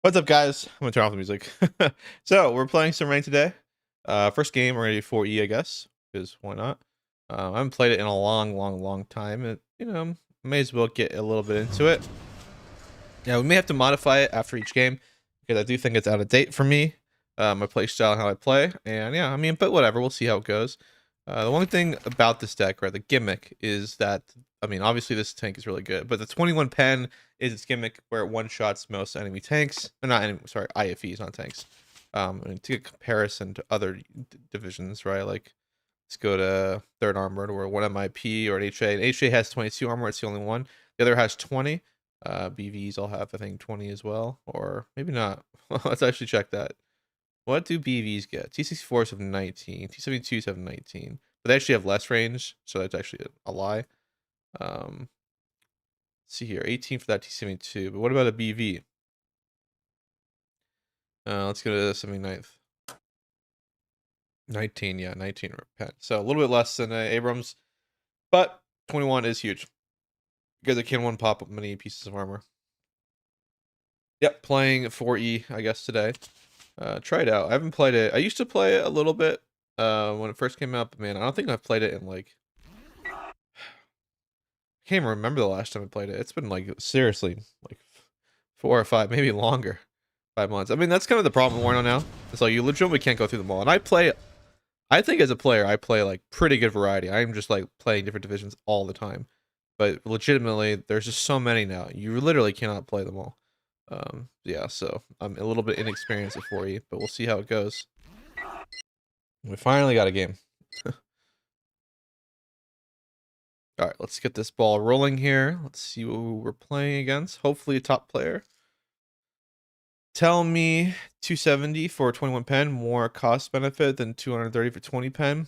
What's up, guys? I'm gonna turn off the music. So we're playing some rain today. First game, we're gonna do 4E, I guess, because why not? I haven't played it in a long time, and may as well get a little bit into it. Yeah, we may have to modify it after each game because I do think it's out of date for me, my play style and how I play. And yeah, I mean, but whatever, we'll see how it goes. The one thing about this deck, right, the gimmick is that, I mean, obviously this tank is really good, but the 21 pen is its gimmick where it one-shots most enemy tanks, or not enemy, sorry, IFEs, not tanks. And to get comparison to other divisions, right, like let's go to third armored or one MIP or an HA. And HA has 22 armor, it's the only one. The other has 20. BVs all have, I think, 20 as well, or maybe not. Let's actually check that. What do BVs get? T64s have 19, T72s have 19, but they actually have less range, so that's actually a lie. Let's see here, 18 for that T72, but what about a BV? Let's go to the 79th. 19, yeah, 19 pen. So a little bit less than Abrams, but 21 is huge because it can one pop up many pieces of armor. Yep, playing 4E, I guess, today. Try it out. I haven't played it. I used to play it a little bit when it first came out, but man, I don't think I've played it in like, I can't even remember the last time I played it. It's been like, seriously, like 4 or 5, maybe longer. 5 months. I mean, that's kind of the problem with Warno now. It's like you legitimately can't go through them all. And I think as a player, I play like pretty good variety. I'm just like playing different divisions all the time. But legitimately, there's just so many now. You literally cannot play them all. Yeah, so I'm a little bit inexperienced at 4E, but we'll see how it goes. We finally got a game. All right, let's get this ball rolling here. Let's see who we're playing against. Hopefully a top player. Tell me 270 for 21 pen, more cost benefit than 230 for 20 pen.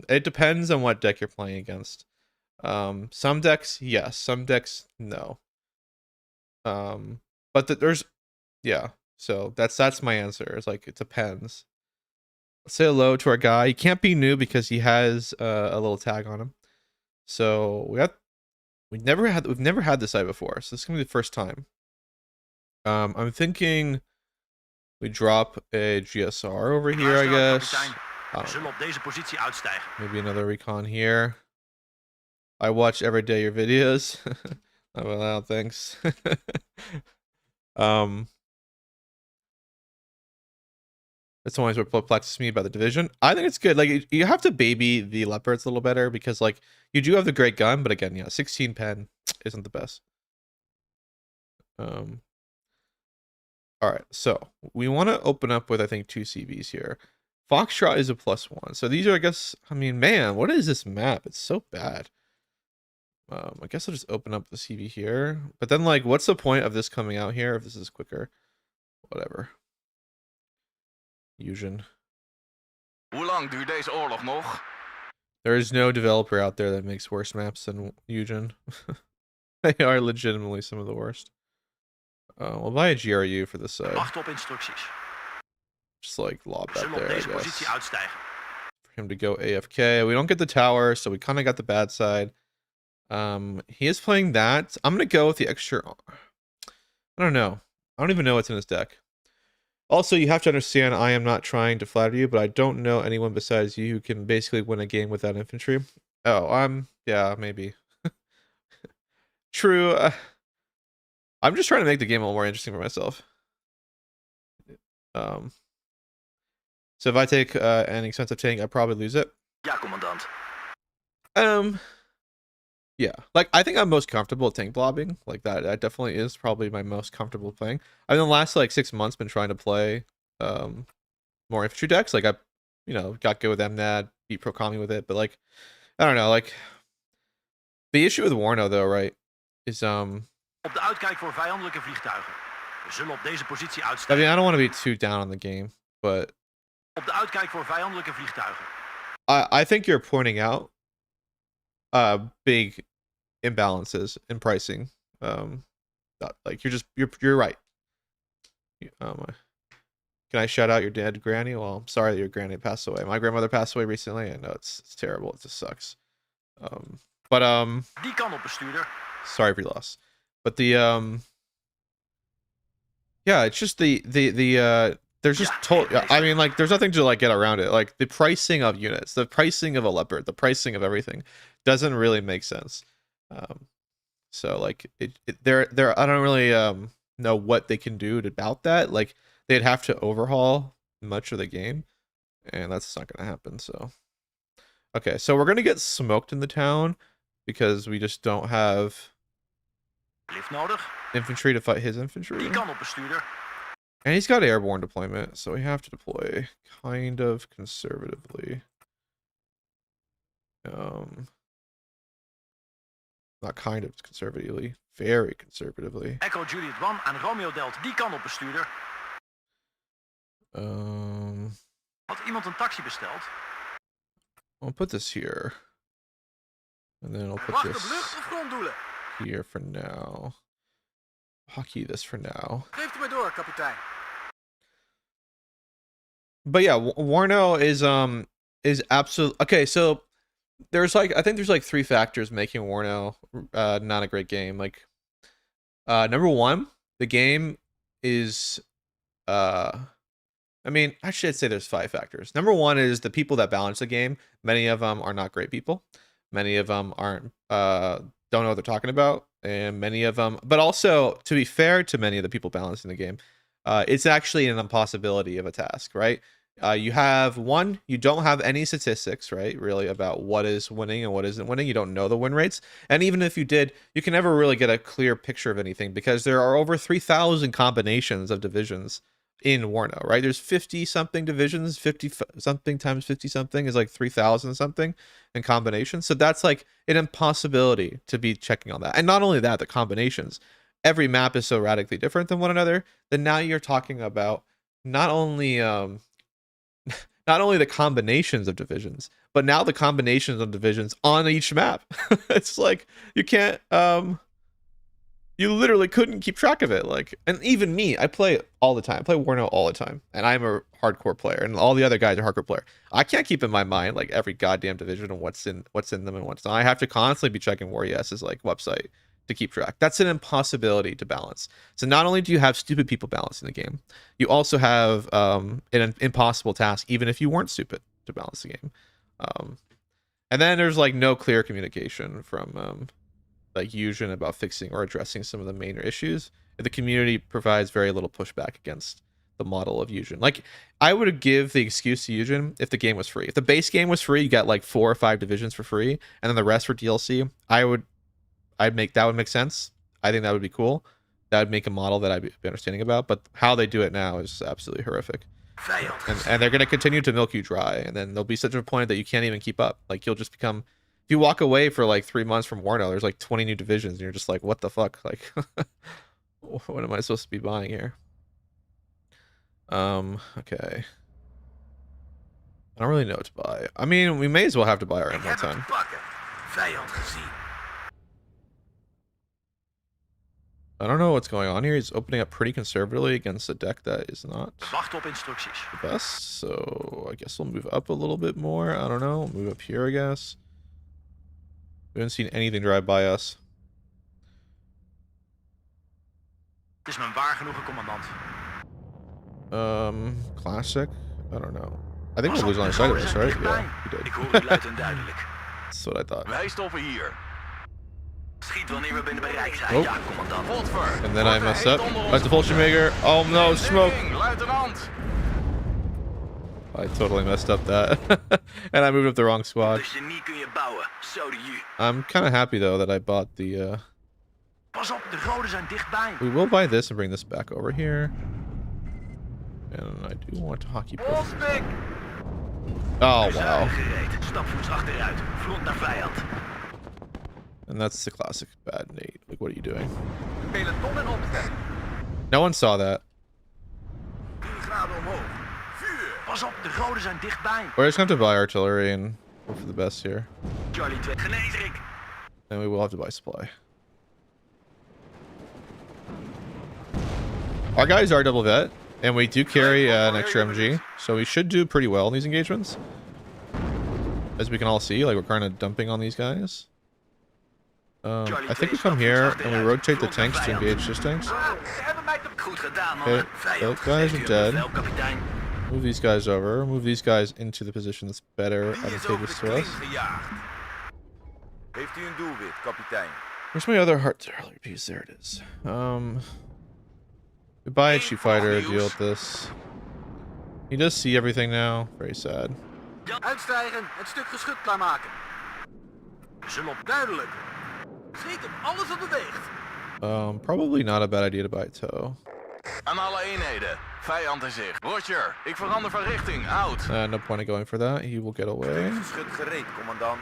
It depends on what deck you're playing against. Some decks, yes. Some decks, no. But there's, yeah. So that's my answer. It's like, it depends. Let's say hello to our guy. He can't be new because he has a little tag on him. So we've never had this side before. So this is gonna be the first time. I'm thinking we drop a GSR over here, I guess. Maybe another recon here. I watch every day your videos. Well, thanks. That's always what perplexes me about the division. I think it's good. Like, you have to baby the leopards a little better because, like, you do have the great gun, but again, yeah, 16 pen isn't the best. All right, so we want to open up with, I think, 2 CVs here. Foxtrot is a +1. So these are, I guess, I mean, man, what is this map? It's so bad. I guess I'll just open up the CV here. But then, like, what's the point of this coming out here if this is quicker? Whatever. Fusion. Hoe lang duurt deze oorlog nog? There is no developer out there that makes worse maps than Eugen. They are legitimately some of the worst. We'll buy a GRU for this side. Wacht op instructies. Just like lob that there, I guess. For him to go AFK. We don't get the tower, so we kind of got the bad side. He is playing that. I'm gonna go with the extra. I don't know. I don't even know what's in his deck. Also, you have to understand, I am not trying to flatter you, but I don't know anyone besides you who can basically win a game without infantry. Oh, yeah, maybe. True. I'm just trying to make the game a little more interesting for myself. So if I take an expensive tank, I probably lose it. Ja, commandant. Yeah, like, I think I'm most comfortable at tank blobbing. Like, that definitely is probably my most comfortable playing. I've in the last like 6 months been trying to play more infantry decks. Like, I got good with MNAD, beat Procami with it, but like, I don't know, like, the issue with Warno though, right, is Op de uitkijk voor vijandelijke vliegtuigen. We zullen op deze positie I uitstijgen. mean, I don't want to be too down on the game, but Op de uitkijk voor vijandelijke vliegtuigen. I think you're pointing out big imbalances in pricing. Like, you're right. Can I shout out your dead granny? Well, I'm sorry that your granny passed away. My grandmother passed away recently. I know it's terrible. It just sucks. But Die kan op, bestuurder. sorry for your loss. But the Yeah, it's just there's just I mean, like, there's nothing to like get around it. Like the pricing of units, the pricing of a leopard, the pricing of everything doesn't really make sense. So like there I don't really know what they can do about that. Like they'd have to overhaul much of the game, and that's not gonna happen. So okay, so we're gonna get smoked in the town because we just don't have Lift nodig. infantry to fight his infantry. Die kan op, bestuurder. And he's got airborne deployment, so we have to deploy kind of conservatively. Not kind of conservatively, very conservatively. Echo Juliet 1 aan Romeo Delta. Die kan op, bestuurder. Had iemand een taxi besteld? I'll put this here. And then I'll put Wacht op this lucht- of gronddoelen. here for now. Hockey this for now. Geeft u mij door, kapitein. But yeah, Warno is absolute. Okay, so there's like I think there's like 3 factors making Warno not a great game. Like number 1, the game is I mean, actually I'd say there's 5 factors. Number 1 is the people that balance the game. Many of them are not great people. Many of them aren't don't know what they're talking about, and many of them, but also to be fair to many of the people balancing the game, it's actually an impossibility of a task, right? You have one, you don't have any statistics, right? Really about what is winning and what isn't winning. You don't know the win rates. And even if you did, you can never really get a clear picture of anything because there are over 3,000 combinations of divisions in Warno, right? There's 50 something divisions, 50 something times 50 something is like 3,000 something in combinations. So that's like an impossibility to be checking on that. And not only that, the combinations, every map is so radically different than one another that now you're talking about not only the combinations of divisions, but now the combinations of divisions on each map. It's like you can't you literally couldn't keep track of it. Like, and even me, I play all the time. I play Warno all the time, and I'm a hardcore player, and all the other guys are hardcore player. I can't keep in my mind like every goddamn division and what's in them and what's not. I have to constantly be checking WarES's like website to keep track. That's an impossibility to balance. So not only do you have stupid people balancing the game, you also have an impossible task, even if you weren't stupid, to balance the game. And then there's like no clear communication from like Fusion about fixing or addressing some of the main issues. The community provides very little pushback against the model of Fusion. Like, I would give the excuse to Fusion if the game was free. If the base game was free, you got like 4 or 5 divisions for free, and then the rest for DLC. That would make sense. I think that would be cool. That would make a model that I'd be understanding about. But how they do it now is absolutely horrific. And they're gonna continue to milk you dry, and then there'll be such a point that you can't even keep up. Like, you'll just become. If you walk away for like 3 months from Warno, there's like 20 new divisions, and you're just like, what the fuck? Like, what am I supposed to be buying here? Okay. I don't really know what to buy. I mean, we may as well have to buy our M10. I don't know what's going on here. He's opening up pretty conservatively against a deck that is not the best. So I guess we'll move up a little bit more. I don't know. Move up here, I guess. We haven't seen anything drive by us. Het is mijn waar genoegen, commandant. Classic? I don't know. I think we'll lose on the side of this, right? Yeah, we did. Ik hoor u luid en duidelijk. That's what I thought. Wij stoppen hier. Schiet wanneer we binnen bereik zijn. Oh. Ja, commandant. And then I messed up. That's the Vulture Maker. Oh no, smoke! Luitenant. I totally messed up that. And I moved up the wrong squad. De genie kun je bouwen. Zo de ju. I'm kind of happy though that I bought the Pas op, de rode zijn dichtbij. we will buy this and bring this back over here. And I do want to hockey push. Oh wow. Gereed. Stapvoets achteruit. Front naar vijand. And that's the classic bad Nate. Like, what are you doing? Peloton in opstelling. No one saw that. 10 graden omhoog. Vuur. Pas op, de rode zijn dichtbij. We're just going to have to buy artillery and hope for the best here. Charlie 2. Geneesrik. And we will have to buy supply. Our guys are double vet, and we do carry an extra MG, so we should do pretty well in these engagements. As we can all see, like, we're kind of dumping on these guys. I think we come here and we rotate the tanks to engage this tanks. Goed gedaan, Okay, mannen. Vijand. those guys Geeft are u een dead. bevel, kapitein. Move these guys over. Move these guys into the position that's better Die is over de advantageous to kling us. gejaagd. Heeft u een doelwit, kapitein? Where's my other artillery piece? There it is. Goodbye, Chief Fighter. Deal with this. He does see everything now. Very sad. Uitstijgen, het stuk geschut klaarmaken. We zullen op Duidelijk. Schieten, alles wat beweegt. Probably not a bad idea to buy tow. Aan alle eenheden. Vijand in zicht. Roger, ik verander van richting. Out. No point in going for that. He will get away. Geschut gereed, commandant.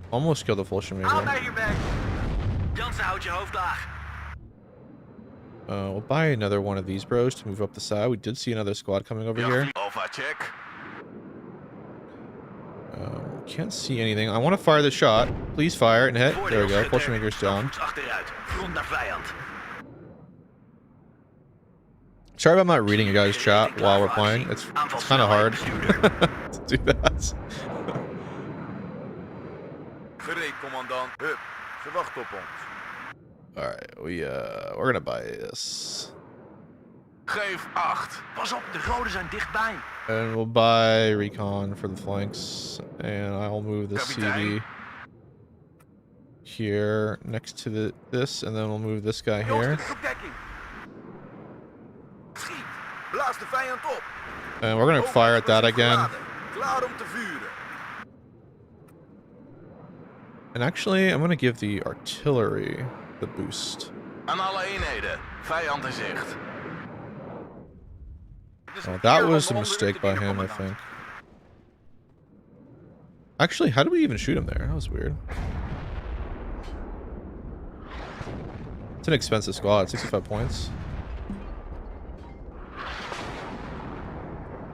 Almost killed the Fallschirmjäger. mij hierbij. Jansen, houd je hoofd laag. We'll buy another one of these bros to move up the side. We did see another squad coming over here. Alpha check. Can't see anything. I want to fire the shot. Please fire and hit. There we go. Fallschirmjäger's down. Voets achteruit. Grond naar vijand. Sorry if I'm not reading your guys' chat while we're playing. It's kind of hard to do that. Gereed, commandant. Hup, ze wachten op ons. Alright, we're gonna buy this. Geef 8. Pas op, de roden zijn dichtbij. And we'll buy recon for the flanks. And I'll move the CD here next to this, and then we'll move this guy here. Zoek dekking. Schiet, blaas de vijand op. And we're gonna fire at that again. Klaar om te vuren. And actually, I'm gonna give the artillery the boost. Aan alle eenheden. Vijand in zicht. Oh, that was a mistake by him, I think. Actually, how did we even shoot him there? That was weird. It's an expensive squad, 65 points.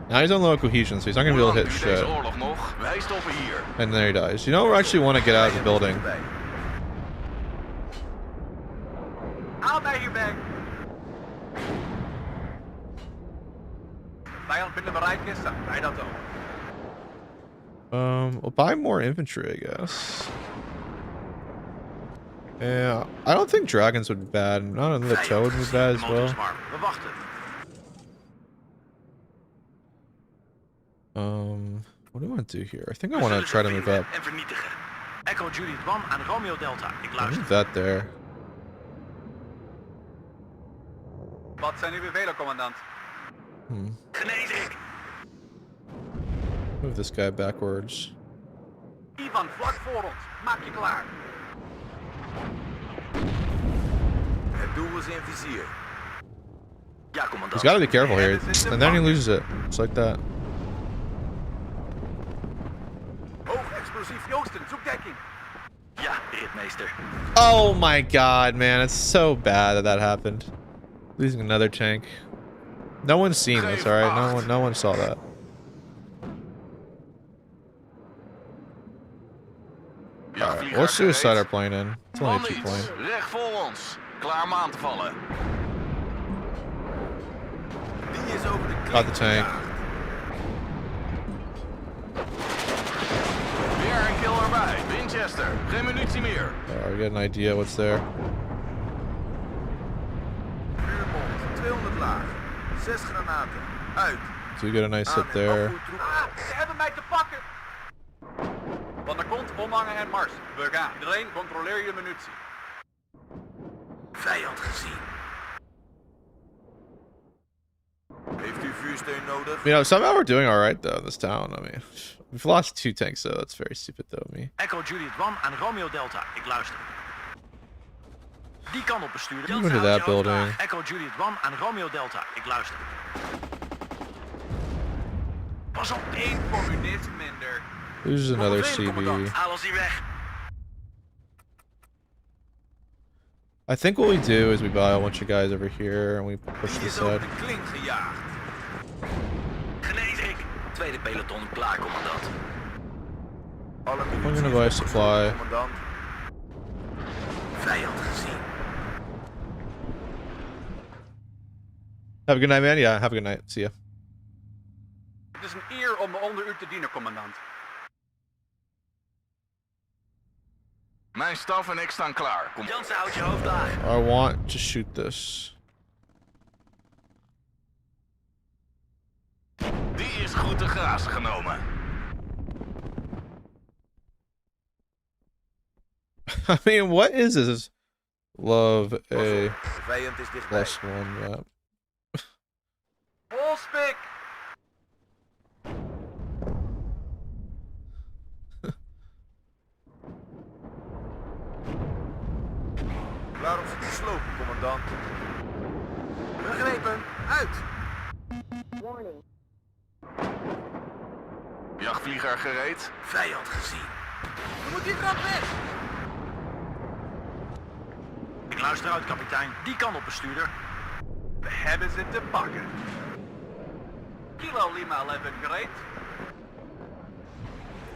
Now he's on low cohesion, so he's not gonna be able to hit shit. Deze oorlog nog. Wij stoppen hier. And there he dies. You know, we actually want to get out of the building. Haal mij hierbij. Vijand binnen bereik is, rij dat ook. We'll buy more infantry, I guess. Yeah, I don't think dragons would be bad. Not another tow would be bad as well. We wachten. What do I want to do here? I think I want to try to move up. En vernietigen. Echo Juliet 1 aan Romeo Delta. Ik I'll luister. move that there. Wat zijn uw bevelen, commandant? Genees ik. Move this guy backwards. Ivan, vlak voor ons. Maak je klaar. Het doel is in vizier. Ja, commandant. He's got to be careful here, and then he loses it. Just like that. Hoog explosief Joosten, zoek dekking. Ja, ritmeester. Oh my god, man. It's so bad that that happened. Losing another tank. No one's seen this, alright? No one saw that. Alright, let's suicide our plane in. It's only a Man 2 plane. iets. Recht voor ons. Klaar om aan te vallen. Die is over de kling Got the tank. gejaagd. Weer een kill erbij. Winchester. Geen munitie meer. We get an idea what's there. Vuurbond, 200 laag. 6 granaten. Uit. So we get a nice Aan hit en there. afvoertroep. Ze hebben mij te pakken. Van de kont, omhangen en mars. We gaan. Iedereen, controleer je munitie. Vijand gezien. Heeft u vuursteun nodig? You know, somehow we're doing alright though in this town. I mean, we've lost 2 tanks though. That's very stupid though of me. Echo Juliet 1 aan Romeo Delta. Ik luister. Die kan op bestuurder. Move into that building. Echo Juliet 1 aan Romeo Delta. Ik luister. Pas op. 1 communist minder. This is another Bevelen, commandant. CB. Haal ons die weg. I think what we do is we buy a bunch of guys over here and we push Die this is over side. de kling gejaagd. Genees ik. Tweede peloton klaar, commandant. Alle I'm munitie gonna buy is supply. opgezocht, commandant. Vijand gezien. Have a good night, man. Yeah, have a good night. See ya. Het is een eer om me onder u te dienen, commandant. Mijn staf en ik staan klaar. Kom. Jansen, houd je hoofd laag. I want to shoot this. is goed te grazen genomen. I mean, what is this? Love a De vijand is dichtbij. +1 map. Polspik! Klaar om ze te slopen, commandant. Begrepen. Uit. Jachtvlieger gereed. Vijand gezien. We moeten hier grap weg! Ik luister uit, kapitein. Die kan op, bestuurder. We hebben ze te pakken. Kilo Lima 11 gereed.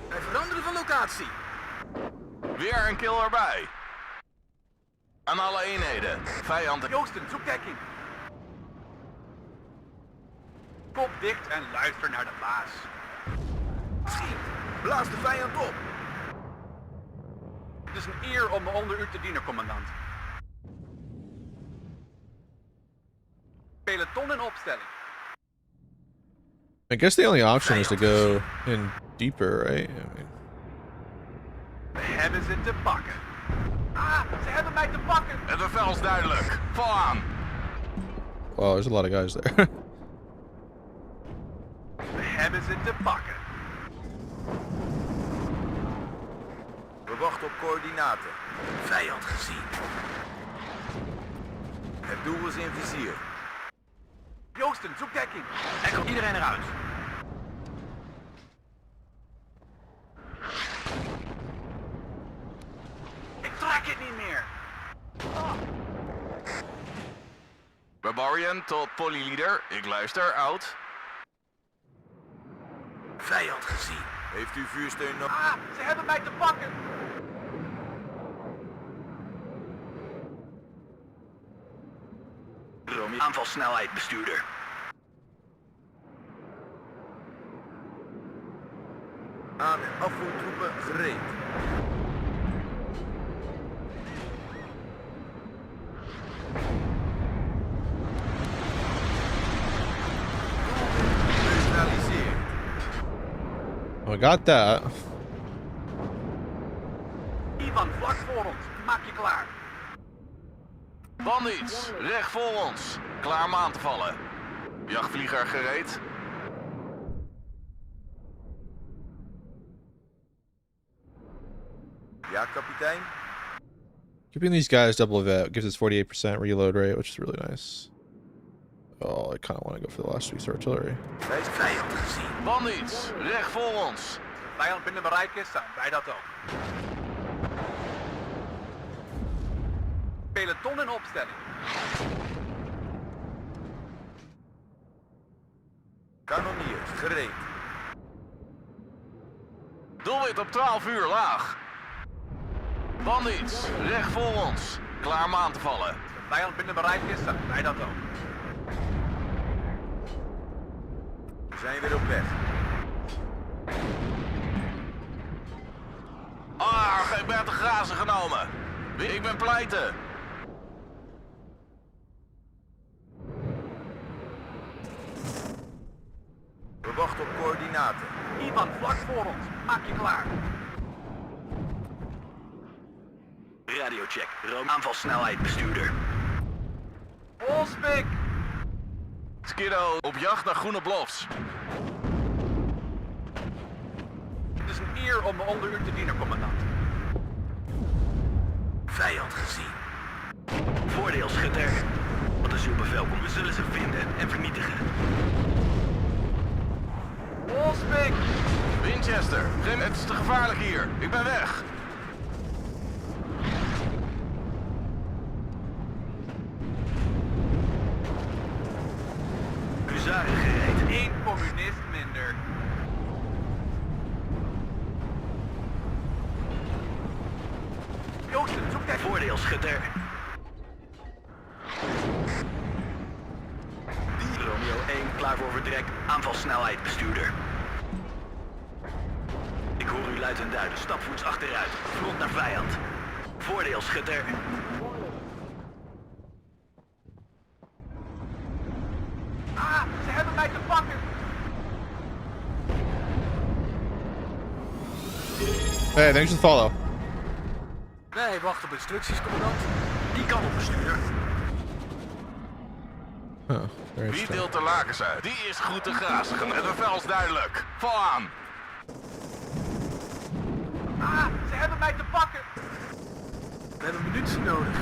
Wij veranderen van locatie. Weer een kill erbij. Aan alle eenheden. Vijand. Joosten, zoek dekking. Kop dicht en luister naar de baas. Schiet. Blaas de vijand op. Het is een eer om onder u te dienen, commandant. Peloton in opstelling. I guess the only option is to go in deeper, right? I mean, We hebben ze te pakken. Ah, ze hebben mij te pakken. Het bevel is duidelijk. Val aan. wow, there's a lot of guys there. We hebben ze te pakken. We wachten op coördinaten. Vijand gezien. Het doel is in vizier. Joosten, zoek dekking. Er komt iedereen eruit. Ik trek het niet meer. Barbarian tot polyleader. Ik luister, out. Vijand gezien. Heeft u vuursteun nodig? Ah, ze hebben mij te pakken. Romeo. Aanvalsnelheid, bestuurder. Aan- en afvoertroepen gereed. Doelwit neutraliseerd. We got that. Ivan, vlak voor ons. Maak je klaar. Bandiets, recht voor ons. Klaar om aan te vallen. Jachtvlieger gereed. Ja, kapitein. Keeping these guys double vet gives us 48% reload rate, which is really nice. Oh, I kind of want to go for the last piece of artillery. Wij zijn Vijand gezien. Bandiets, recht voor ons. Vijand binnen bereik is, zijn wij dat ook. Peloton in opstelling. kanonniers gereed. Doelwit op 12 uur laag. Bandiets, recht voor ons. Klaar om aan te vallen. Vijand binnen bereik is, zijn wij dat ook. We zijn weer op weg. Ah, ik ben te grazen genomen. Ik ben pleiten. We wachten op coördinaten. Ivan, vlak voor ons. Maak je klaar. Radiocheck. Aanvalsnelheid, bestuurder. Polspik! Skiddo, op jacht naar groene blofs. Het is een eer om me onder u te dienen, commandant. Vijand gezien. Voordeelschutter. Wat is uw bevel? We zullen ze vinden en vernietigen. Polspik! Winchester, Grim, het is te gevaarlijk hier. Ik ben weg. Huzaren gereed. Eén communist minder. Joosten, zoek daar. Voordeelschutter. Romeo 1, klaar voor vertrek. Aanvalsnelheid, bestuurder. Ik hoor u luid en duidelijk. Stapvoets achteruit. Front naar vijand. Voordeelschutter. Ah, ze hebben mij te pakken. Hey, thanks for the follow. Wij wachten op instructies, commandant. Die kan op bestuurder. Huh, very Wie interesting. deelt de lakens uit? Die is goed te grazigen. Het bevel is duidelijk. Val aan. Ah, ze hebben mij te pakken. We hebben munitie nodig.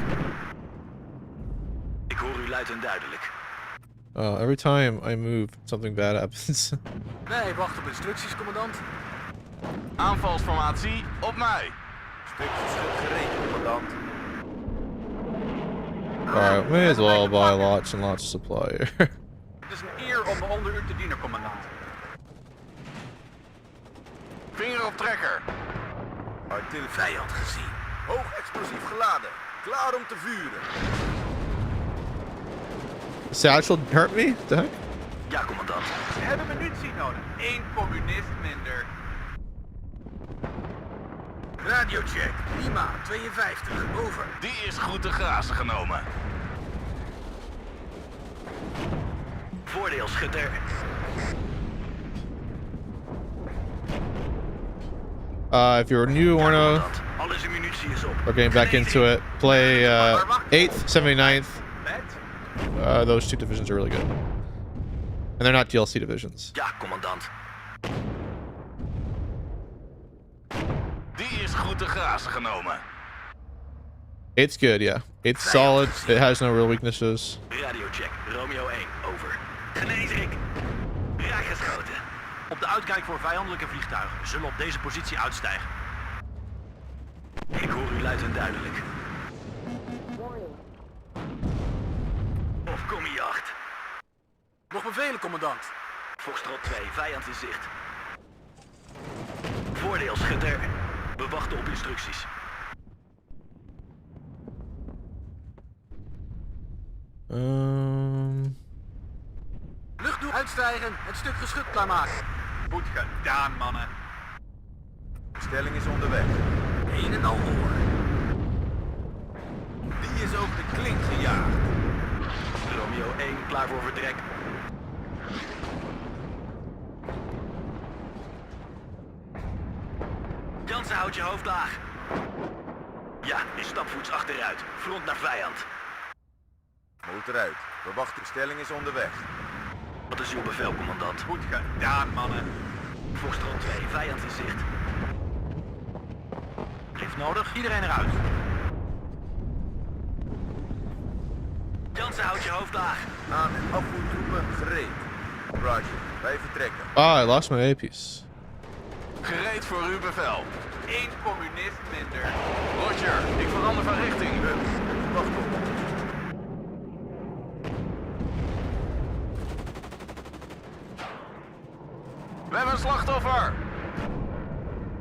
Ik hoor u luid en duidelijk. Oh, every time I move, something bad happens. Wij wachten op instructies, commandant. Aanvalsformatie op mij. Stukje schut gereed, commandant. Alright, may as well buy lots and lots of supply here. Het is een eer om onder u te dienen, commandant. Vinger op trekker. Artillerie. Vijand gezien. Hoog explosief geladen. Klaar om te vuren. Satchel hurt me? What the heck? Ja, commandant. Ze hebben munitie nodig. Eén communist minder. Radiocheck. Lima, 52. Over. Die is goed te grazen genomen. Voordeelschutter. If you're new, Warno, Commandant. Alles in munitie is op. we're getting back into it. Play 8th, 79th. Met? Those two divisions are really good. And they're not DLC divisions. Ja, commandant. Die is goed te grazen genomen. 8's good, yeah. 8's solid. It has no real weaknesses. Radiocheck. Romeo 1. Over. Geneesrik. Raak geschoten. Op de uitkijk voor vijandelijke vliegtuigen. We zullen op deze positie uitstijgen. Ik hoor u luid en duidelijk. Of kom je jacht. Nog bevelen, commandant. Foxtrot 2. Vijand in zicht. Voordeelschutter. We wachten op instructies. Luchtdoel uitstijgen. Het stuk geschut klaarmaken. Goed gedaan, mannen. Stelling is onderweg. Een en al hoor. Die is over de klink gejaagd. Romeo 1. Klaar voor vertrek. Jansen, houd je hoofd laag. Ja, is stapvoets achteruit. Front naar vijand. Moet eruit. We wachten. Stelling is onderweg. Wat is uw bevel, commandant? Goed gedaan, mannen. Foxtrot 2. Vijand in zicht. Lift nodig. Iedereen eruit. Jansen, houd je hoofd laag. Aan- en afvoertroepen gereed. Roger. Wij vertrekken. Ah, I lost my A-piece. Gereed voor uw bevel. Eén communist minder. Roger, ik verander van richting. Wacht op. We hebben een slachtoffer.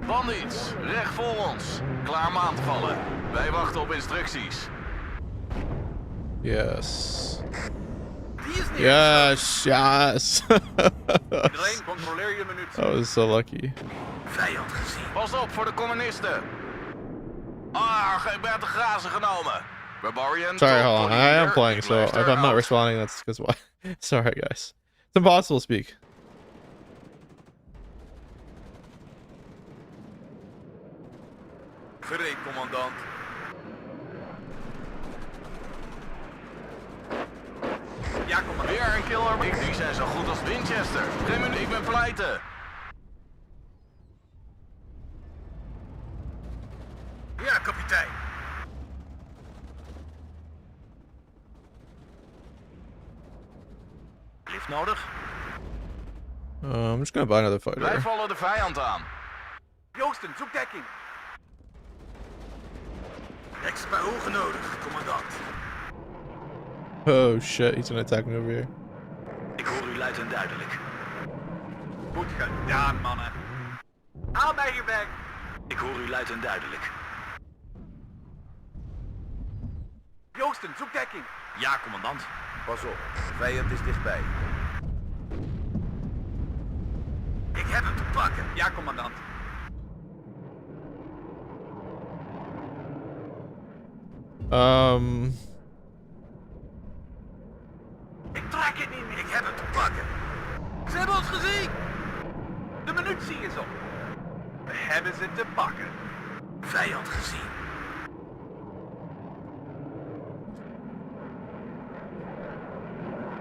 Bandiets, recht voor ons. Klaar om aan te vallen. Wij wachten op instructies. Yes. Die is neer. Yes, yes. Iedereen, controleer je munitie. I was so lucky. Vijand gezien. Pas op voor de communisten. Ah, ik ben te grazen genomen. Barbarian. Sorry, hold on. I am leader, playing, ik so blijf if I'm not eruit. responding, that's because why. Sorry, guys. It's impossible to speak. Gereed, commandant. Ja, commandant. Weer een killer. Die zijn zo goed als Winchester. Geen minuut, ik ben pleiten. Ja, kapitein. Lift nodig. I'm just gonna buy another Wij fighter. vallen de vijand aan. Joosten, zoek dekking. Extra hoog nodig, commandant. Oh shit, he's gonna attack me over here. Ik hoor u luid en duidelijk. Goed gedaan, mannen. Haal mij hier weg. Ik hoor u luid en duidelijk. Joosten, zoek dekking. Ja, commandant. Pas op. De vijand is dichtbij. Ik heb hem te pakken. Ja, commandant. Ik trek het niet meer. Ik heb hem te pakken. Ze hebben ons gezien. De munitie is op. We hebben ze te pakken. Vijand gezien.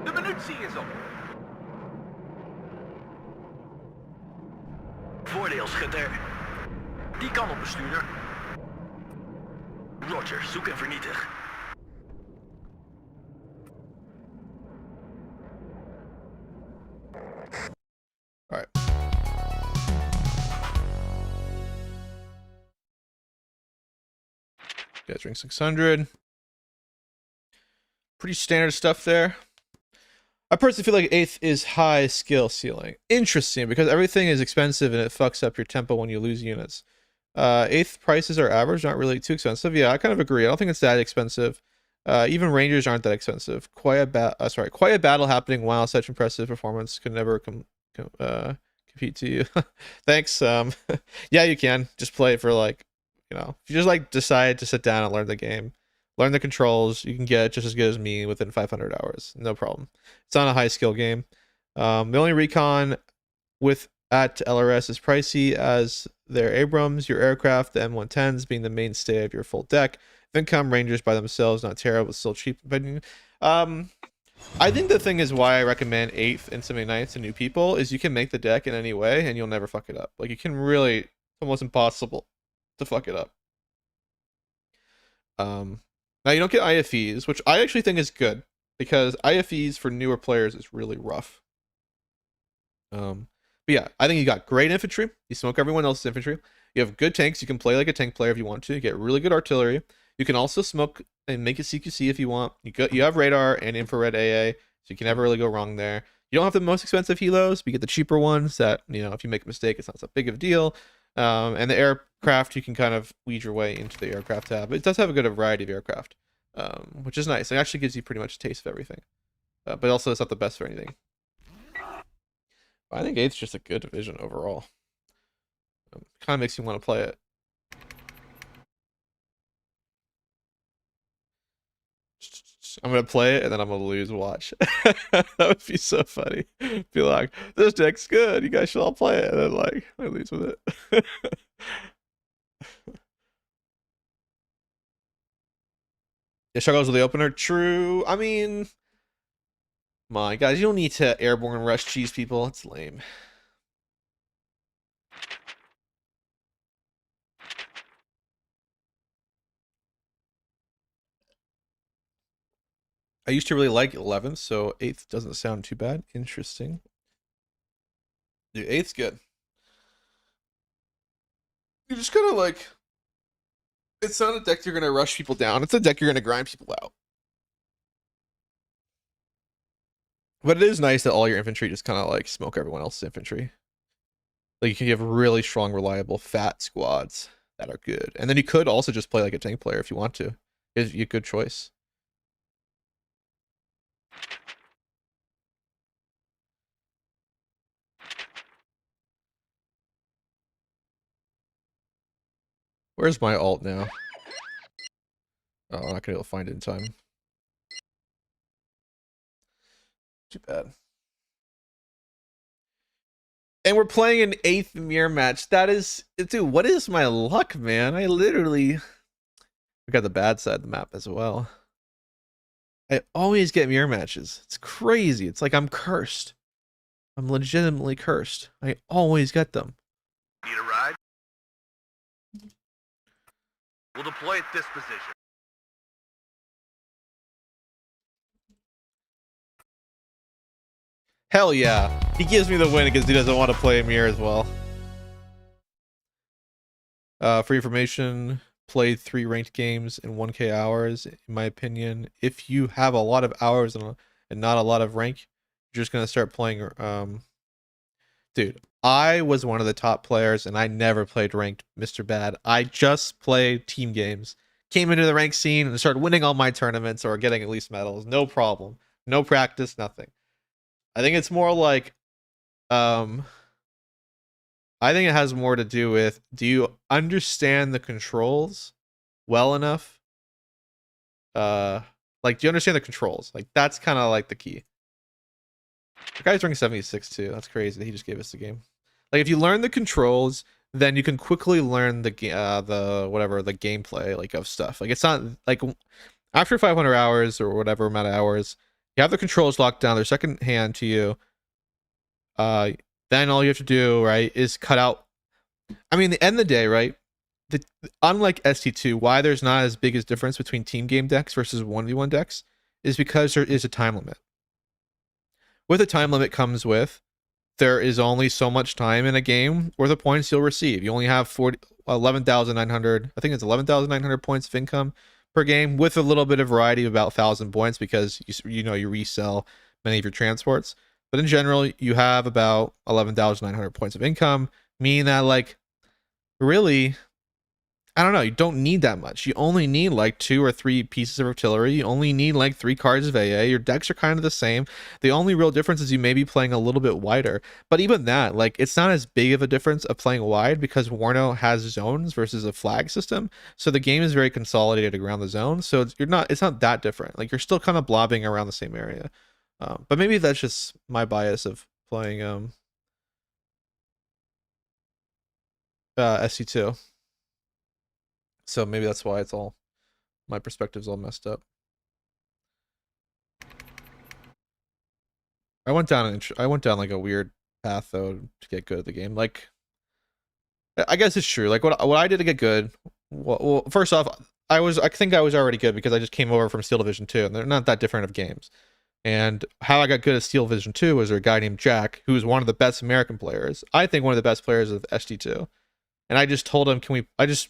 De munitie is op. Voordeelschutter. Die kan op bestuurder. Roger, zoek en vernietig. All right. Guys, ring 600. Pretty standard stuff there. I personally feel like 8th is high skill ceiling. Interesting, because everything is expensive and it fucks up your tempo when you lose units. 8th prices are average, not really too expensive. Yeah, I kind of agree. I don't think it's that expensive. Even Rangers aren't that expensive. Quiet battle happening. Wow, such impressive performance. Could never compete to you. Thanks. Yeah, you can just play it for like, you know, if you just like decide to sit down and learn the game, learn the controls, you can get just as good as me within 500 hours. No problem. It's not a high skill game. The only recon with at LRS is pricey as their Abrams, your aircraft, the M110s being the mainstay of your full deck. Then come Rangers by themselves, not terrible, but still cheap. But I think the thing is why I recommend 8th and Semi Knights to new people is you can make the deck in any way and you'll never fuck it up. Like you can really, it's almost impossible to fuck it up. Now you don't get IFEs, which I actually think is good because IFEs for newer players is really rough. But yeah, I think you got great infantry. You smoke everyone else's infantry. You have good tanks. You can play like a tank player if you want to. You get really good artillery. You can also smoke and make it CQC if you want. You have radar and infrared AA, so you can never really go wrong there. You don't have the most expensive helos, but you get the cheaper ones that, you know, if you make a mistake, it's not so big of a deal. And the aircraft, you can kind of weed your way into the aircraft tab. It does have a good variety of aircraft, which is nice. It actually gives you pretty much a taste of everything. But also it's not the best for anything. I think 8th's just a good division overall. Kind of makes you want to play it. I'm gonna play it and then I'm gonna lose. Watch. That would be so funny. Be like, this deck's good. You guys should all play it. And then like, I lose with it. Yeah, struggles with the opener. True. I mean, my guys, you don't need to airborne rush cheese people. It's lame. I used to really like 11th, so 8th doesn't sound too bad. Interesting. Dude, 8th's good. You just kind of like, it's not a deck you're going to rush people down. It's a deck you're going to grind people out. But it is nice that all your infantry just kind of like smoke everyone else's infantry. Like you have really strong, reliable, fat squads that are good. And then you could also just play like a tank player if you want to. It's a good choice. Where's my alt now? Oh, I'm not gonna be able to find it in time. Too bad. And we're playing an 8th mirror match. That is, dude, what is my luck, man? I literally, we got the bad side of the map as well. I always get mirror matches. It's crazy. It's like I'm cursed. I'm legitimately cursed. I always get them. Need a ride? We'll deploy at this position. Hell yeah. He gives me the win because he doesn't want to play mirror as well. For information, played 3 ranked games in 1K hours. In my opinion, if you have a lot of hours and not a lot of rank, you're just going to start playing. Dude, I was one of the top players and I never played ranked, Mr. Bad. I just played team games. Came into the ranked scene and started winning all my tournaments or getting at least medals. No problem. No practice, nothing. I think it's more like, I think it has more to do with, do you understand the controls well enough? Like, do you understand the controls? Like, that's kind of like the key. The guy's ranking 76 too. That's crazy that he just gave us the game. Like, if you learn the controls, then you can quickly learn the gameplay like of stuff. Like it's not like after 500 hours or whatever amount of hours, you have the controls locked down. They're second hand to you. Then all you have to do, right, is cut out. I mean, the end of the day, right? Unlike ST2, why there's not as big as difference between team game decks versus 1v1 decks is because there is a time limit. With a time limit comes with there is only so much time in a game worth of points you'll receive. You only have 11,900, I think it's 11,900 points of income per game, with a little bit of variety of about 1,000 points because you resell many of your transports. But in general, you have about 11,900 points of income, meaning that, like, really, I don't know, you don't need that much. You only need like 2 or 3 pieces of artillery. You only need like 3 cards of AA. Your decks are kind of the same. The only real difference is you may be playing a little bit wider. But even that, like, it's not as big of a difference of playing wide because WARNO has zones versus a flag system. So the game is very consolidated around the zone. So it's not that different. Like, you're still kind of blobbing around the same area. But maybe that's just my bias of playing SC2. So maybe that's why it's all, my perspective's all messed up. I went down like a weird path though to get good at the game. Like, I guess it's true. Like what I did to get good. Well, first off, I think I was already good because I just came over from Steel Division 2, and they're not that different of games. And how I got good at Steel Division 2 was a guy named Jack, who was one of the best American players. I think one of the best players of ST2. And I just told him, I just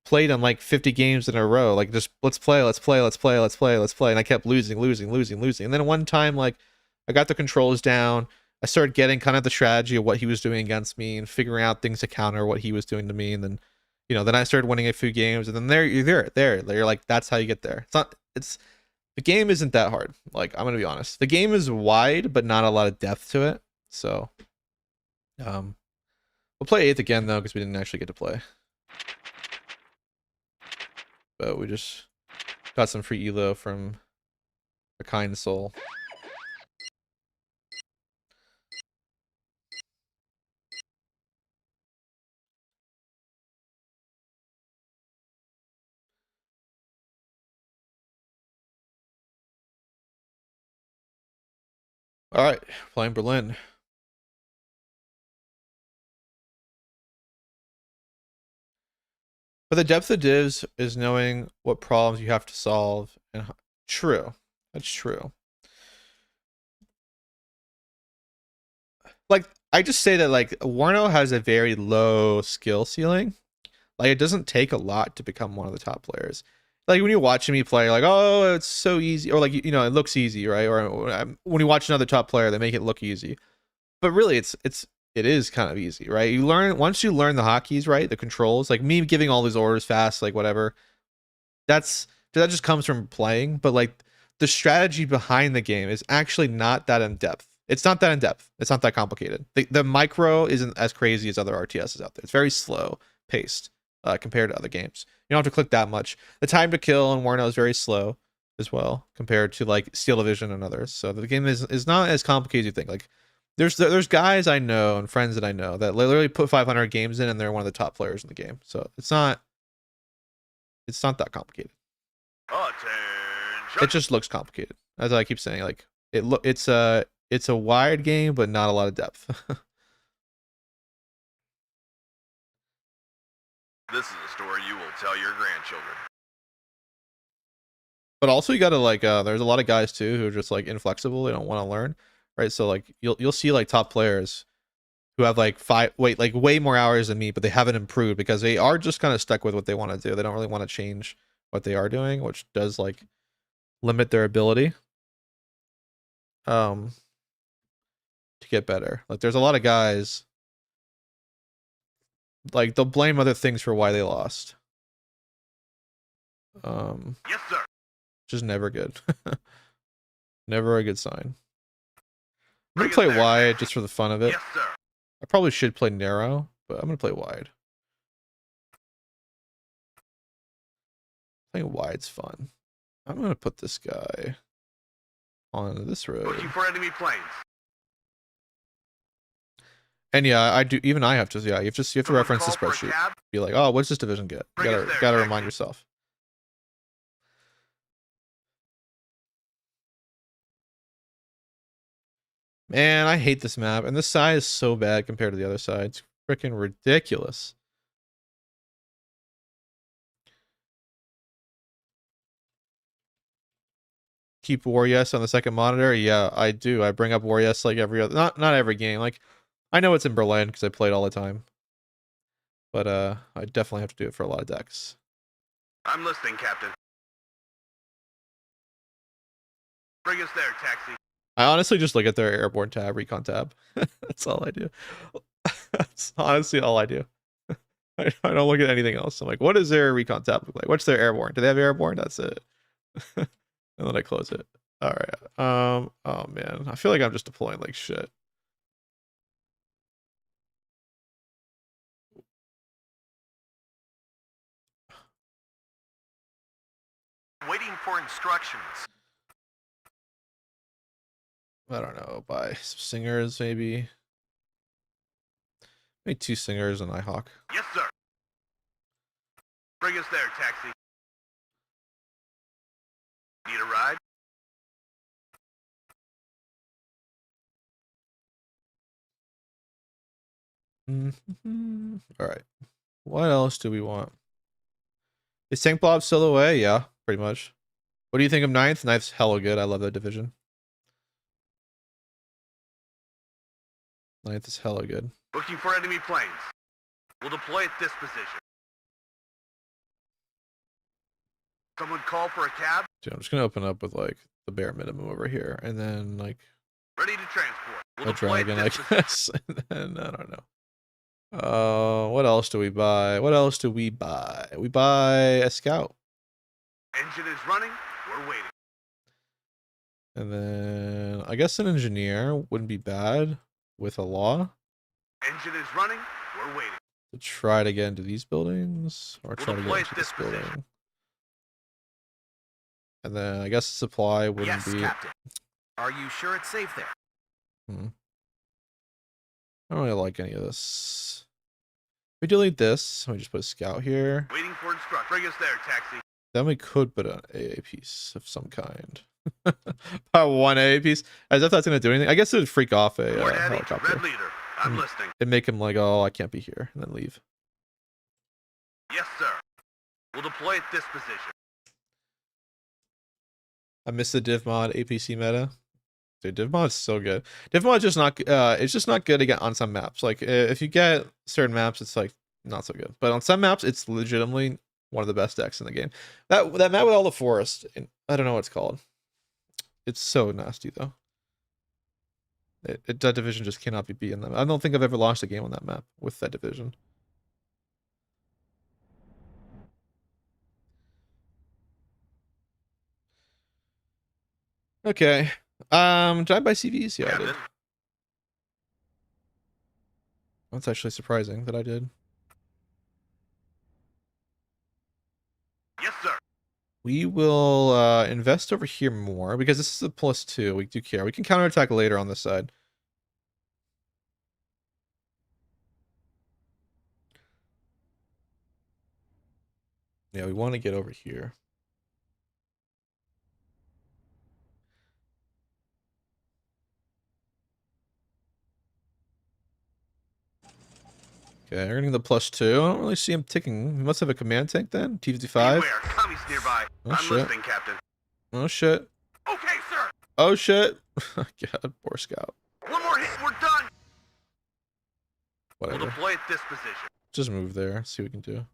played him like 50 games in a row. Like, just let's play. And I kept losing. And then one time, like, I got the controls down. I started getting kind of the strategy of what he was doing against me and figuring out things to counter what he was doing to me. And then, then I started winning a few games, and then you're like, that's how you get there. The game isn't that hard. Like, I'm gonna be honest. The game is wide, but not a lot of depth to it. So, we'll play 8th again though, because we didn't actually get to play. But we just got some free elo from a kind soul. All right, playing Berlin. But the depth of divs is knowing what problems you have to solve. And true, that's true. Like, I just say that, like, WARNO has a very low skill ceiling. Like, it doesn't take a lot to become one of the top players. Like, when you're watching me play, like, oh, it's so easy, or like, it looks easy, right? Or when you watch another top player, they make it look easy. But really, it is kind of easy, right? Once you learn the hotkeys, right, the controls, like me giving all these orders fast, like whatever, that just comes from playing. But like, the strategy behind the game is actually not that in depth. It's not that in depth. It's not that complicated. The micro isn't as crazy as other RTSs out there. It's very slow paced compared to other games. You don't have to click that much. The time to kill in WARNO is very slow as well compared to like Steel Division and others. So the game is not as complicated as you think. Like, there's guys I know and friends that I know that literally put 500 games in and they're one of the top players in the game. So it's not that complicated. Attention. It just looks complicated, as I keep saying. Like, it's a wide game, but not a lot of depth. This is a story you will tell your grandchildren. But also, you gotta, like, there's a lot of guys too who are just like inflexible. They don't want to learn, right? So like, you'll see like top players who have like way more hours than me, but they haven't improved because they are just kind of stuck with what they want to do. They don't really want to change what they are doing, which does like limit their ability to get better. Like, there's a lot of guys, like, they'll blame other things for why they lost. Yes, sir. Which is never good. Never a good sign. I'm Bring gonna it play there. wide just for the fun of it. Yes, sir. I probably should play narrow, but I'm gonna play wide. Playing wide's fun. I'm gonna put this guy on this road. Pushing for enemy planes. And yeah, I do. Even I have to. Yeah, you have to Someone reference the call for a spreadsheet. cab? Be like, oh, what's this division get? You Bring us gotta there, gotta taxi. remind yourself. Man, I hate this map, and this side is so bad compared to the other side. It's freaking ridiculous. Keep War Yes on the second monitor. Yeah, I do. I bring up War Yes like every other, not every game. Like, I know it's in Berlin because I play it all the time. But I definitely have to do it for a lot of decks. I'm listening, Captain. Bring us there, taxi. I honestly just look at their airborne tab, recon tab. That's all I do. That's honestly all I do. I don't look at anything else. I'm like, what does their recon tab look like? What's their airborne? Do they have airborne? That's it. And then I close it. All right. Oh man, I feel like I'm just deploying like shit. Waiting for instructions. I don't know. Buy some singers maybe. Maybe 2 singers and iHawk. Yes, sir. Bring us there, taxi. Need a ride? All right. What else do we want? Is Tank Blob still away? Yeah, pretty much. What do you think of 9th? 9th's hella good. I love that division. 9th is hella good. Looking for enemy planes. We'll deploy at this position. Someone call for a cab? Dude, I'm just gonna open up with like the bare minimum over here, and then like Ready to transport. We'll a deploy at dragon, I this position. guess. And then I don't know. What else do we buy? What else do we buy? We buy a scout, Engine is running. We're waiting. and then I guess an engineer wouldn't be bad with a law Engine is running. We're waiting. to try to get into these buildings or try to get deploy into at this this position. building. And then I guess supply wouldn't be. Captain. Are you sure it's safe there? I don't really like any of this. We delete this. We just put a scout here. Waiting for instructions. Bring us there, taxi. Then we could put an AA piece of some kind. One AA piece. As if that's gonna do anything. I guess it would freak off a Port Addy to helicopter. Red Leader. I'm listening. It'd make him like, oh, I can't be here, and then leave. Yes, sir. We'll deploy at this position. I miss the div mod APC meta. Dude, div mod is so good. Div mod just not. It's just not good to get on some maps. Like if you get certain maps, it's like not so good. But on some maps, it's legitimately one of the best decks in the game. That map with all the forest. I don't know what it's called. It's so nasty though. That division just cannot be beaten. I don't think I've ever lost a game on that map with that division. Okay. Did I buy CVs? Yeah, I did. Captain. That's actually surprising that I did. Yes, sir. We will invest over here more because this is a +2. We do care. We can counterattack later on this side. Yeah, we want to get over here. Okay, we're getting the +2. I don't really see him ticking. He must have a command tank then. T-55. Beware. Commies nearby. Oh, I'm shit. listening, Captain. Oh shit. Okay, sir. Oh shit. God, poor scout. One more hit. We're done. We'll Whatever. deploy at this position. Just move there. See what we can do.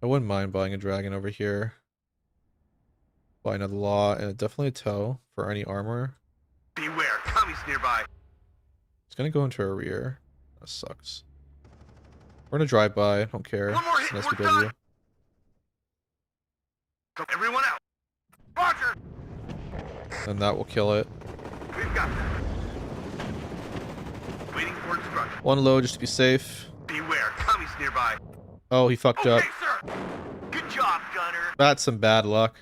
I wouldn't mind buying a dragon over here. Buy another law and definitely a tow for any armor. Beware. Commies nearby. It's gonna go into our rear. That sucks. We're gonna drive by. I don't care. One more It's hit, an we're SPW. done. So everyone out. Roger. And that will kill it. We've got that. Waiting for instructions. One low just to be safe. Beware. Commies nearby. Oh, he fucked up. Okay, sir. Good job, Gunner. That's some bad luck.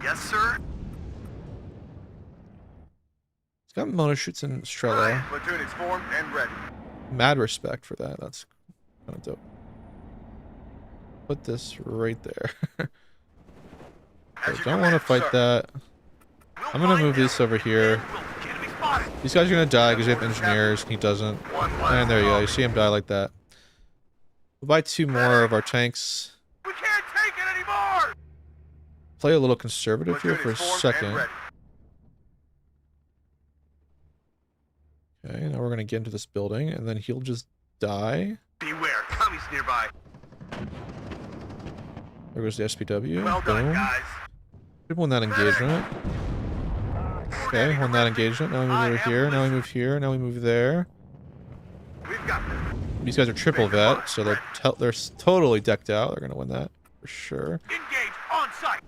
Yes, sir. got motor shoots in Strela. Ryan, platoon is formed and ready. Mad respect for that. That's kind of dope. Put this right there. As I you don't want to command, fight sir. that. I'm gonna move this over here. Enemy spotted. These guys are gonna die because they have engineers and he doesn't. And there you go. You see him die like that. We'll buy 2 more of our tanks. We can't take it anymore. Play a little conservative here Platoon for a is formed second. and ready. Okay, now we're gonna get into this building and then he'll just die. Beware, commies nearby. There goes the SPW. Well done, Boom. guys. Should win that engagement. Okay, won that engagement. Now we move over here. Now we move here. Now we move there. We've got this. These guys are triple vet, so they're totally decked out. They're gonna win that for sure. Engage on site.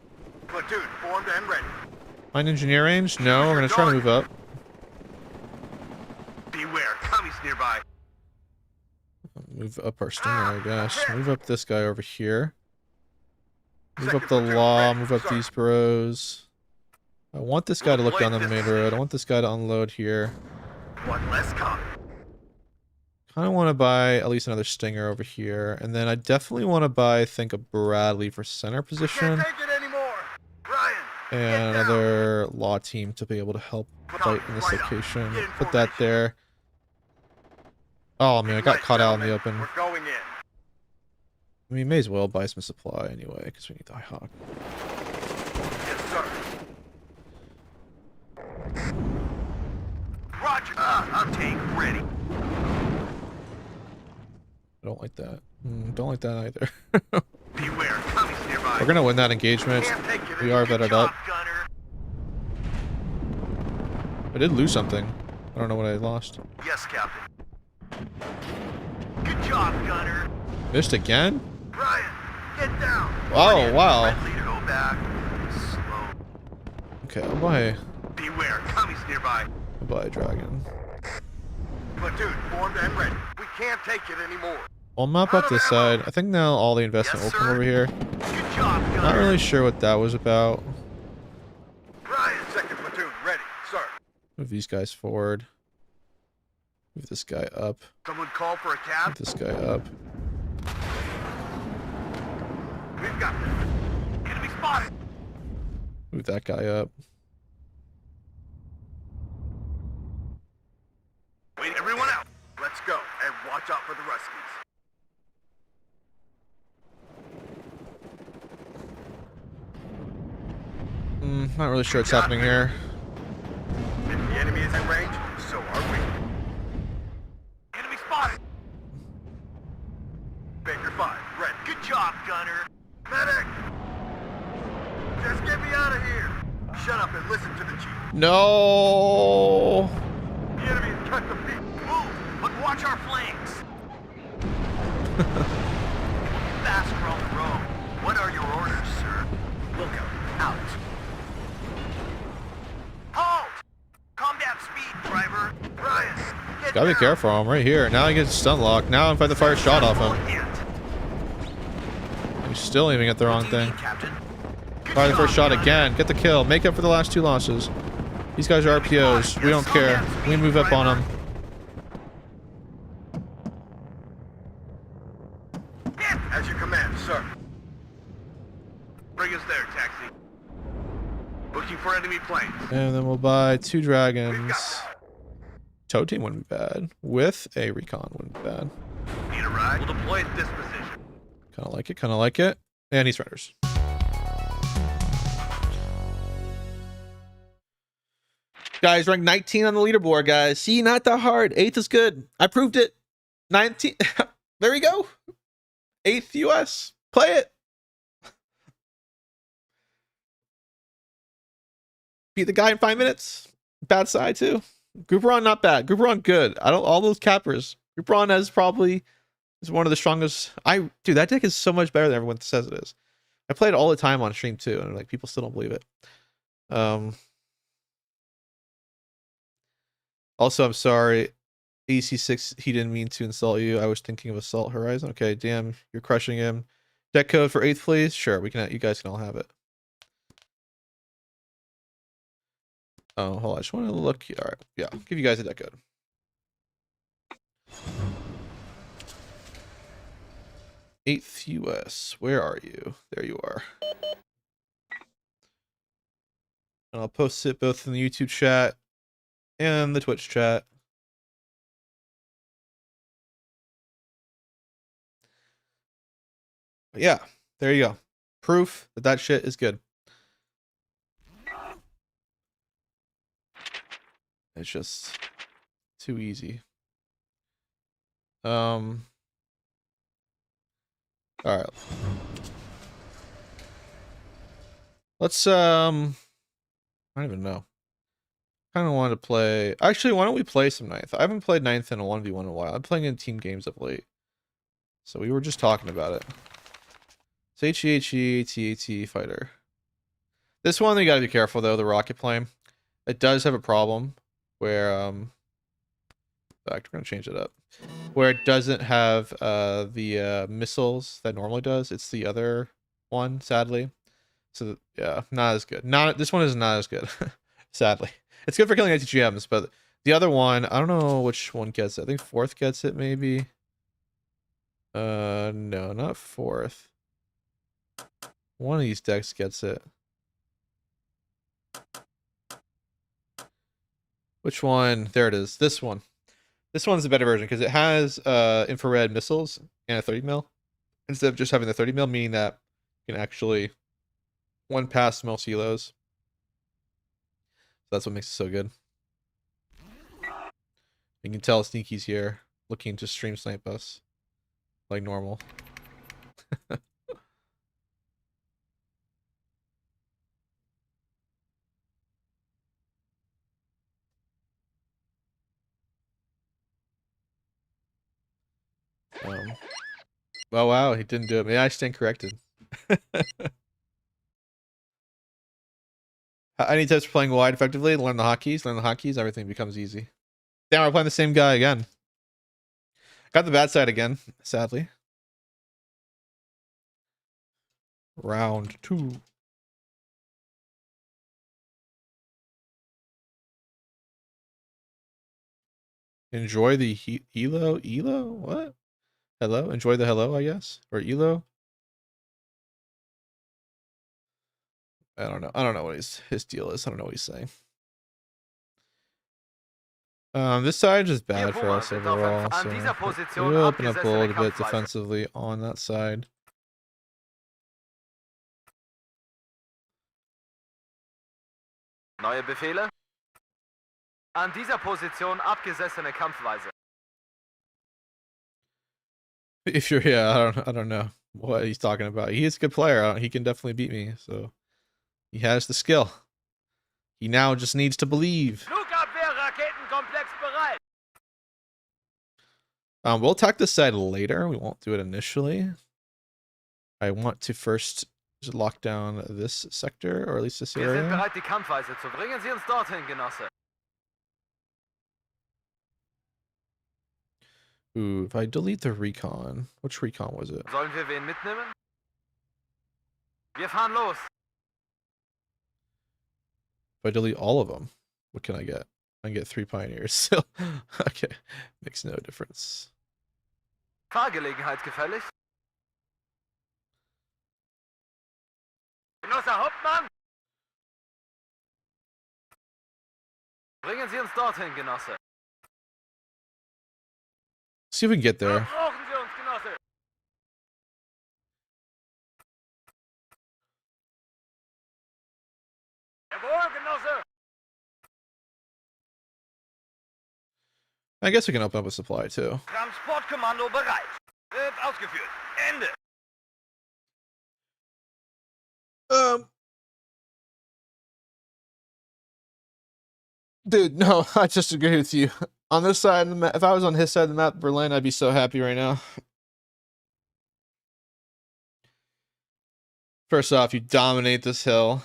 Platoon formed and ready. Mine engineer range? No, we're gonna try to move up. Beware, commies nearby. Move up our stinger, I guess. Move up this guy over here. Move up the law. Move up these bros. I want this guy to look down the main road. I want this guy to unload here. One less copy. Kind of want to buy at least another stinger over here. And then I definitely want to buy, I think, a Bradley for center position. Can't take it anymore. Ryan, And get down. another law team to be able to help fight in this Right up. location. Get in Put that formation. there. Oh man, I got Right, caught out in the gentlemen, open. We're going in. I mean, may as well buy some supply anyway, because we need the Hawk. Yes, sir. Roger. I'm tank ready. I don't like that. Don't like that either. Beware, commies nearby. We're gonna win that engagement. Can't take it We are Good vetted job, up. gunner. I did lose something. I don't know what I lost. Yes, Captain. Good job, gunner. Missed again? Ryan, get down. Oh, wow. Red leader, go back. Slow. Okay, I'll buy Beware, commies nearby. a dragon. Platoon formed and ready. We can't take it anymore. I'll map up this side. I think now all the investment Yes, will come sir. over here. Good job, gunner. Not really sure what that was about. Ryan, second platoon ready, sir. Move these guys forward. Move this guy up. Someone call for a cab. Move this guy up. We've got this. Enemy spotted. Move that guy up. Wait, everyone out. Let's go and watch out for the Ruskies. Not really sure what's happening here. If the enemy is in range, so are we. Enemy spotted. Baker 5, ready. Good job, gunner. Medic! Just get me out of here. Shut up and listen to the chief. No. The enemy has cut the beat. Move, but watch our flanks. Fast from the road. What are your orders, sir? Lookout, out. Halt! Calm down speed, driver. Ryan, get Gotta be down. careful. I'm right here. Now he gets stun locked. Now if I fire a shot off him. Hit. He's still aiming at the wrong thing. Captain. Good Fire the job, first shot gunner. again. Get the kill. Make up for the last 2 losses. These guys are RPOs. We don't care. We move up on them. Hit. As you command, sir. Bring us there, taxi. Looking for enemy planes. And then we'll buy 2 dragons. Tow team wouldn't be bad. With a recon wouldn't be bad. Need a ride? We'll deploy at this position. Kind of like it. Kind of like it. And he's runners. Guys, ranked 19 on the leaderboard, guys. See, not that hard. 8th is good. I proved it. 19. There we go. 8th US. Play it. Beat the guy in 5 minutes. Bad side, too. Grouperon, not bad. Grouperon, good. I don't, all those cappers. Grouperon has probably is one of the strongest. Dude, that deck is so much better than everyone says it is. I play it all the time on stream, too, and like people still don't believe it. Also, I'm sorry. EC6, he didn't mean to insult you. I was thinking of Assault Horizon. Okay, damn, you're crushing him. Deck code for 8th, please. Sure, we can. You guys can all have it. Oh, hold on. I just want to look here. All right. Yeah, I'll give you guys a decode. Eighth US. Where are you? There you are. And I'll post it both in the YouTube chat and the Twitch chat. But yeah, there you go. Proof that that shit is good. It's just too easy. All right. Let's I don't even know. Kind of wanted to play. Actually, why don't we play some ninth? I haven't played ninth in a 1v1 in a while. I'm playing in team games of late. So we were just talking about it. It's HEHE fighter. This one you gotta be careful though, the rocket plane. It does have a problem where in fact we're gonna change it up. Where it doesn't have the missiles that normally does. It's the other one, sadly. So yeah, not as good. This one is not as good, sadly. It's good for killing ATGMs, but the other one, I don't know which one gets it. I think fourth gets it, maybe. No, not fourth. One of these decks gets it. Which one? There it is. This one. This one's the better version because it has infrared missiles and a 30 mil instead of just having the 30 mil, meaning that you can actually one pass most helos. So that's what makes it so good. You can tell Sneaky's here looking to stream snipe us like normal. Oh wow, he didn't do it. Maybe I stand corrected. Any tips for playing wide effectively? Learn the hotkeys. Learn the hotkeys. Everything becomes easy. Damn, we're playing the same guy again. Got the bad side again, sadly. Round 2. Enjoy the elo? Elo? What? Hello? Enjoy the hello, I guess? Or elo? I don't know. I don't know what his deal is. I don't know what he's saying. This side is bad for us overall, so we'll open up a little bit defensively on that side. Neue Befehle? An dieser Position abgesessene Kampfweise. If you're I don't know what he's talking about. He is a good player. He can definitely beat me, so he has the skill. He now just needs to believe. Flugabwehr-Raketenkomplex bereit. We'll attack this side later. We won't do it initially. I want to first just lock down this sector, or at least this Wir sind area. bereit, die Kampfweise zu bringen. Sie uns dorthin, Genosse. Ooh, if I delete the recon, which recon was it? Sollen wir wen mitnehmen? Wir fahren los. If I delete all of them, what can I get? I can get 3 pioneers still. Okay, makes no difference. Fahrgelegenheit gefällig? Genosse Hauptmann! Bringen Sie uns dorthin, Genosse. See if we can get there. Brauchen Sie uns, Genosse. Jawohl, Genosse. I guess we can open up a supply too. Transportkommando bereit. Wird ausgeführt. Ende. Dude, no, I just agree with you. On this side of the map, if I was on his side of the map, Berlin, I'd be so happy right now. First off, you dominate this hill.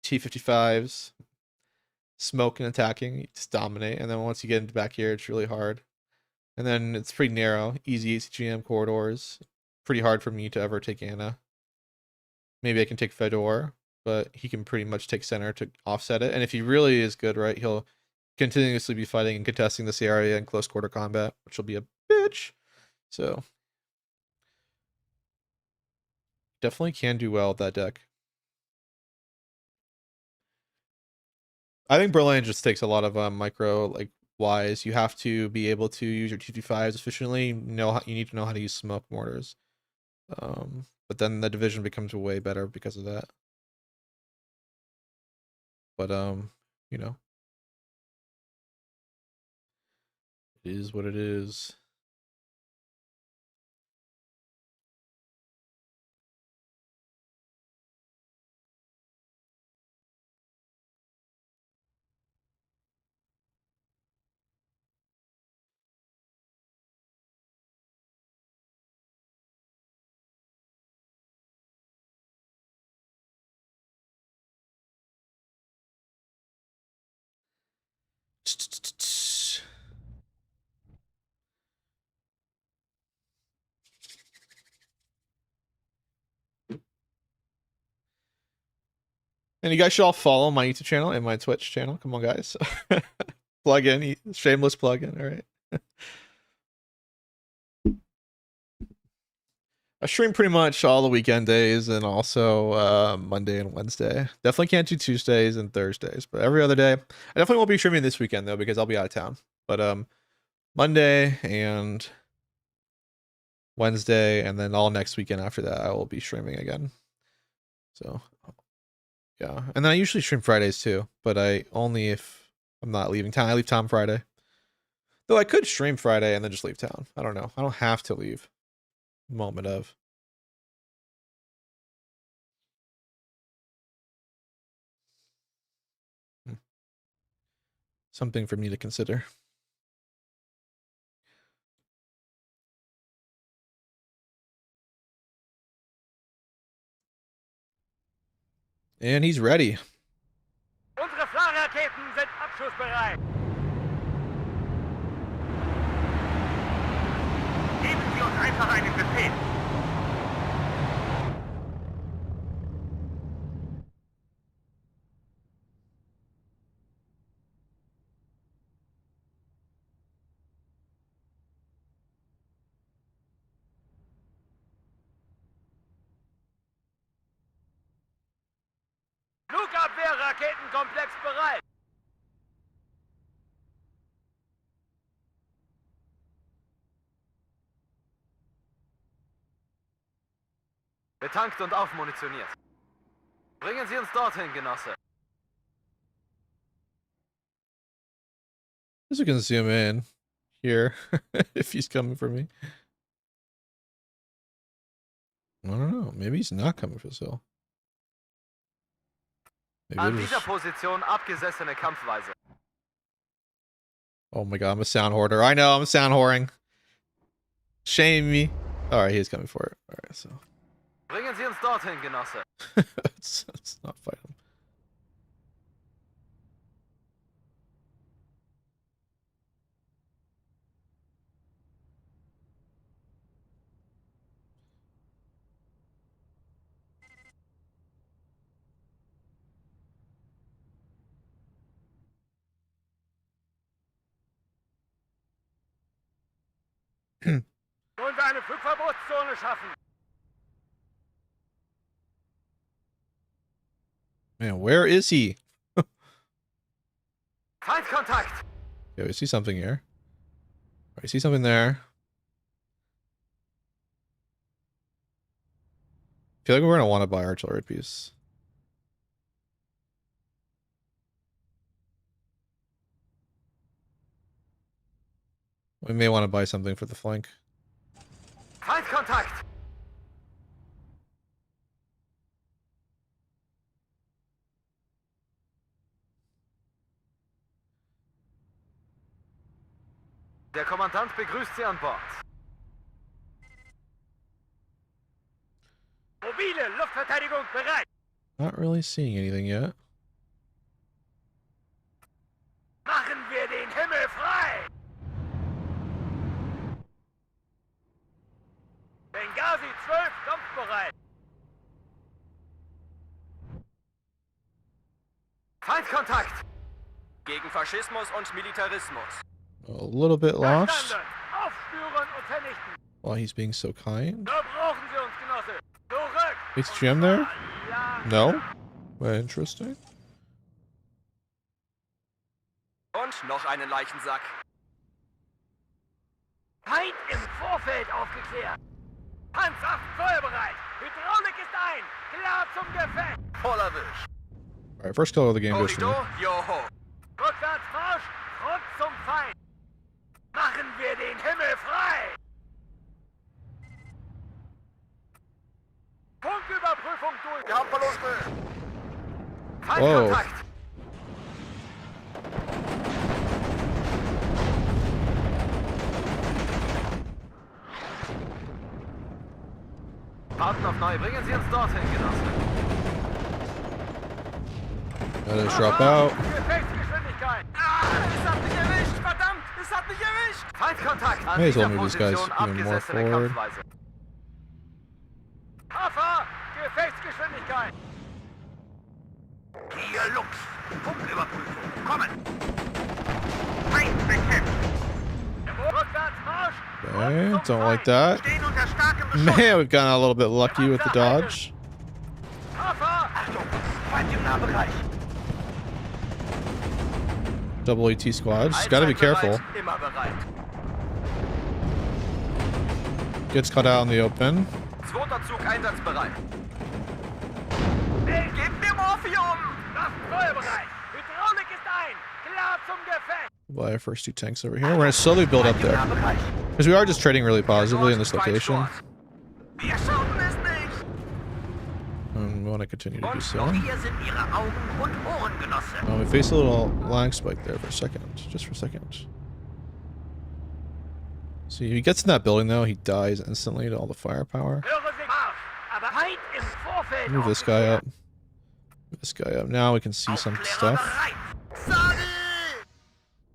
T-55s. Smoke and attacking, you just dominate. And then once you get into back here, it's really hard. And then it's pretty narrow. Easy ACGM corridors. Pretty hard for me to ever take Anna. Maybe I can take Fedor. but he can pretty much take center to offset it. And if he really is good, right, he'll continuously be fighting and contesting this area in close quarter combat, which will be a bitch. So definitely can do well with that deck. I think Berlin just takes a lot of micro like wise. You have to be able to use your 225s efficiently. You need to know how to use smoke mortars. But then the division becomes way better because of that. But you know, it is what it is. And you guys should all follow my YouTube channel and my Twitch channel. Come on, guys. Plug in. Shameless plug in. All right. I stream pretty much all the weekend days and also Monday and Wednesday. Definitely can't do Tuesdays and Thursdays, but every other day. I definitely won't be streaming this weekend though because I'll be out of town. But Monday and Wednesday and then all next weekend after that I will be streaming again. So yeah. And then I usually stream Fridays too, but I only if I'm not leaving town. I leave town Friday. Though I could stream Friday and then just leave town. I don't know. I don't have to leave. Moment of. Something for me to consider. And he's ready. Unsere Flakraketen sind abschussbereit. Geben Sie uns einfach einen Befehl. Flugabwehr-Raketenkomplex bereit. Betankt und aufmunitioniert. Bringen Sie uns dorthin, Genosse. As you can zoom in here if he's coming for me. I don't know. Maybe he's not coming for Sil. An dieser Position abgesessene Kampfweise. Oh my god, I'm a sound hoarder. I know, I'm sound whoring. Shame me. Alright, he's coming for it. Alright, so. Bringen Sie uns dorthin, Genosse. let's not fight him. Wollen wir eine Flugverbotszone schaffen? Man, where is he? Feindkontakt! Okay, we see something here. I see something there. I feel like we're gonna want to buy artillery piece. We may want to buy something for the flank. Feindkontakt! Der Kommandant begrüßt Sie an Bord. Mobile Luftverteidigung bereit. Not really seeing anything yet. Machen wir den Himmel frei! Benghazi 12 kampfbereit. Feindkontakt! Gegen Faschismus und Militarismus. A little bit lost. Verstanden. Aufspüren und vernichten. While he's being so kind. Da brauchen Sie uns, Genosse. Zurück. Is Jim there? Ja. No? Well, interesting. Und noch einen Leichensack. Feind im Vorfeld aufgeklärt. Panzer feuerbereit. Hydraulik ist ein. Klar zum Gefecht. Voll erwischt. Alright, first kill of the game goes to me. Korridor, Joho. Rückwärts Marsch. Rück zum Feind. Machen wir den Himmel frei. Punktüberprüfung durch. Wir haben Verluste. Feindkontakt! Warten auf neu. Bringen Sie uns dorthin, Genosse. Let us drop out. Gefechtsgeschwindigkeit. Es hat mich erwischt, verdammt! Es hat mich erwischt! Feindkontakt! An May as well dieser move these guys Position even more abgesessene forward. Kampfweise. Hafer. Gefechtsgeschwindigkeit. Hier, Lux. Punktüberprüfung. Kommen. Feind bekämpft. Rückwärts Marsch. Okay, don't like that. Stehen unter starkem Beschuss. Man, we've gotten a little bit lucky with the dodge. Hafer. Achtung. Feind im Nahbereich. Double AT squads. Gotta be careful. Bereit, immer bereit. Gets cut out in the open. Zweiter Zug einsatzbereit. Gib mir Morphium. Waffen feuerbereit. Hydraulik ist ein. Klar zum Gefecht. Buy our first two tanks over here. We're gonna slowly build up there. Because we are just trading really positively in this location. Wir schaffen es nicht. And we want to continue to do so. Doch hier sind Ihre Augen und Ohren, Genosse. We face a little lag spike there for a second. Just for a second. See, he gets in that building though, he dies instantly to all the firepower. Höre sich Marsch. Aber Feind im Vorfeld Move this guy up. Move this guy up. Now we can see some Aufklärer stuff. bereit. Sadi!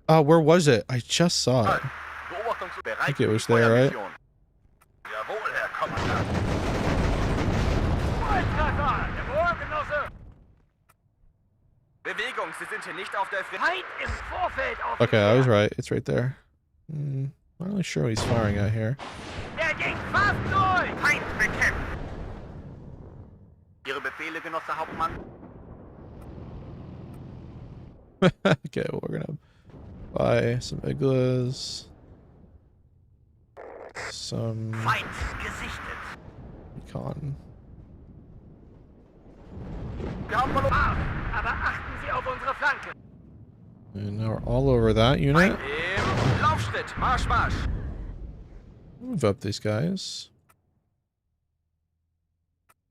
Oh, where was it? I just saw it. Bereitstellungsbereit. think it was there, right? Jawohl, Herr Kommandant. Volltreffer. Jawohl, Genosse. Bewegung, Sie sind hier nicht auf der Feind im Vorfeld aufgeklärt. Okay, I was right. It's right there. Not really sure what he's firing at here. Der ging fast durch. Feind bekämpft. Ihre Befehle, Genosse Hauptmann? Okay, well, we're gonna buy some iglas. Some Feind gesichtet. recon. Wir haben verloren. Marsch. Aber achten Sie auf unsere Flanken. And now we're all over that unit. Im Laufschritt. Marsch, Marsch. Move up these guys.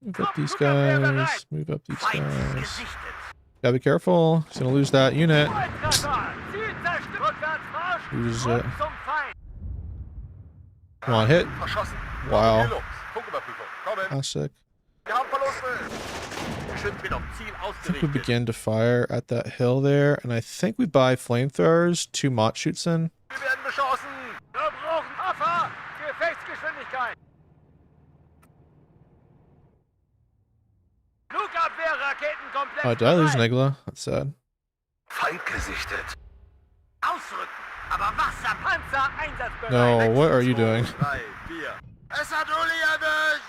Move up these guys. Move up these Feind guys. gesichtet. Gotta be careful. He's gonna lose that unit. Volltreffer. Ziel zerstört. Rückwärts Marsch. Loses Rück it. zum Feind. Come on, hit. Verschossen. Wow. Hier, Lux. Punktüberprüfung. Kommen. Classic. Wir haben Verluste. Schütz wird auf Ziel I think we ausgerichtet. begin to fire at that hill there, and I think we buy flamethrowers, 2 Mott shoots in. Wir werden beschossen. Wir brauchen Hafer. Gefechtsgeschwindigkeit. Flugabwehr-Raketenkomplex. Oh, did I lose an bereit. igla? That's sad. Feind gesichtet. Ausrücken. Aber Wasser. Panzer einsatzbereit. No, what are you doing? 3, 4. Es hat Uli erwischt.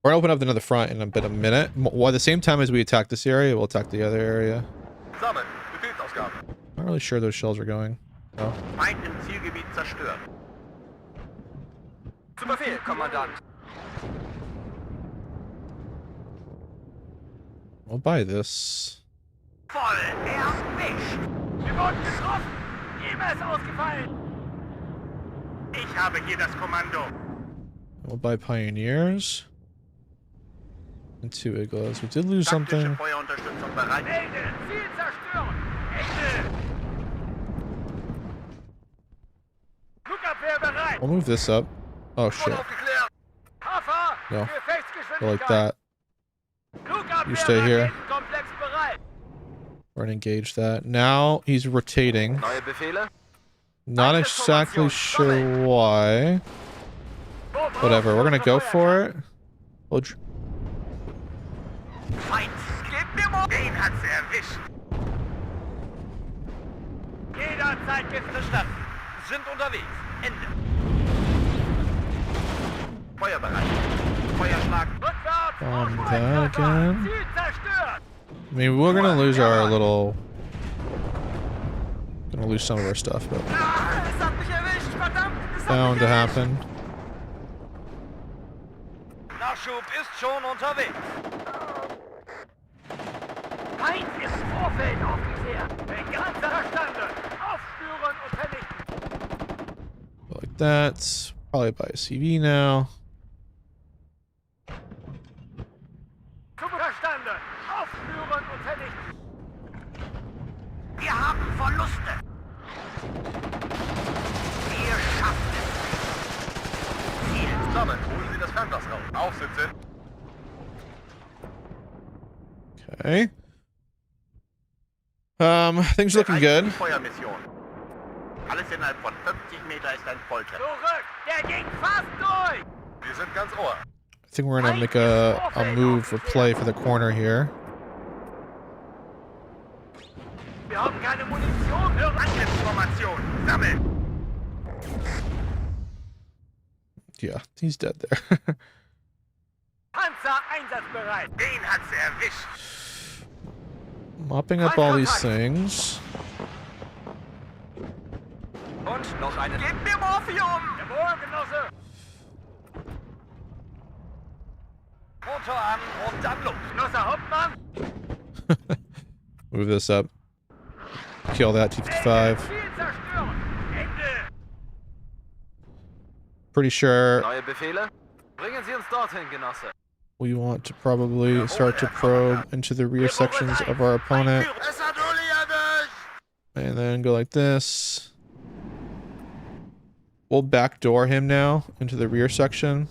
We're gonna open up another front in a minute. While at the same time as we attack this area, we'll attack the other area. Sammeln. Befehlsausgabe. Not really sure those shells are going. Oh. Feind im Zielgebiet zerstört. Zu Befehl, Kommandant. We'll buy this. Voll erwischt. Wir wurden getroffen. Niemals ausgefallen. Ich habe hier das Kommando. We'll buy pioneers. And 2 iglas. We did lose Taktische something. Feuerunterstützung bereit. Ende. Ziel zerstören. Ende. Flugabwehr bereit. We'll move this up. Oh shit. Aufgeklärt. Hafer. No. Gefechtsgeschwindigkeit. Like that. Flugabwehr You stay here. Raketenkomplex bereit. We're gonna engage that. Now he's rotating. Neue Befehle? Not exactly sure why. Whatever, we're gonna go for it. We'll Feind. Gib mir mal. Den hat's erwischt. Feuerzeit Verstanden. Sind unterwegs. Ende. Feuerbereit. Feuerschlag. Rückwärts! On Vorwärts, that Treffer! again. Ziel zerstört! I mean, we're gonna lose our little. Gonna lose some of our stuff, but Ah, es hat mich erwischt, verdammt! Es hat bound mich to erwischt! happen. Nachschub ist schon unterwegs. Feind im Vorfeld aufgeklärt! Begrenzt verstanden! Aufspüren und vernichten! Like that. Probably buy a CV now. Verstanden! Aufspüren und vernichten! Wir haben Verluste. Ihr schafft es. Ziel. Kommen, holen Sie das Fernglas raus. Aufsitzen. Okay. Things looking good. Feuermission. Alles innerhalb von 50 Meter ist ein Volltreffer. Zurück! Der ging fast durch! Wir sind ganz Ohr. I think we're gonna make a move for play for the corner here. Wir haben keine Munition! Angriffsformation. Sammeln. Yeah, he's dead there. Panzer einsatzbereit! Den hat sie erwischt. Mopping up all these things. Und noch eine. Gib mir Morphium! Jawohl, Genosse! Motor an und dann los. Genosse Hauptmann! Move this up. Kill that T-55. Ziel zerstören! Ende! Pretty sure Neue Befehle? Bringen Sie uns dorthin, Genosse. we want to probably start to probe into the rear sections of our opponent. Es hat Uli erwischt. And then go like this. We'll backdoor him now into the rear section.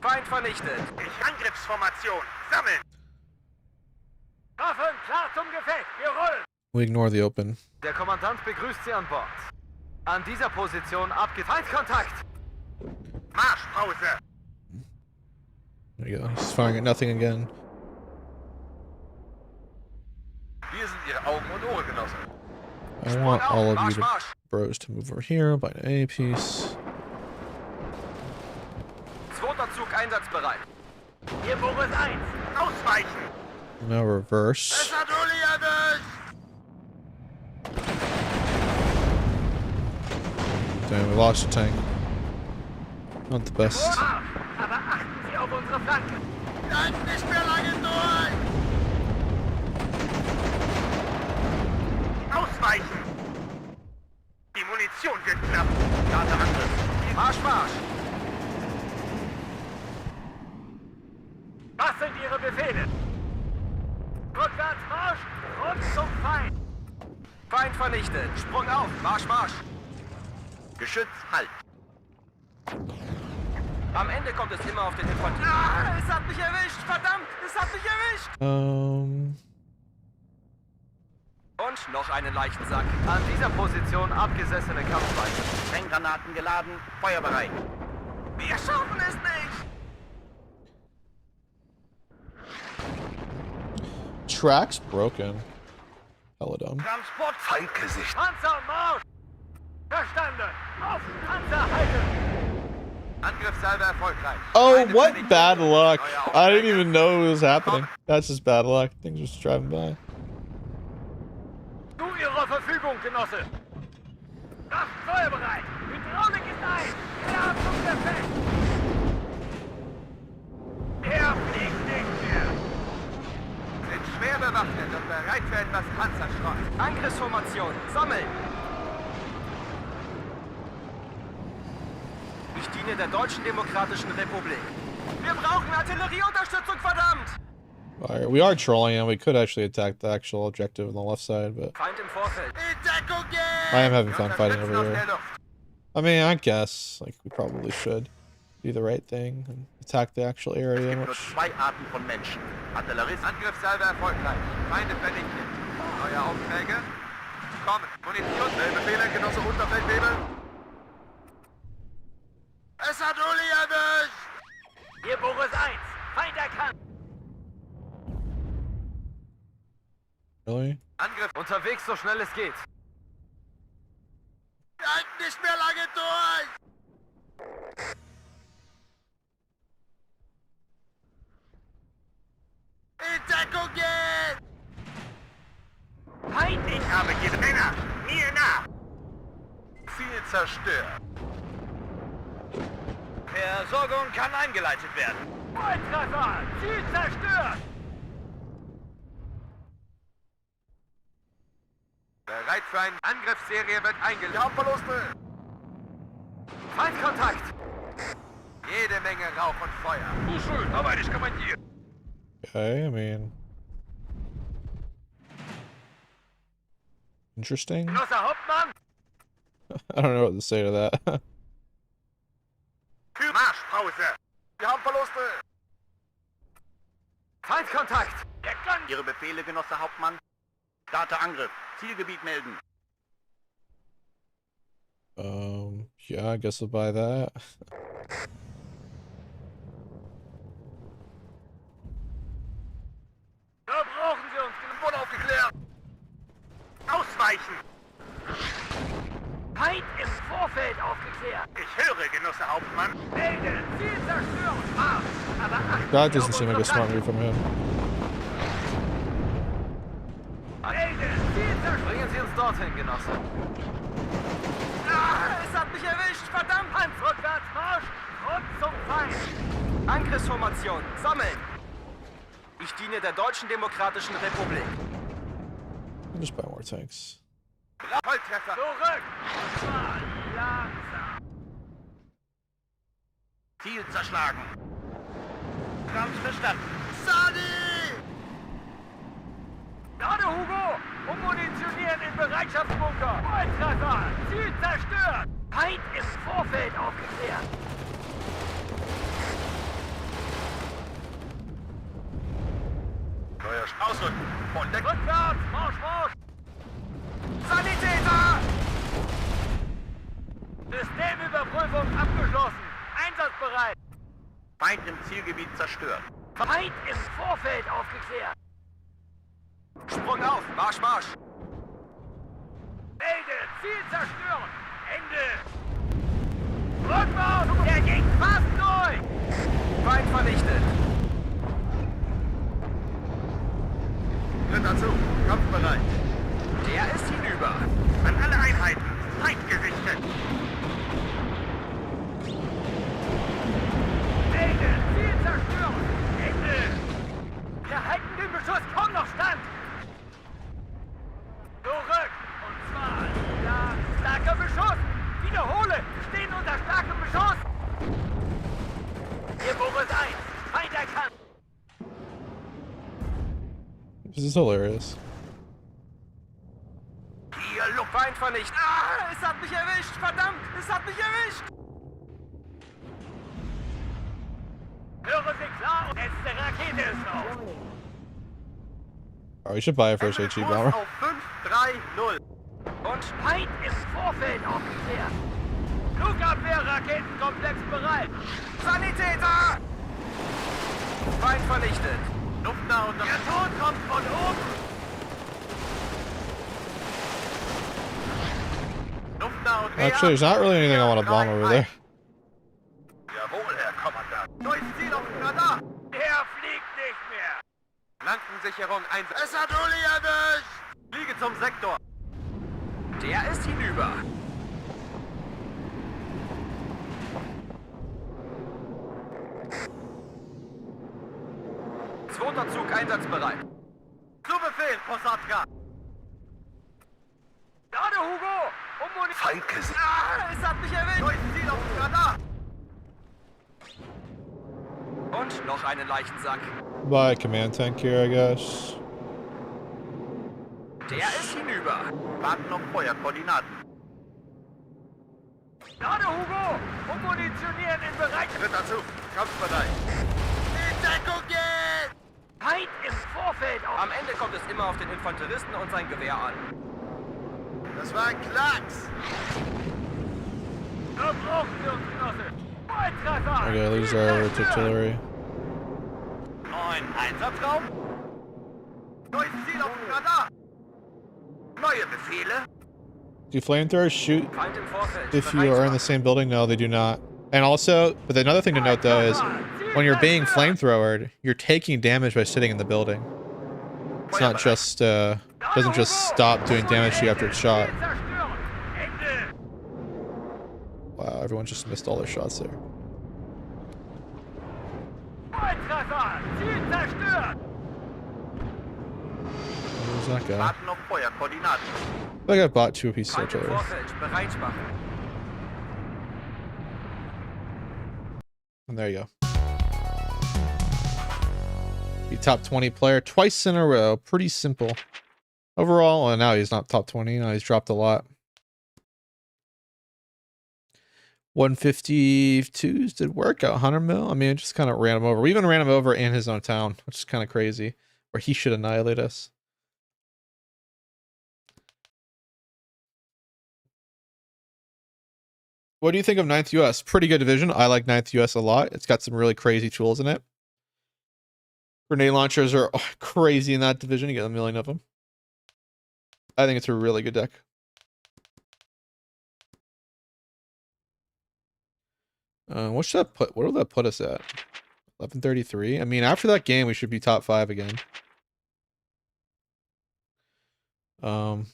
Feind vernichtet! Angriffsformation. Sammeln. Waffen klar zum Gefecht! Wir rollen! We ignore the open. Der Kommandant begrüßt Sie an Bord. An dieser Position Feindkontakt! Marschpause. There you go. He's firing at nothing again. Wir sind Ihre Augen und Ohren, Genosse. I want all of you Marsch, to, Marsch! bros to move over here. Buy an A piece. Zweiter Zug einsatzbereit. Hier Boris 1! Ausweichen. Now reverse. Es hat Uli erwischt. Damn, we lost a tank. Not the best. Marsch! Aber achten Sie auf unsere Flanke! Bleibt nicht mehr lange durch. Ausweichen. Die Munition wird knapp. Karte Angriff. Marsch, Marsch! Was sind Ihre Befehle? Rückwärts Marsch! Rund zum Feind! Feind vernichtet! Sprung auf! Marsch, Marsch! Geschütz, halt. Am Ende kommt es immer auf den Infanterie. Ah, es hat mich erwischt! Verdammt! Es hat mich erwischt! Und noch einen Leichensack. An dieser Position abgesessene Kampfweite. Sprenggranaten geladen. Feuerbereit. Wir schaffen es nicht! Track's broken. Hella dumb. Transport. Feindgesicht. Panzer Marsch! Verstanden! Auf Panzer halten! Angriffssalve erfolgreich. Oh, Feinde what vernichtet. bad luck. Neuer I didn't Aufträge. even know it was happening. That's just bad luck. Things just driving by. Zu Ihrer Verfügung, Genosse! Kraft feuerbereit! Hydraulik ist ein! Klar zum Gefecht! Er fliegt nicht mehr! Sind schwer bewaffnet und bereit für etwas Panzerschrott. Angriffsformation! Sammeln! Ich diene der Deutschen Demokratischen Republik. Wir brauchen Artillerieunterstützung, verdammt! Alright, we are trolling and we could actually attack the actual objective on the left side, but Feind im Vorfeld. In Deckung gehen! I am having fun fighting over Unterstützen aus here. der Luft. I mean, I guess, like, we probably should do the right thing and attack the actual Es area, gibt nur which... zwei Arten von Menschen. Artilleristen. Angriffssalve erfolgreich. Feinde vernichtet. Neue Aufträge. Kommen. Munition. Befehle, Genosse Unterfeldwebel. Es hat Uli erwischt. Hier Boris 1! Feind erkannt! Really? Angriff. Unterwegs so schnell es geht. nicht mehr lange durch! In Deckung gehen! Feind, ich habe Gewinner! Mir nach! Ziel zerstört. Versorgung kann eingeleitet werden. Volltreffer! Ziel zerstört! Bereit für eine Angriffsserie wird eingeleitet. Wir haben Verluste. Feindkontakt! Jede Menge Rauch und Feuer. Du schön, aber ich kommandiere. Okay, I mean, interesting. Genosse Hauptmann! I don't know what to say to that. Marschpause! Wir haben Verluste. Feindkontakt! Der kann... Ihre Befehle, Genosse Hauptmann. Starte Angriff. Zielgebiet melden. Yeah, I guess I'll buy that. Da brauchen Sie uns. Wurde aufgeklärt. Ausweichen! Feind im Vorfeld aufgeklärt. Ich höre, Genosse Hauptmann. Melden, Ziel zerstören. Marsch! Aber achten That Sie doesn't auf seem like a unsere smart Flanken. move from him. Melden, Ziel zerstören. Bringen Sie uns dorthin, Genosse. Es hat mich erwischt, verdammt! Hans, rückwärts, Marsch! Und zum Feind! Angriffsformation, sammeln! Ich diene der Deutschen Demokratischen Republik. I'll just buy more tanks. Volltreffer. Zurück! Mal langsam! Ziel zerschlagen. Ganz verstanden. Sadi! Gerade, Hugo! Ummunitionieren in Bereitschaftsbunker! Volltreffer! Ziel zerstört! Feind im Vorfeld aufgeklärt! Neuer Ausrücken. Von Deck. Rückwärts! Marsch, Marsch! Sanitäter! Systemüberprüfung abgeschlossen! Einsatzbereit! Feind im Zielgebiet zerstört. Feind im Vorfeld aufgeklärt! Sprung auf! Marsch, Marsch! Melde! Ziel zerstören! Ende! Rückwärts! Der ging fast durch! Feind vernichtet! Tritt dazu. Kampfbereit. Der ist hinüber! An alle Einheiten! Feind gerichtet! Melde! Ziel zerstören! Ende! Wir halten den Beschuss kaum noch stand! Zurück! Und zwar ja, starker Beschuss! Wiederhole! Stehen unter starkem Beschuss! Hier Boris 1! Feind erkannt! This is hilarious. Hier Luft! Feind vernichtet! Es hat mich erwischt! Verdammt! Es hat mich erwischt! Hören Sie klar! Letzte Rakete ist auf! Oh, we should buy a first HE bomber. Auf 5-3-0. Und Feind im Vorfeld aufgeklärt! Flugabwehr-Raketenkomplex bereit! Sanitäter! Feind vernichtet! Luftnah unter. Der Tod kommt von oben! Luftnah und Actually, there's not really anything I want to bomb over there. Jawohl, Herr Kommandant. Neues Ziel auf dem Radar. Er fliegt nicht mehr! Flankensicherung einsetzen. Es hat Uli erwischt. Fliege zum Sektor. Der ist hinüber! Zweiter Zug einsatzbereit. Zu Befehl, Posatka. Gerade, Hugo! Feind gesehen. Es hat mich erwischt! Neues Ziel auf dem Radar. Und noch einen Leichensack. Buy a command tank here, I guess. Der ist hinüber! Warten auf Feuerkoordinaten. Gerade, Hugo! Ummunitionieren in Bereitschaft! Tritt dazu. Kampfbereit. In Deckung gehen. Feind im Vorfeld auf! Am Ende kommt es immer auf den Infanteristen und sein Gewehr an. Das war ein Klacks. Da brauchen wir uns, Genosse! Volltreffer! Okay, there's our artillery. Neuen Einsatzraum. Neues Ziel auf dem Radar. Neue Befehle. Do flamethrowers shoot Feind im Vorfeld. if you are in the same building? No, they do not. And also, but another thing to note though is when you're being flamethrowered, you're taking damage by sitting in the building. It's not just doesn't just stop doing damage to you after it's shot. Wow, everyone just missed all their shots there. Where's that guy? Warten auf Feuer, Koordinaten. I think I bought 2 pieces of Feind im artillery. Vorfeld. Bereit machen. And there you go. Be top 20 player twice in a row. Pretty simple. Overall, well, now he's not top 20. Now he's dropped a lot. 152s did work out. 100 mil. I mean, it just kind of ran him over. We even ran him over in his own town, which is kind of crazy. Where he should annihilate us. What do you think of 9th US? Pretty good division. I like 9th US a lot. It's got some really crazy tools in it. Grenade launchers are crazy in that division. You get a million of them. I think it's a really good deck. What should that put? What will that put us at? 1133. I mean, after that game, we should be top 5 again. But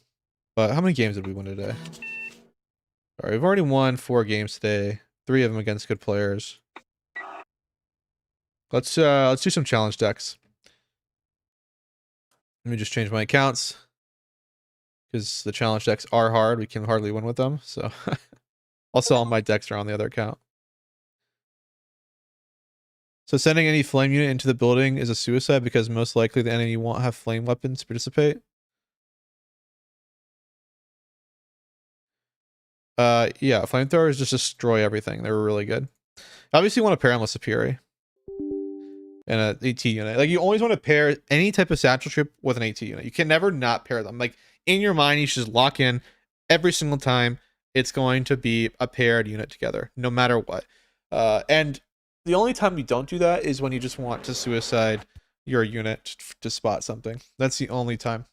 how many games did we win today? All right, we've already won 4 games today. 3 of them against good players. Let's do some challenge decks. Let me just change my accounts because the challenge decks are hard. We can hardly win with them, so also all my decks are on the other account. So sending any flame unit into the building is a suicide because most likely the enemy won't have flame weapons to participate. Yeah, flamethrowers just destroy everything. They're really good. Obviously, you want to pair them with Superi and an AT unit. Like, you always want to pair any type of satchel trip with an AT unit. You can never not pair them. Like, in your mind, you should just lock in every single time it's going to be a paired unit together, no matter what. And the only time you don't do that is when you just want to suicide your unit to spot something. That's the only time.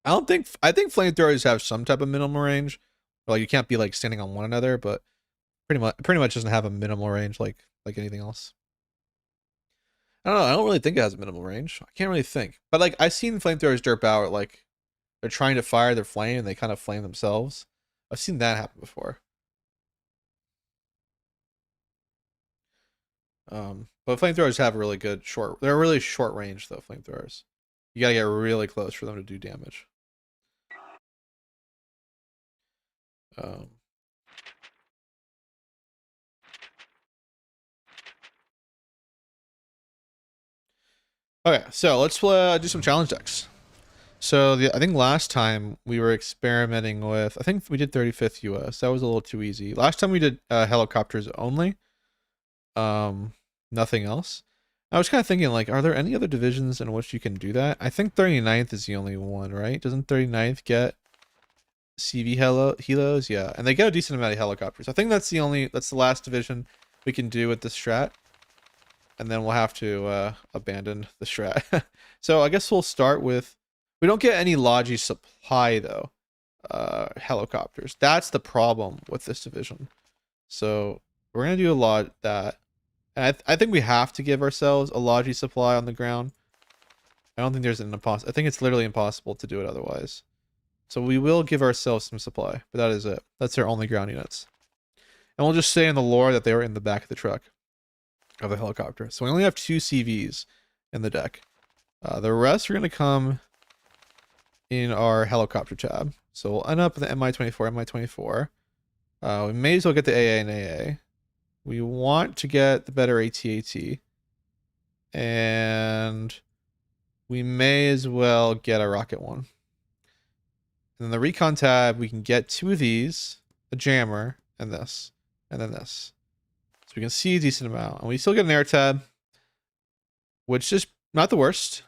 I think flamethrowers have some type of minimal range. Well, you can't be like standing on one another, but pretty much doesn't have a minimal range like anything else. I don't know. I don't really think it has a minimal range. I can't really think. But like I've seen flamethrowers derp out like they're trying to fire their flame and they kind of flame themselves. I've seen that happen before. But flamethrowers have a really good they're really short range though, flamethrowers. You gotta get really close for them to do damage. Okay, so let's do some challenge decks. So I think last time we were experimenting with, I think we did 35th US. That was a little too easy. Last time we did helicopters only. Nothing else. I was kind of thinking like, are there any other divisions in which you can do that? I think 39th is the only one, right? Doesn't 39th get CV helos? Yeah, and they get a decent amount of helicopters. I think that's the last division we can do with this strat. And then we'll have to abandon the strat. So I guess we'll start with, we don't get any Logi supply though. Helicopters. That's the problem with this division. So we're gonna do a lot that. And I think we have to give ourselves a Logi supply on the ground. I don't think there's an impossible. I think it's literally impossible to do it otherwise. So we will give ourselves some supply, but that is it. That's our only ground units. And we'll just say in the lore that they were in the back of the truck of the helicopter. So we only have 2 CVs in the deck. The rest are going to come in our helicopter tab. So we'll end up with the MI-24, MI-24. We may as well get the AA and AA. We want to get the better AT-AT. And we may as well get a rocket one. And then the recon tab, we can get 2 of these, a jammer, and this, and then this. So we can see a decent amount. And we still get an air tab, which is not the worst.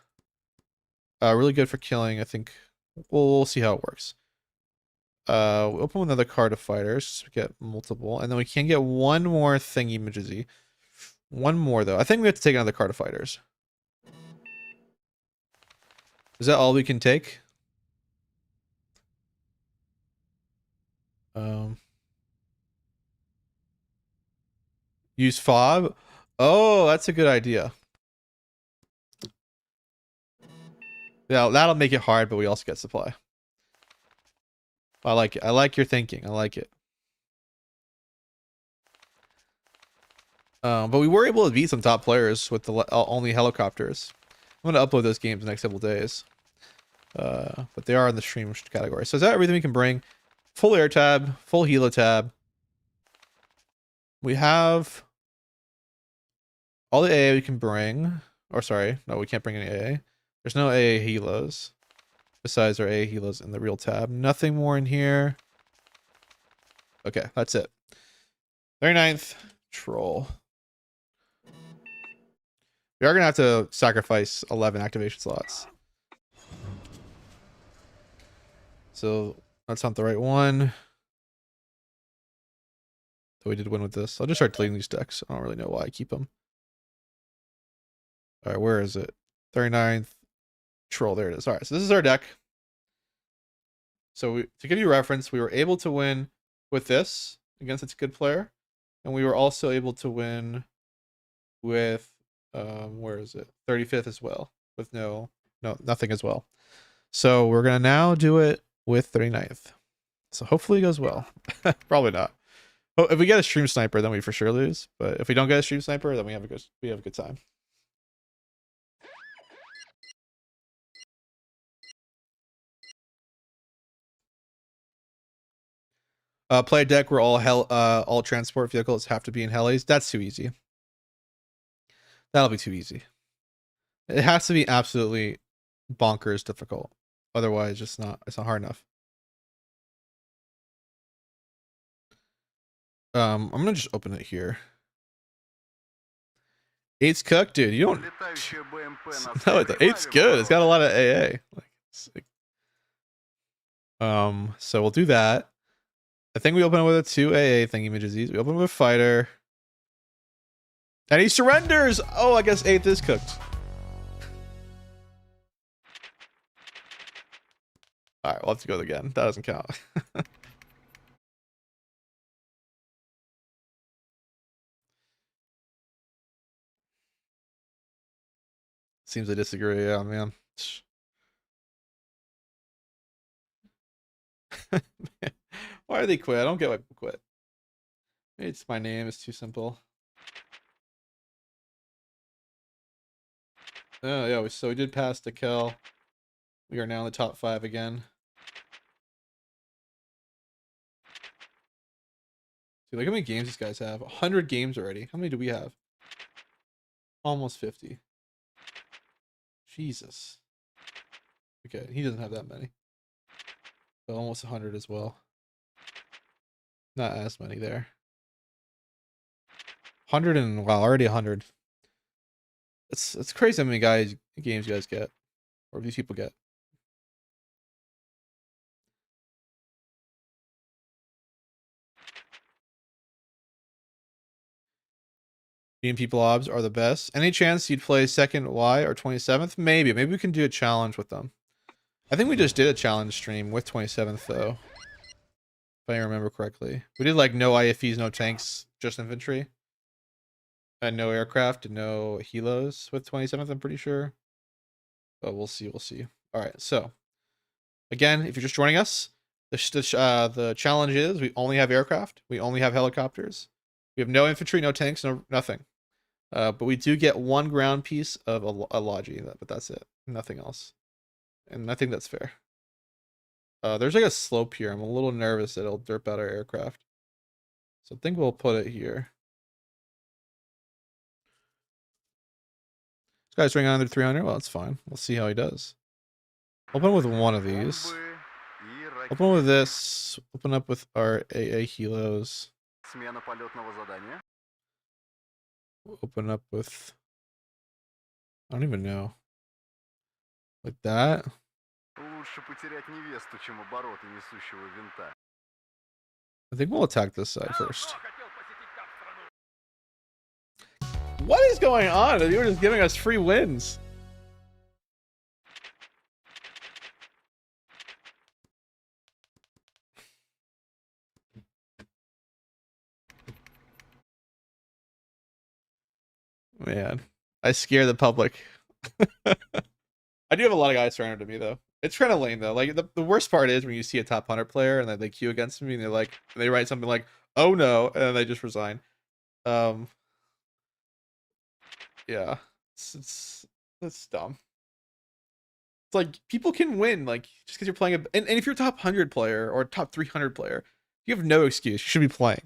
Really good for killing, I think. We'll see how it works. We'll open another card of fighters. We get multiple. And then we can get one more thingy-majizzy. One more though. I think we have to take another card of fighters. Is that all we can take? Use fob. Oh, that's a good idea. Yeah, that'll make it hard, but we also get supply. I like it. I like your thinking. I like it. But we were able to beat some top players with the only helicopters. I'm gonna upload those games the next couple days. But they are in the stream category. So is that everything we can bring? Full air tab, full helo tab. We have all the AA we can bring. Or sorry, no, we can't bring any AA. There's no AA helos. Besides our AA helos in the real tab. Nothing more in here. Okay, that's it. 39th, troll. We are going to have to sacrifice 11 activation slots. So that's not the right one. So we did win with this. I'll just start deleting these decks. I don't really know why I keep them. All right, where is it? 39th, troll. There it is. All right, so this is our deck. So to give you reference, we were able to win with this against its good player. And we were also able to win with, where is it? 35th as well, with nothing as well. So we're going to now do it with 39th. So hopefully it goes well. Probably not. If we get a stream sniper, then we for sure lose. But if we don't get a stream sniper, then we have a good time. Play a deck where all transport vehicles have to be in helis. That's too easy. That'll be too easy. It has to be absolutely bonkers difficult. Otherwise, it's not hard enough. I'm gonna just open it here. 8's cooked, dude. You don't. No, the 8's good. It's got a lot of AA. So we'll do that. I think we open with a 2 AA thingy midgesies. We open with a fighter. And he surrenders! Oh, I guess 8th is cooked. Alright, we'll have to go again. That doesn't count. Seems I disagree, yeah, man. Why do they quit? I don't get why people quit. Maybe it's my name, it's too simple. Oh yeah, so we did pass the kill. We are now in the top 5 again. Dude, look how many games these guys have. 100 games already. How many do we have? Almost 50. Jesus. Okay, he doesn't have that many. But almost 100 as well. Not as many there. 100 and wow, already 100. It's crazy how many games you guys get, or these people get. BMP blobs are the best. Any chance you'd play second Y or 27th? Maybe we can do a challenge with them. I think we just did a challenge stream with 27th though, if I remember correctly. We did like no IFEs, no tanks, just infantry. And no aircraft and no helos with 27th, I'm pretty sure. But we'll see. All right, so again, if you're just joining us, the challenge is we only have aircraft, we only have helicopters, we have no infantry, no tanks, nothing. But we do get one ground piece of a logi, but that's it, nothing else. And I think that's fair. There's like a slope here. I'm a little nervous that it'll derp out our aircraft, so I think we'll put it here. This guy's running under 300. Well, that's fine. We'll see how he does. Open with one of these. Open with this. Open up with our AA helos. Open up with, I don't even know. Like that. I think we'll attack this side first. What is going on? You were just giving us free wins. Man, I scare the public. I do have a lot of guys surrounded me though. It's kind of lame though. Like the worst part is when you see a top 100 player and then they queue against me and they're like, they write something like, "Oh no," and then they just resign. Yeah, that's dumb. It's like people can win like just because you're playing and if you're a top 100 player or a top 300 player, you have no excuse. You should be playing.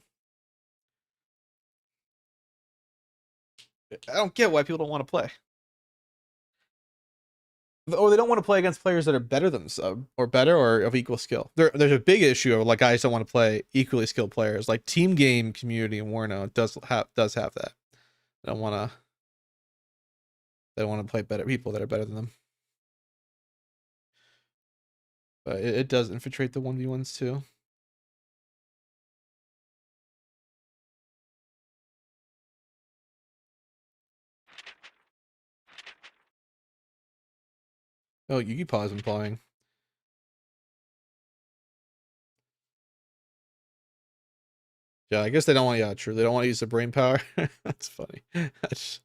I don't get why people don't want to play. Or they don't want to play against players that are better than sub or better or of equal skill. There's a big issue of like guys don't want to play equally skilled players. Like team game community in WARNO does have that. They don't want to play better people that are better than them. But it does infiltrate the 1v1s too. Oh, Yugi Paw isn't playing. Yeah, I guess they don't want. Yeah, true. They don't want to use the brain power. That's funny. That's...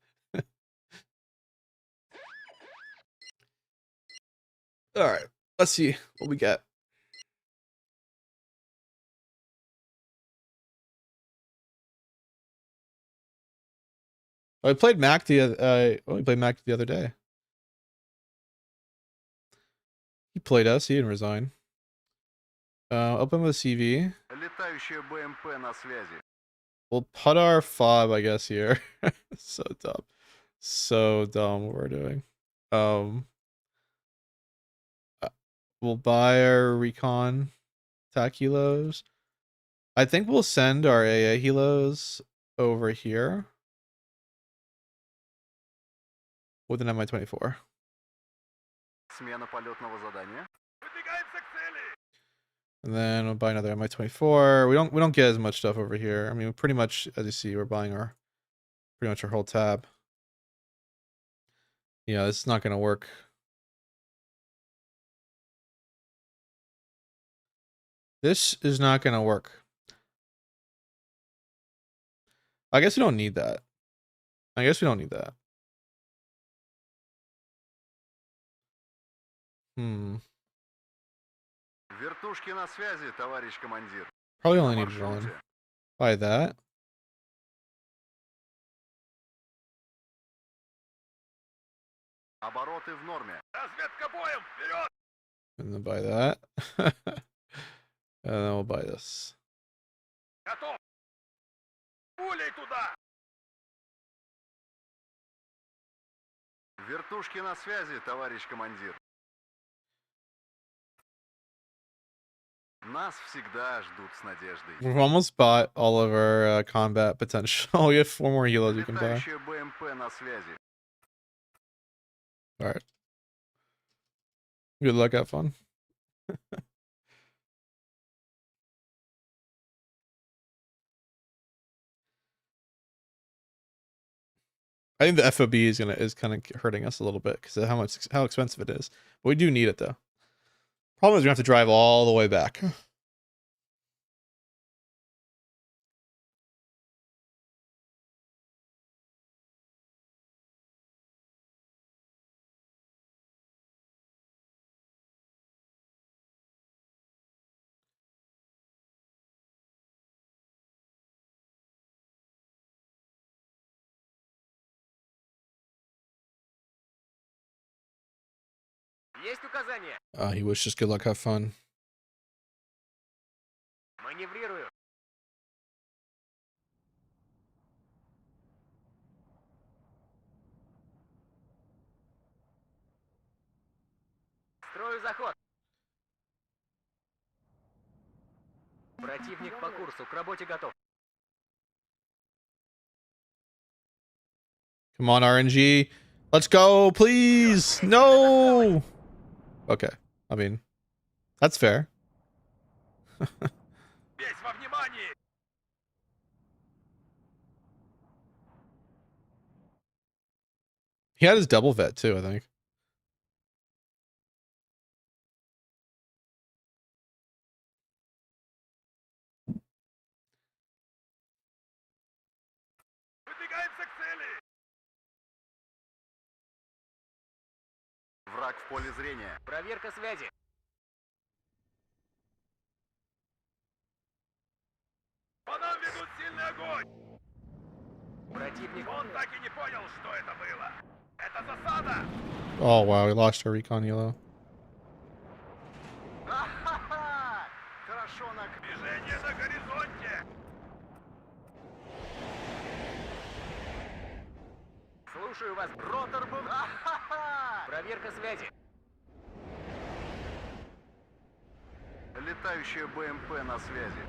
All right, let's see what we got. I played Mac we played Mac the other day. He played us. He didn't resign. Open with CV. We'll put our fob, I guess, here. So dumb. So dumb what we're doing. We'll buy our recon attack helos. I think we'll send our AA helos over here with an Mi-24. And then we'll buy another Mi-24. We don't get as much stuff over here. I mean, pretty much, as you see, we're buying pretty much our whole tab. Yeah, this is not going to work. This is not going to work. I guess we don't need that. I guess we don't need that. Probably only need one. Buy that. And then buy that. And then we'll buy this. Вертушки на связи, товарищ командир. Нас всегда ждут с надеждой. We've almost bought all of our combat potential. We have 4 more helos we can buy. БМП на связи. All right. Good luck. Have fun. I think the FOB is kind of hurting us a little bit because of how expensive it is. But we do need it though. Problem is we have to drive all the way back. Есть указание. He wishes good luck, have fun. Маневрирую. Строю заход. Противник по курсу, к работе готов. Come on, RNG. Let's go, please. No. Okay. I mean, that's fair. Весь во внимании! He had his double vet too, I think. Выдвигаемся к цели. Враг в поле зрения. Проверка связи. По нам ведут сильный огонь. Противник. Он так и не понял, что это было. Это засада. Oh wow, we lost our recon yellow. Ха-ха-ха! Хорошо Движение на горизонте. Слушаю вас. Ротор был... Ха-ха-ха! Проверка связи. Летающая БМП на связи.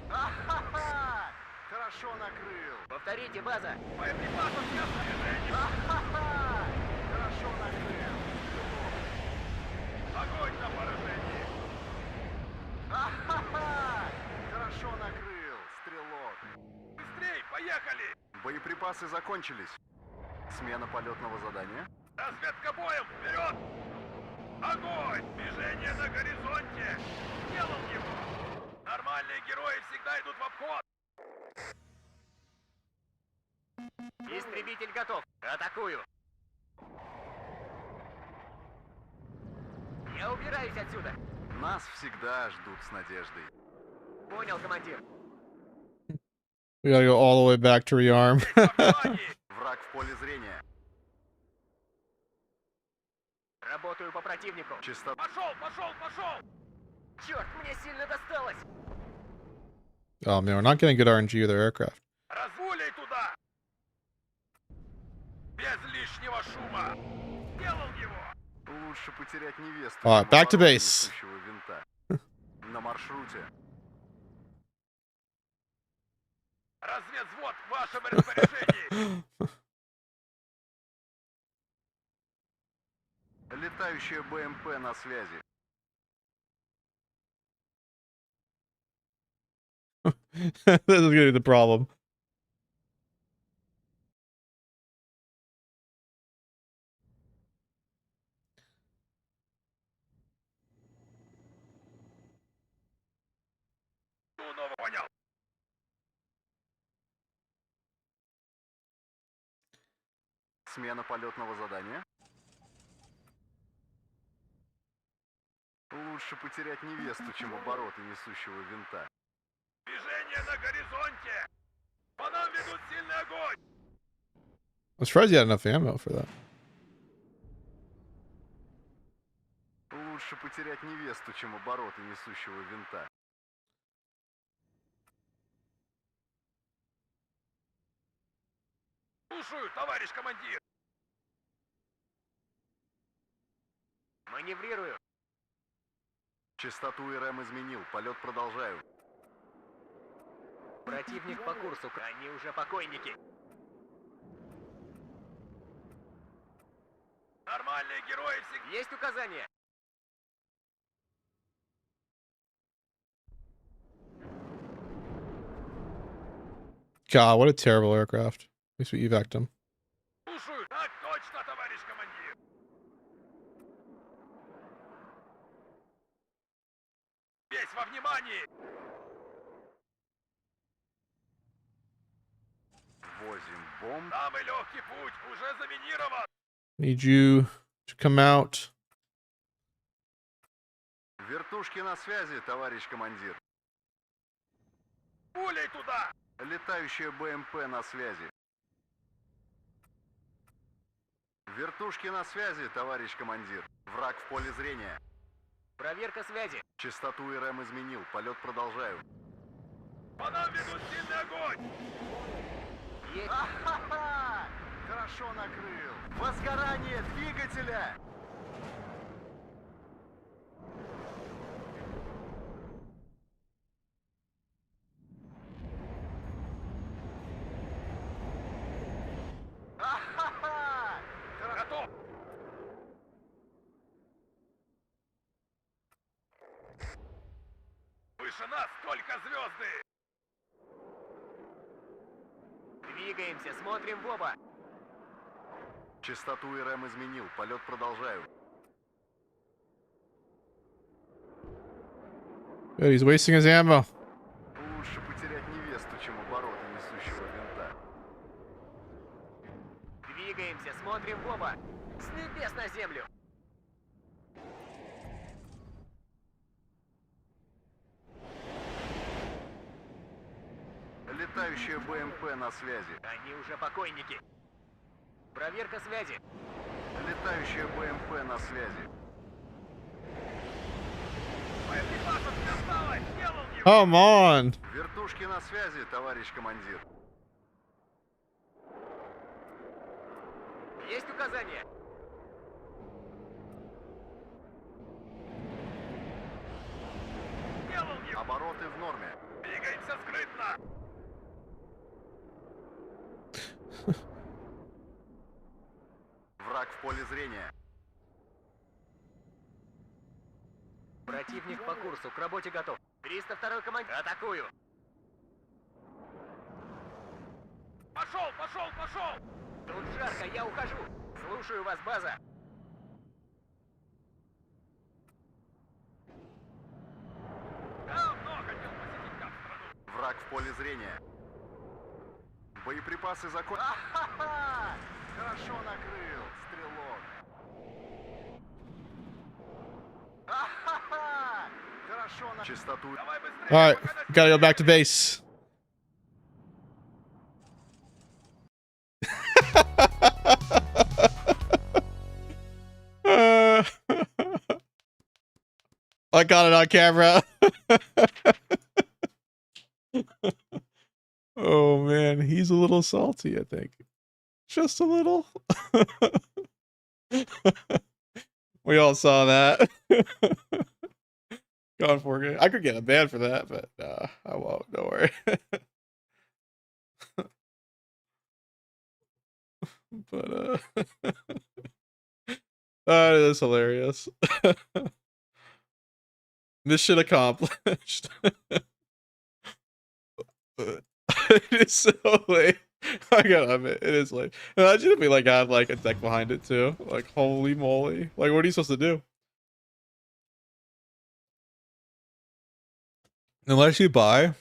Ха-ха-ха! Хорошо накрыл. Повторите, база. Боеприпасов нет движения. Ха-ха-ха! Хорошо накрыл. Огонь на поражение. Ха-ха-ха! Хорошо накрыл, стрелок. Быстрей, поехали. Боеприпасы закончились. Смена полетного задания. Разведка боем, вперед. Огонь. Движение на горизонте. Сделал его. Нормальные герои всегда идут в обход. Истребитель готов. Атакую. Я убираюсь отсюда. Нас всегда ждут с надеждой. Понял, командир. We gotta go all the way back to rearm. Внимание. Враг в поле зрения. Работаю по противнику. Частота. Пошел. Черт, мне сильно досталось. Oh man, we're not getting good RNG with our aircraft. Разгуляй туда. Без лишнего шума. Сделал его. Лучше потерять невесту. Alright, чем back to оборот base. несущего винта. На маршруте. Разведвзвод в вашем распоряжении. Летающая БМП на связи. This is gonna be the problem. Понял. Смена полетного задания. Лучше потерять невесту, чем обороты несущего винта. Движение на горизонте. По нам ведут сильный огонь. I'm surprised you had enough ammo for that. Лучше потерять невесту, чем обороты несущего винта. Слушаю, товарищ командир. Маневрирую. Частоту РМ изменил. Полет продолжаю. Противник по курсу. Они уже покойники. Нормальные герои всегда. Есть указания. God, what a terrible aircraft. At least we evac'd him. Слушаю. Так точно, товарищ командир. Весь во внимании. Возим бомб. Самый легкий путь уже заминирован. Need you to come out. Вертушки на связи, товарищ командир. Пулей туда. Летающая БМП на связи. Вертушки на связи, товарищ командир. Враг в поле зрения. Проверка связи. Частоту РМ изменил. Полет продолжаю. По нам ведут сильный огонь. Есть. Ха-ха-ха! Хорошо накрыл. Возгорание двигателя! Ха-ха-ха! Готов. Выше нас только звезды. Двигаемся, смотрим в оба. Частоту РМ изменил. Полет продолжаю. Good, he's wasting his ammo. Лучше потерять невесту, чем обороты несущего винта. Двигаемся, смотрим в оба. С небес на землю. Летающая БМП на связи. Они уже покойники. Проверка связи. Летающая БМП на связи. Боеприпасов не осталось. Сделал его. Come on. Вертушки на связи, товарищ командир. Есть указания? Сделал его. Обороты в норме. Двигаемся скрытно. Враг в поле зрения. Противник по курсу, к работе готов. 302-й командир. Атакую. Пошел, пошел, пошел! Тут жарко, я ухожу. Слушаю вас, база. Давно хотел посетить там страну. Враг в поле зрения. Боеприпасы закончились. Ахаха! Хорошо накрыл, стрелок. Ахаха! Хорошо на... Частоту. Давай быстрее. All right, gotta go back to base. I got it on camera. Oh man, he's a little salty, I think. Just a little. We all saw that. God forget. I could get a ban for that, but I won't. Don't worry. But that is hilarious. Mission accomplished. It is so late. I gotta admit, it is late. Imagine if we like had like a deck behind it too. Like holy moly! Like what are you supposed to do? Unless you buy.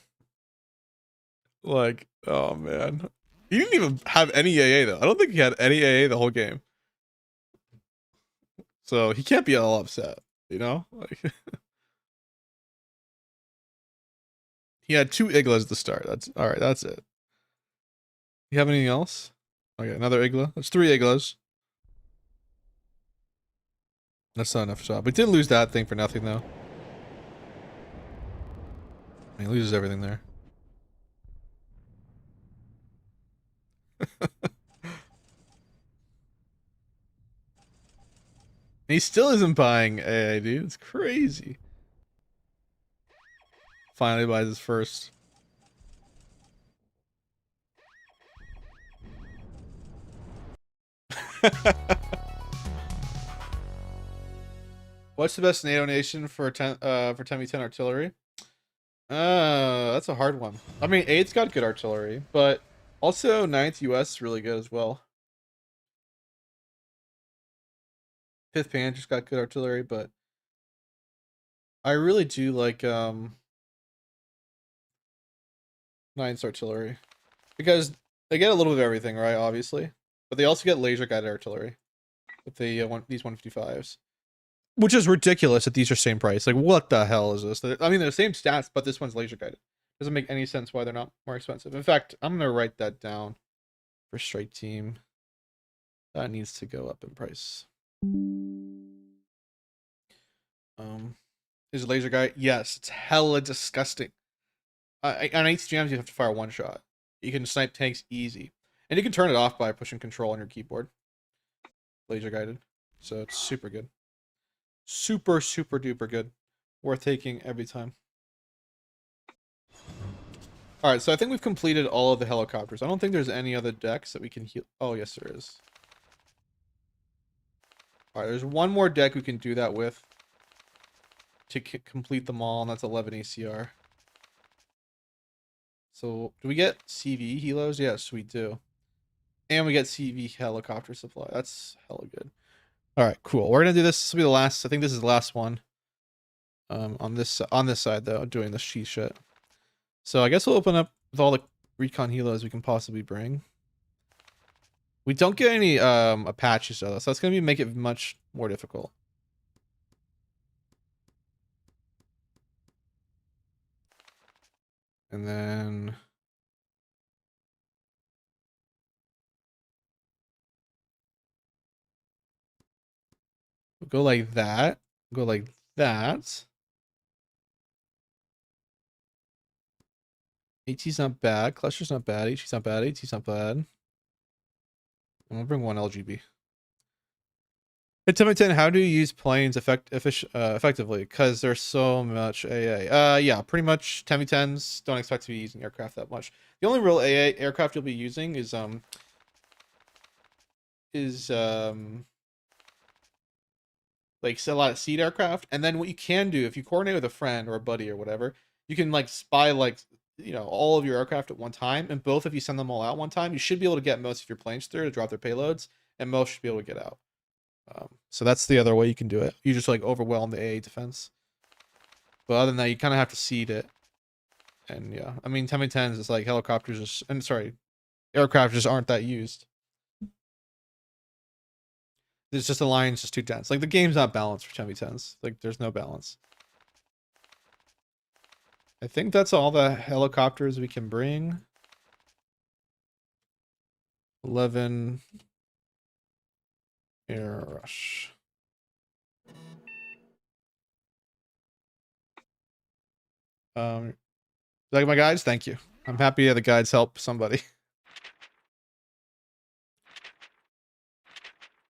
Like oh man, he didn't even have any AA though. I don't think he had any AA the whole game. So he can't be all upset, you know? Like he had 2 Iglas at the start. That's all right. That's it. You have anything else? Okay, another Igla. That's 3 Iglas. That's not enough shot. We did lose that thing for nothing though. He loses everything there. He still isn't buying AA, dude. It's crazy. Finally buys his first. What's the best NATO nation for 10v10 artillery? That's a hard one. I mean, 8's got good artillery, but also 9th US is really good as well. 5th Panzer's got good artillery, but I really do like 9th artillery because they get a little bit of everything, right? Obviously, but they also get laser guided artillery with the these 155s, which is ridiculous that these are same price. Like, what the hell is this? I mean, they're the same stats, but this one's laser guided. Doesn't make any sense why they're not more expensive. In fact, I'm gonna write that down for strike team. That needs to go up in price. Is a laser guy? Yes, it's hella disgusting. On HGMs, you have to fire 1 shot. You can snipe tanks easy, and you can turn it off by pushing control on your keyboard. Laser guided, so it's super good, super duper good, worth taking every time. All right, so I think we've completed all of the helicopters. I don't think there's any other decks that we can heal. Oh yes, there is. All right, there's one more deck we can do that with to complete them all, and that's 11 ACR. So, do we get CV helos? Yes, we do. And we get CV helicopter supply. That's hella good. All right, cool. We're gonna do this. This will be the last. I think this is the last one. On this side though, doing the cheat shit. So I guess we'll open up with all the recon helos we can possibly bring. We don't get any Apaches though, so that's gonna make it much more difficult. And then we'll go like that. Go like that. AT's not bad. Cluster's not bad. HE's not bad. AT's not bad. I'm gonna bring one LGB. Hey, tell me, 10, how do you use planes effectively? Because there's so much AA. Yeah, pretty much 10v10s. Don't expect to be using aircraft that much. The only real AA aircraft you'll be using is like a lot of seed aircraft. And then what you can do if you coordinate with a friend or a buddy or whatever, you can like spy like all of your aircraft at one time, and both if you send them all out one time, you should be able to get most of your planes through to drop their payloads, and most should be able to get out. So that's the other way you can do it. You just like overwhelm the AA defense. But other than that, you kind of have to seed it. And yeah, I mean 10v10s is like helicopters just, and sorry, aircraft just aren't that used. There's just a line's just too dense. Like the game's not balanced for 10v10s. Like there's no balance. I think that's all the helicopters we can bring. 11 air rush. Like my guides, thank you. I'm happy that the guides help somebody.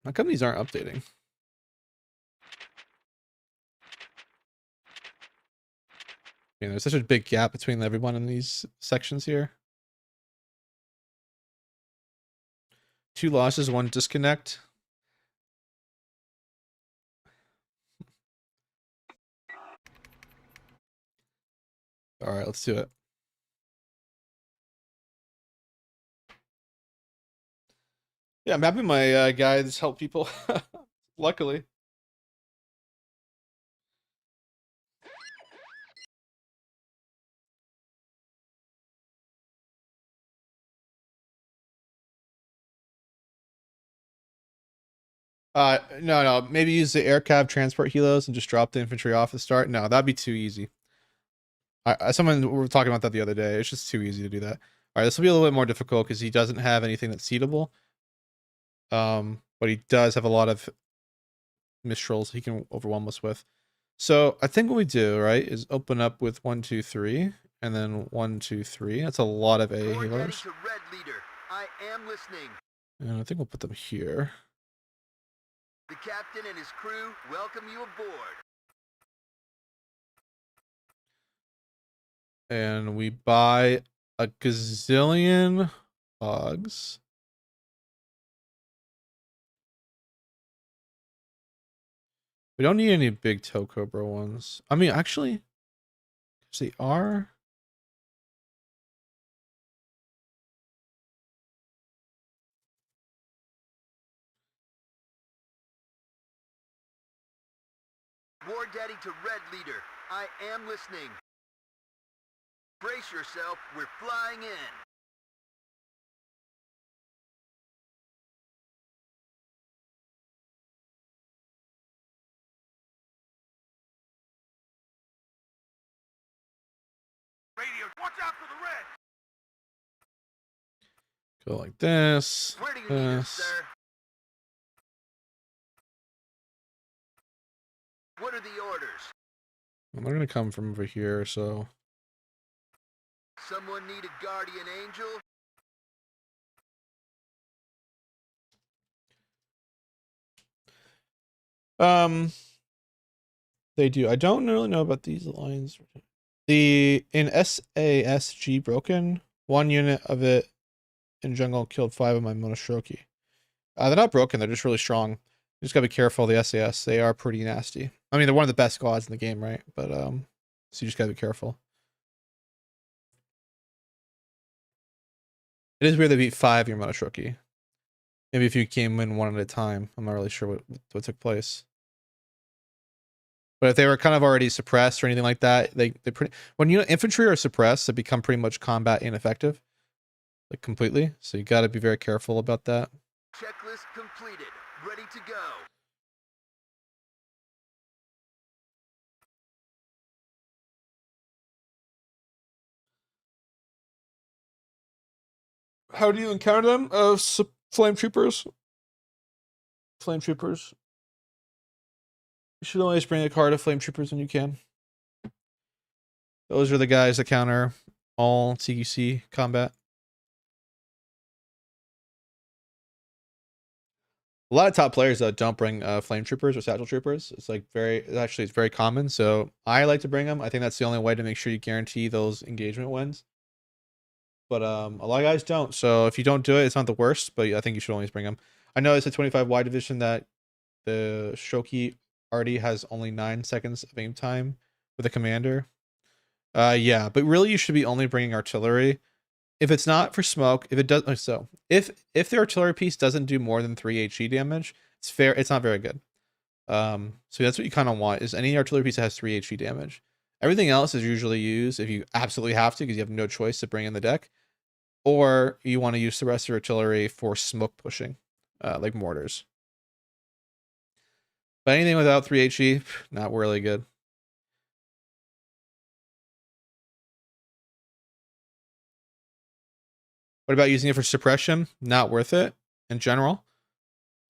How come these aren't updating? Yeah, there's such a big gap between everyone in these sections here. 2 losses, 1 disconnect. All right, let's do it. Yeah, I'm happy my guides help people. Luckily. No. Maybe use the aircraft transport helos and just drop the infantry off at the start. No, that'd be too easy. Someone we were talking about that the other day. It's just too easy to do that. All right, this will be a little bit more difficult because he doesn't have anything that's seedable. But he does have a lot of Mistrals he can overwhelm us with. So I think what we do, right, is open up with 1, 2, 3, and then 1, 2, 3. That's a lot of AA healers. I am listening. And I think we'll put them here. The captain and his crew welcome you aboard. And we buy a gazillion hogs. We don't need any big Toe Cobra ones. I mean, actually, they are. War Daddy to Red Leader. I am listening. Brace yourself, we're flying in. Radio, watch out for the red! Go like this. Where do you need us, sir? What are the orders? Well, they're gonna come from over here, so. Someone need a guardian angel? They do. I don't really know about these lines. In SASG broken, 1 unit of it in jungle killed 5 of my Monostroki. They're not broken, they're just really strong. You just gotta be careful of the SAS. They are pretty nasty. I mean, they're one of the best squads in the game, right? But so you just gotta be careful. It is weird they beat 5 your Monostroki. Maybe if you came in one at a time. I'm not really sure what took place. But if they were kind of already suppressed or anything like that, they pretty when infantry are suppressed, they become pretty much combat ineffective, like completely. So you got to be very careful about that. Checklist completed. Ready to go. How do you encounter them? Flame troopers. Flame troopers. You should always bring a card of flame troopers when you can. Those are the guys that counter all CQC combat. A lot of top players don't bring flame troopers or satchel troopers. It's like it's very common. So I like to bring them. I think that's the only way to make sure you guarantee those engagement wins. But a lot of guys don't. So if you don't do it, it's not the worst. But I think you should always bring them. I know it's a 25Y division that the Shoki already has only 9 seconds of aim time with a commander. Yeah, but really you should be only bringing artillery. If it's not for smoke, if it does, so if the artillery piece doesn't do more than 3 HE damage, it's not very good. So that's what you kind of want, is any artillery piece that has 3 HE damage. Everything else is usually used if you absolutely have to, because you have no choice to bring in the deck, or you want to use the rest of your artillery for smoke pushing, like mortars. But anything without 3 HE, not really good. What about using it for suppression? Not worth it in general.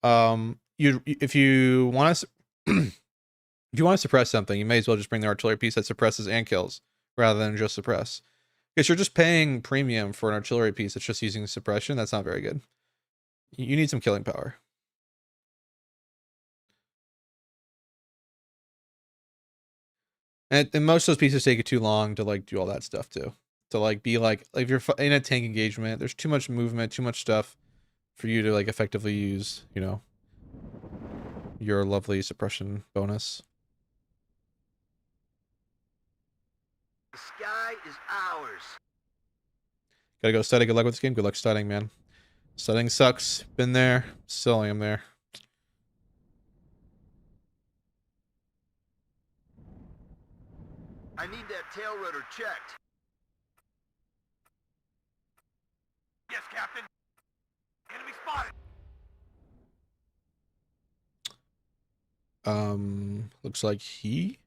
If you want to if you want to suppress something, you may as well just bring the artillery piece that suppresses and kills rather than just suppress. Because you're just paying premium for an artillery piece that's just using suppression. That's not very good. You need some killing power. And most of those pieces take it too long to like do all that stuff too. To like be like if you're in a tank engagement, there's too much movement, too much stuff for you to like effectively use, you know, your lovely suppression bonus. The sky is ours. Gotta go study. Good luck with this game. Good luck studying, man. Studying sucks. Been there. Still am there. I need that tail rotor checked. Yes, Captain. Enemy spotted. Looks like he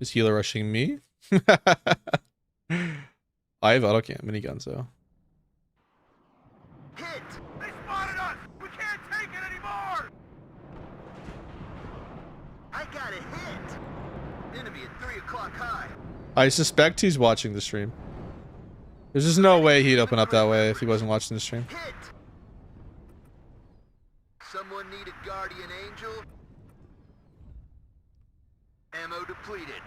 is healer rushing me. I have auto cannon minigun, so. Hit! They spotted us. We can't take it anymore. I got a hit! Enemy at 3 o'clock high. I suspect he's watching the stream. There's just no way he'd open up that way if he wasn't watching the stream. Hit! Someone need a guardian angel? Ammo depleted.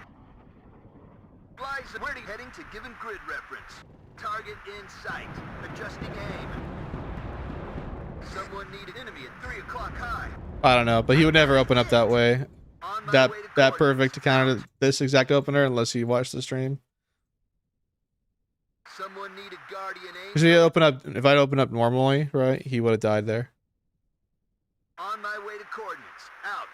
Flies ready, heading to given grid reference. Target in sight. Adjusting aim. Someone need an enemy at 3 o'clock high. I don't know, but he would never open up that way. On my That way to perfect coordinates. to counter this exact opener unless you watch the stream. Someone need a guardian Because angel. if I'd open up normally, right, he would have died there. On my way to coordinates. Out.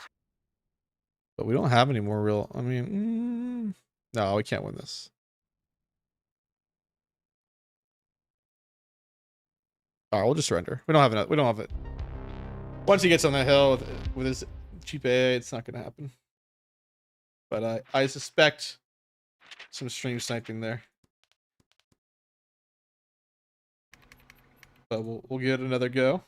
But we don't have any more real. I mean, no, we can't win this. All right, we'll just surrender. We don't have enough. We don't have it. Once he gets on the hill with his cheap AA, it's not gonna happen. But I suspect some stream sniping there. But we'll get another go.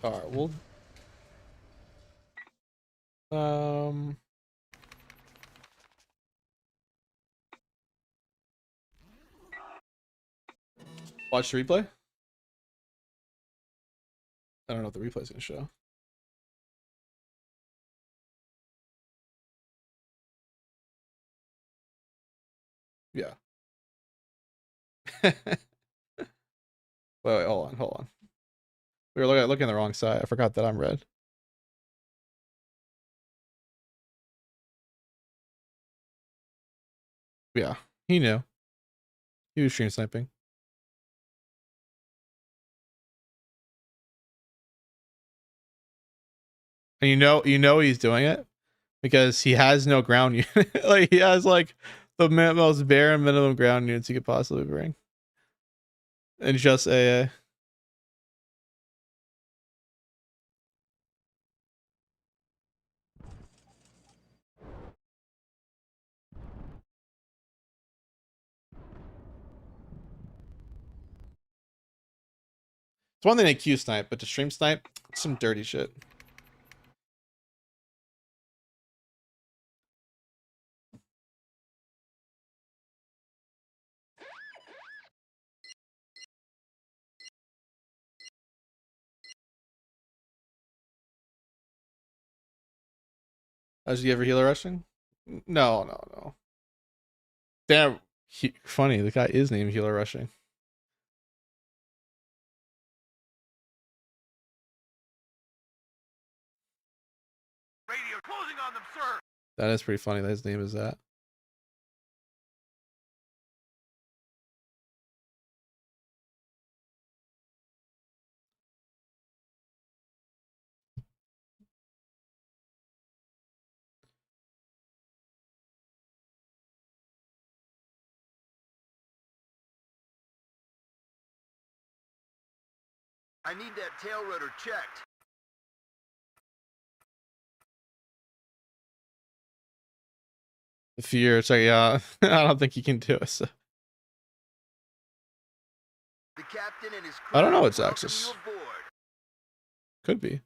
All right, we'll watch the replay. I don't know what the replay's gonna show. Yeah. Wait, hold on. We were looking on the wrong side. I forgot that I'm red. Yeah, he knew. He was stream sniping. And you know he's doing it because he has no ground unit. Like he has like the most bare minimum ground units he could possibly bring. And just AA. It's one thing to Q snipe, but to stream snipe, some dirty shit. Has he ever healer rushing? No, no, no. Damn, funny. The guy is named healer rushing. Radio closing on them, sir. That is pretty funny that his name is that. I need that tail rotor checked. The fear, so yeah, I don't think he can do it. So. The captain and his crew I don't know. It's welcome Axis. you aboard. Could be.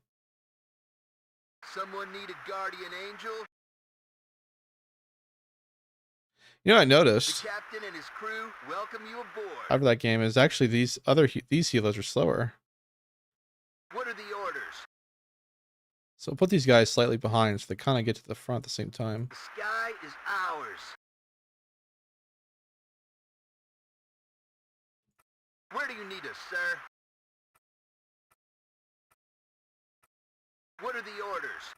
Someone need a guardian angel? You know, I The noticed captain and his crew welcome you aboard. after that game is actually these healers are slower. What are the orders? So put these guys slightly behind so they kind of get to the front at the same time. The sky is ours. Where do you need us, sir? What are the orders?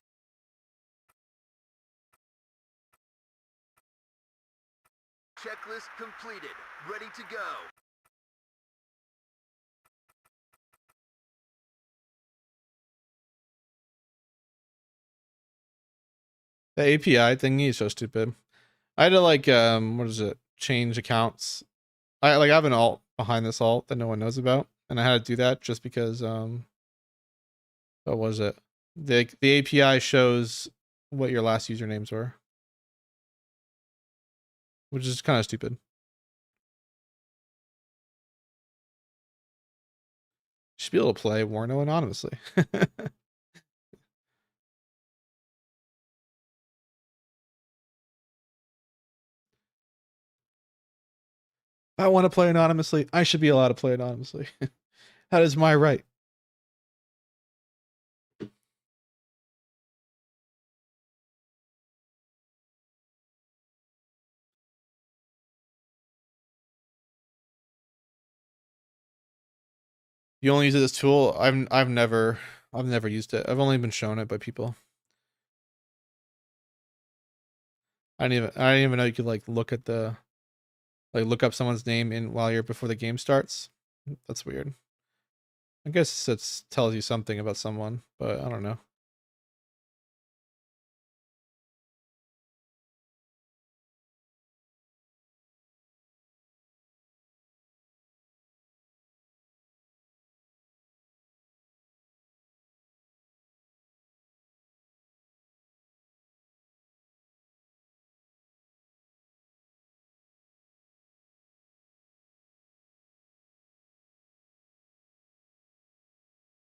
Checklist completed. Ready to go. The API thingy is so stupid. I had to like what is it? Change accounts. I have an alt behind this alt that no one knows about, and I had to do that just because what was it? The API shows what your last usernames were, which is kind of stupid. You should be able to play Warno anonymously. If I want to play anonymously, I should be allowed to play anonymously. That is my right. You only use this tool? I've never used it. I've only been shown it by people. I didn't even know you could like look at the look up someone's name in while you're before the game starts. That's weird. I guess it tells you something about someone, but I don't know.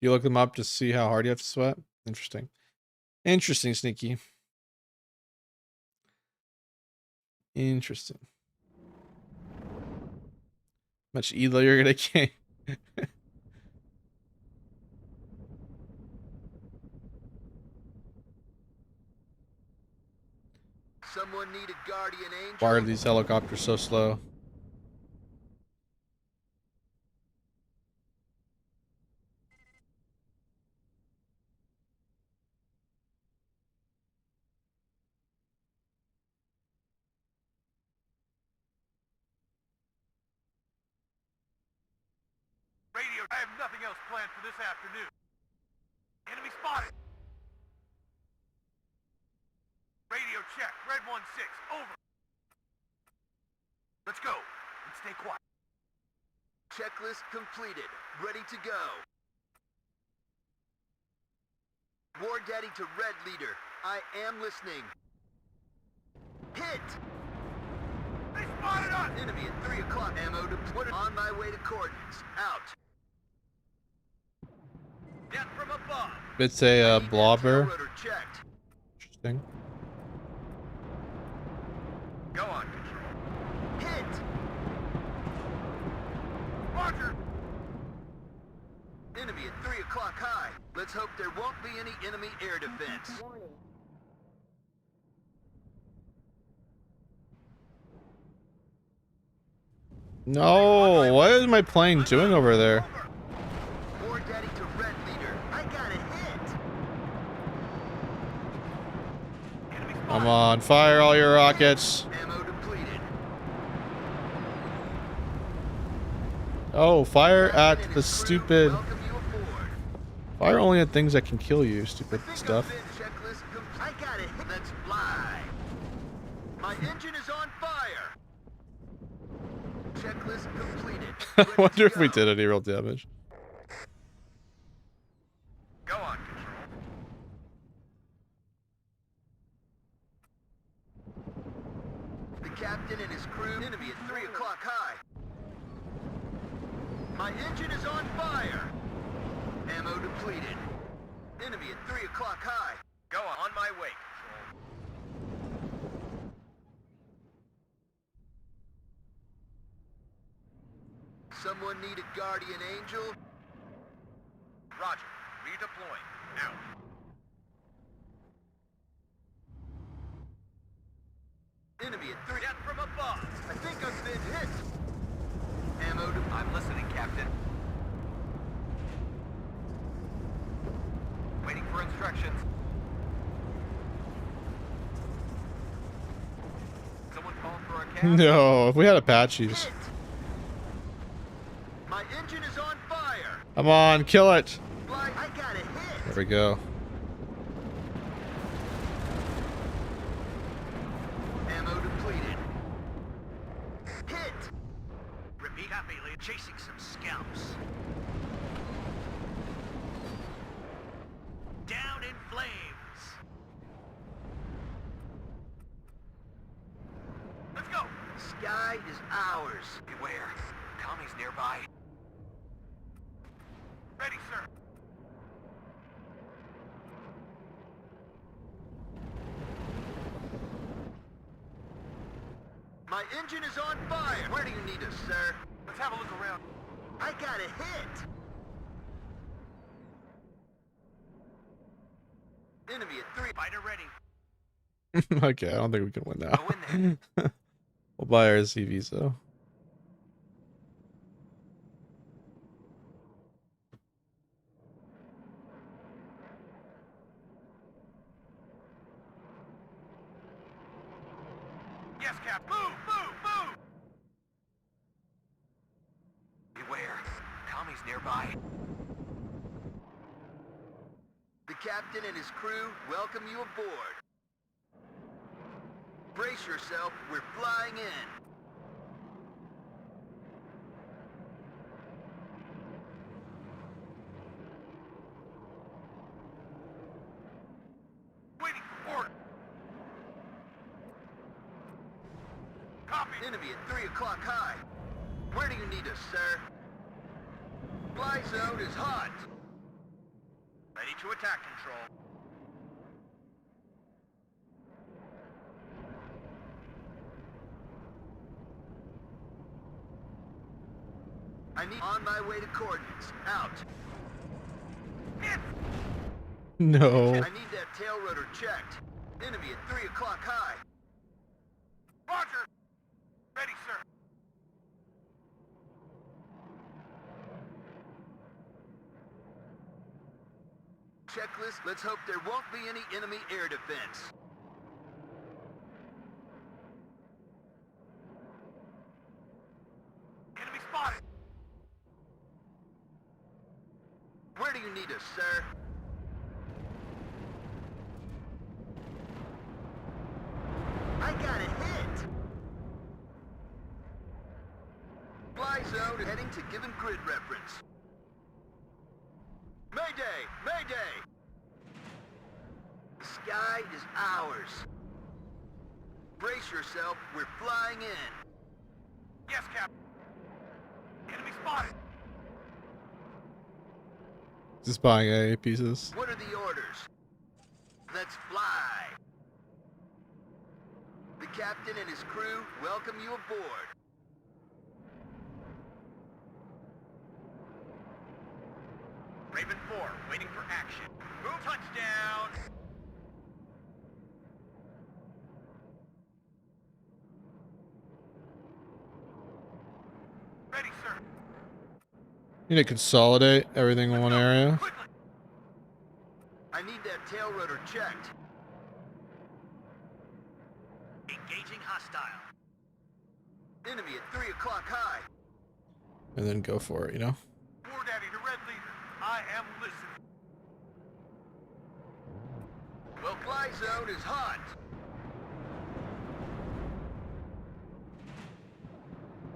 You look them up to see how hard you have to sweat. Interesting. Interesting, Sneaky. Interesting. Much elo you're gonna gain. Someone need a guardian angel? Why are these helicopters so slow? I have nothing else planned for this afternoon. Enemy spotted. Radio check. Red 1-6. Over. Let's go. And stay quiet. Checklist completed. Ready to go. War Daddy to Red Leader. I am listening. Hit! They spotted us! Enemy at 3 o'clock. Ammo deployed. On my way to coordinates. Out. Death from above. It's a I need that tail blobber. rotor checked. Interesting. Go on, Control. Hit! Roger! Enemy at 3 o'clock high. Let's hope there won't be any enemy air defense. No, what is my plane doing over there? War Daddy to Red Leader. I got a hit. Enemy spotted. Come on, fire all your rockets. Ammo depleted. Oh, fire Captain at and the his crew stupid. welcome you aboard. Fire only at things that can kill you, stupid I think stuff. I've been checklist I got a hit. Let's fly. My engine is on fire. Checklist completed. I Ready to wonder if we go. did any real damage. Go on, Control. The captain and his crew. Enemy at 3 o'clock high. My engine is on fire. Ammo depleted. Enemy at 3 o'clock high. Go on my way, Control. Someone need a guardian angel? Roger. Redeploying. Out. Enemy at 3. Death from above. I think I've been hit. Ammo depleted. I'm listening, Captain. Waiting for instructions. Someone called for a cab? No, if we had Apaches. Hit. My engine is on fire. Come on, kill it. Fly. I got a hit. There we go. Ammo depleted. Hit. Repeat. Copy, lead. Chasing some scalps. Down in flames. Let's go. Sky is ours. Beware. Tommy's nearby. Ready, sir. My engine is on fire. Where do you need us, sir? Let's have a look around. I got a hit. Enemy at 3. Fighter ready. Okay, I don't think we can win now. Go in there. We'll buy our CVs though. Yes, Cap. Move, move, move. Beware. Tommy's nearby. The captain and his crew welcome you aboard. Brace yourself, we're flying in. Waiting for order. Copy. Enemy at 3 o'clock high. Where do you need us, sir? Fly zone is hot. Ready to attack, Control. I need on my way to coordinates. Out. Hit. No. I need that tail rotor checked. Enemy at 3 o'clock high. Roger. Ready, sir. Checklist, let's hope there won't be any enemy air defense. Enemy spotted. Ammo heading to given grid reference. Mayday! Mayday! The sky is ours. Brace yourself, we're flying in. Yes, Captain. Enemy spotted. Just buying AA pieces. What are the orders? Let's fly. The captain and his crew welcome you aboard. Raven 4, waiting for action. Move touchdown. Ready, sir. You need to consolidate everything in one area. Quickly. I need that tail rotor checked. Engaging hostile. Enemy at 3 o'clock high. And then go for it, you know? War Daddy to Red Leader. I am listening. Well, fly zone is hot.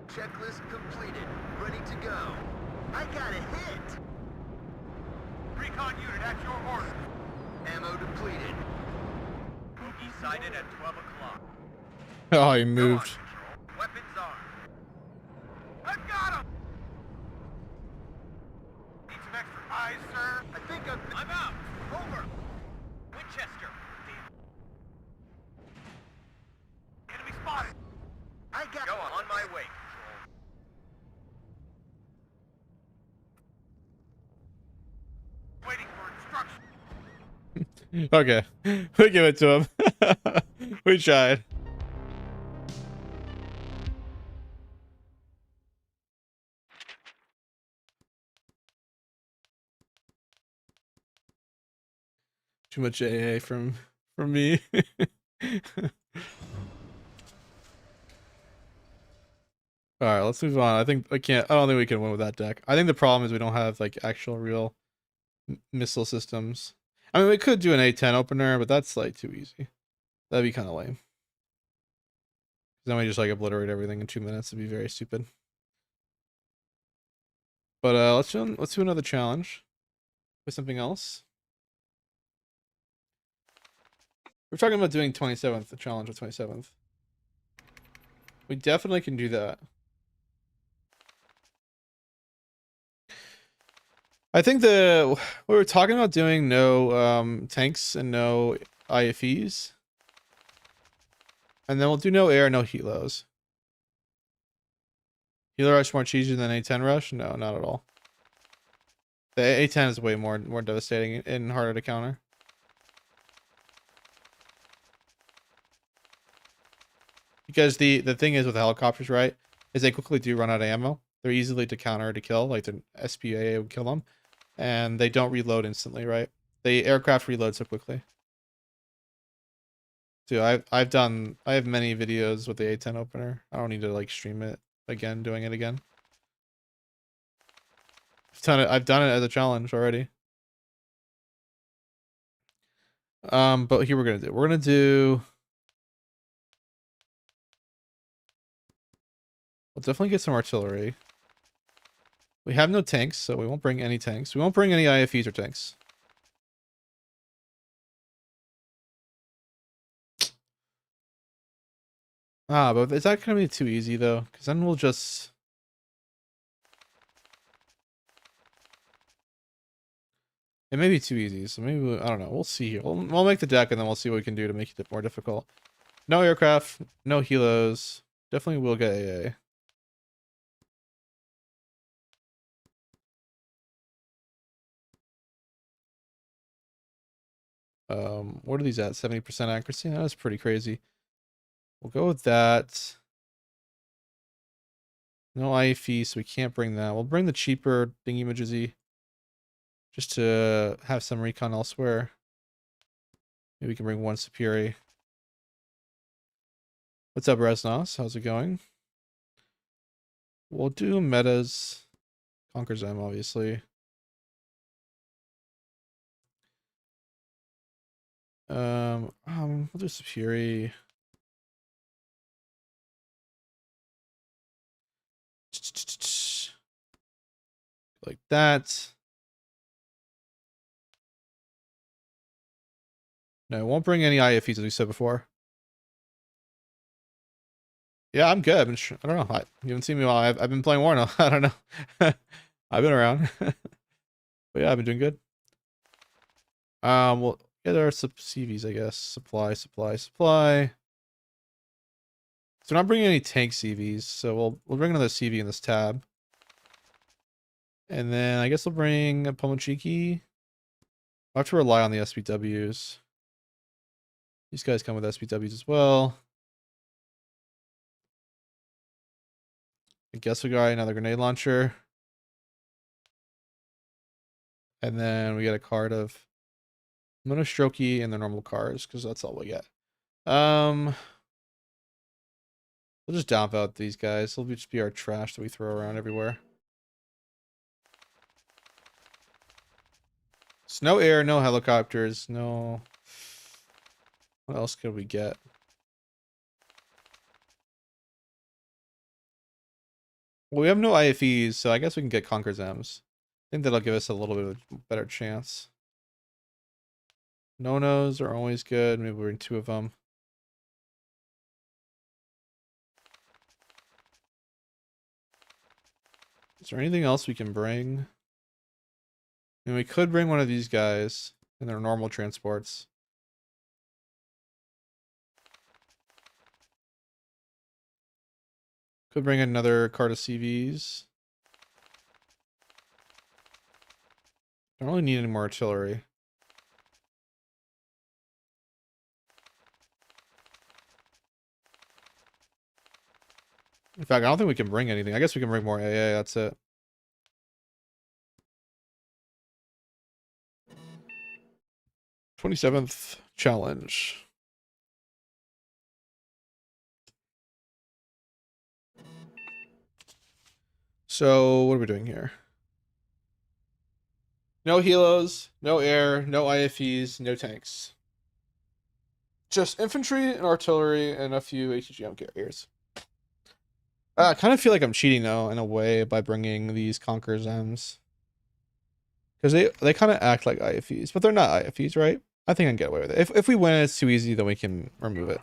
Checklist completed. Ready to go. I got a hit. Recon unit at your order. Ammo depleted. Bogey sighted at 12 o'clock. Oh, he Go on, moved. Control. Weapons armed. I've got him! Need some extra eyes, sir? I think I'm out! Over! Winchester! Enemy spotted! I got. Go on my way, Control. Waiting for instructions. Okay. We give it to him. We tried. Too much AA from me. All right, let's move on. I don't think we can win with that deck. I think the problem is we don't have like actual real missile systems. I mean, we could do an A10 opener, but that's like too easy. That'd be kind of lame. Then we just like obliterate everything in 2 minutes. It'd be very stupid. But let's do another challenge with something else. We're talking about doing 27th, the challenge with 27th. We definitely can do that. I think we were talking about doing no tanks and no IFEs. And then we'll do no air, no heat lows. Healer rush more cheesy than A10 rush? No, not at all. The A10 is way more devastating and harder to counter. Because the thing is with the helicopters, right, is they quickly do run out of ammo. They're easily to counter to kill, like the SPA would kill them. And they don't reload instantly, right? The aircraft reload so quickly. Dude, I have many videos with the A10 opener. I don't need to like stream it again, doing it again. I've done it as a challenge already. But here we're gonna do we'll definitely get some artillery. We have no tanks, so we won't bring any tanks. We won't bring any IFEs or tanks. But is that gonna be too easy though? Because then we'll just it may be too easy, so maybe I don't know. We'll see here. We'll make the deck and then we'll see what we can do to make it more difficult. No aircraft, no helos. Definitely will get AA. What are these at? 70% accuracy? That is pretty crazy. We'll go with that. No IFE, so we can't bring that. We'll bring the cheaper thingy majizzy just to have some recon elsewhere. Maybe we can bring one Superi. What's up, Resnos? How's it going? We'll do metas. Conquers them, obviously. We'll do Superi. like that. No, it won't bring any IFEs as we said before. Yeah, I'm good. I don't know. You haven't seen me while I've been playing Warno. I don't know. I've been around. But yeah, I've been doing good. Well, yeah, there are some CVs, I guess. Supply. So we're not bringing any tank CVs, so we'll bring another CV in this tab. And then I guess we'll bring a Pomochiki. I'll have to rely on the SPWs. These guys come with SPWs as well. I guess we got another grenade launcher. And then we get a card of Monostroke and the normal cars, because that's all we get. We'll just dump out these guys. They'll just be our trash that we throw around everywhere. It's no air, no helicopters, no... What else could we get? Well, we have no IFEs, so I guess we can get Conquer's M's. I think that'll give us a little bit of a better chance. No-nos are always good. Maybe we're in 2 of them. Is there anything else we can bring? And we could bring one of these guys in their normal transports. Could bring another cart of CVs. Don't really need any more artillery. In fact, I don't think we can bring anything. I guess we can bring more AA, that's it. '27th challenge. So, what are we doing here? No helos, no air, no IFEs, no tanks. Just infantry and artillery and a few HGM carriers. I kind of feel like I'm cheating though, in a way, by bringing these Conqueror's M's. Because they kind of act like IFEs, but they're not IFEs, right? I think I can get away with it. If we win and it's too easy, then we can remove it.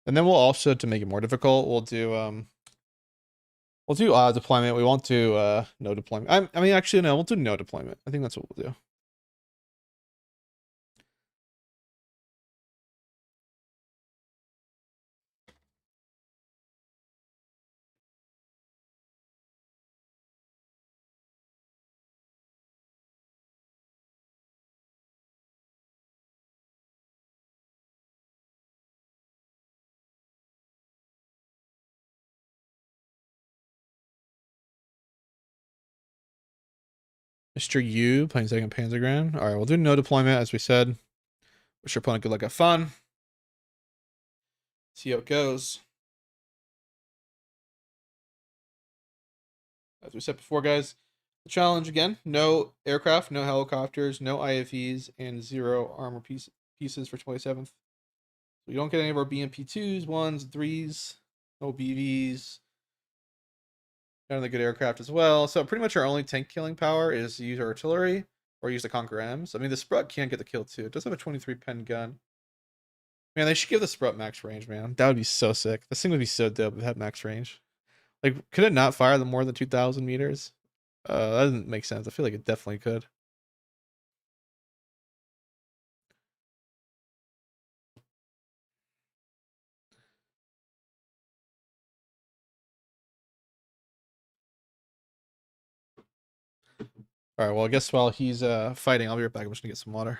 And then we'll also, to make it more difficult, we'll do deployment. We won't do no deployment. I mean, actually, no, we'll do no deployment. I think that's what we'll do. Mr. U playing second Panzergram. All right, we'll do no deployment as we said. Wish your opponent good luck, have fun. See how it goes. As we said before, guys, the challenge again: no aircraft, no helicopters, no IFEs, and 0 armor pieces for 27th. We don't get any of our BMP2s, 1s, 3s, no BVs. None of the good aircraft as well. So pretty much our only tank killing power is to use our artillery or use the Conqueror M's. I mean, the Sprut can't get the kill too. It does have a 23 pen gun. Man, they should give the Sprut max range, man. That would be so sick. This thing would be so dope if it had max range. Like, could it not fire more than 2,000 meters? That doesn't make sense. I feel like it definitely could. All right, well, I guess while he's fighting, I'll be right back. I'm just gonna get some water.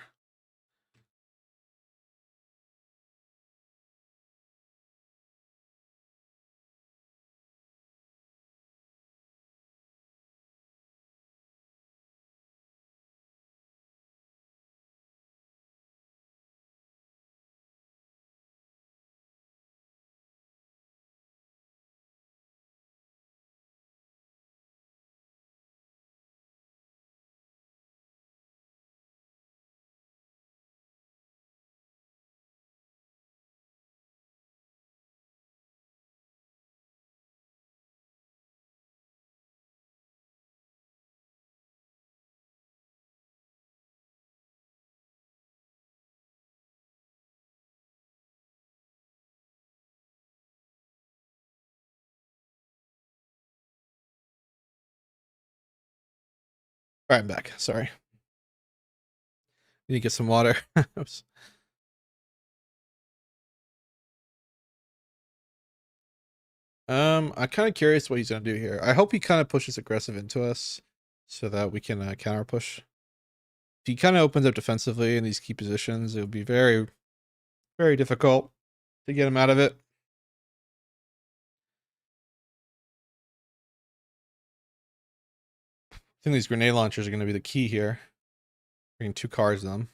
All right, I'm back. Sorry. Need to get some water. Oops. I'm kind of curious what he's gonna do here. I hope he kind of pushes aggressive into us so that we can counter push. If he kind of opens up defensively in these key positions, it would be very, very difficult to get him out of it. I think these grenade launchers are going to be the key here. Bringing 2 cars them.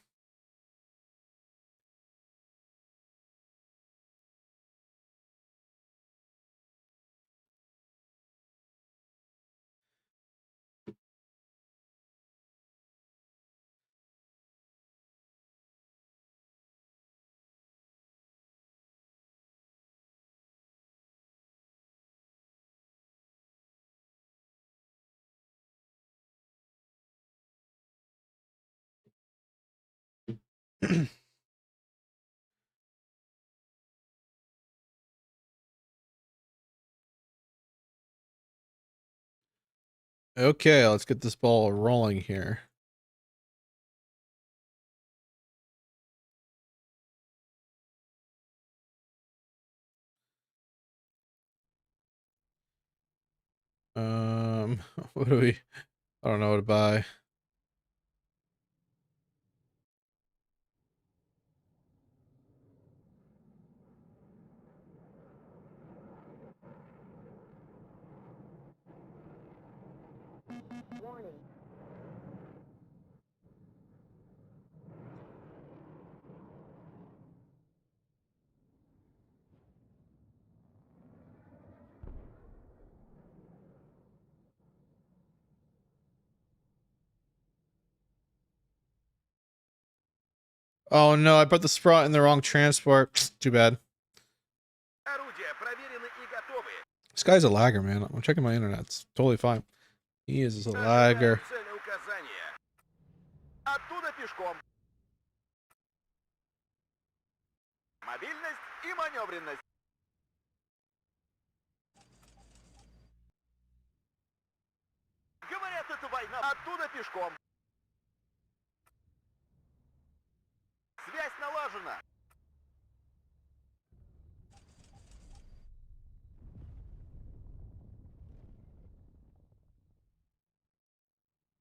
Okay, let's get this ball rolling here. What do we? I don't know what to buy. Oh no, I put the Sprott in the wrong transport. Too bad. Орудия проверены и готовы. This guy's a lagger, man. I'm checking my internet. It's totally fine. He is a lagger. Цели указания. Оттуда пешком. Мобильность и маневренность. Говорят, это война. Оттуда пешком. Связь налажена.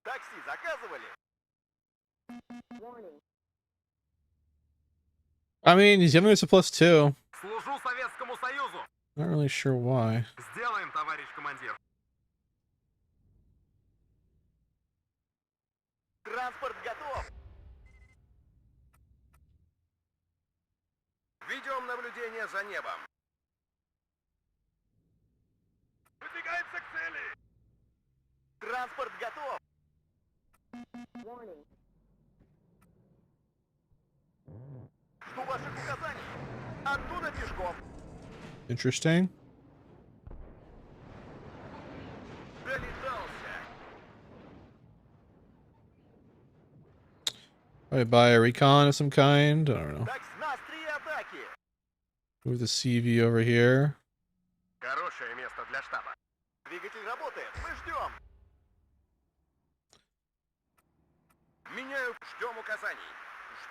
Такси заказывали? I mean, he's giving us a +2. Служу Советскому Союзу. Not really sure why. Сделаем, товарищ командир. Транспорт готов. Ведем наблюдение за небом. Выдвигаемся к цели. Транспорт готов. Жду ваших указаний. Оттуда пешком. Interesting. Долетался. I buy a recon of some kind. I don't know. Так, на острие атаки. Move the CV over here. Хорошее место для штаба. Двигатель работает. Мы ждем. Меняю. Ждем указаний.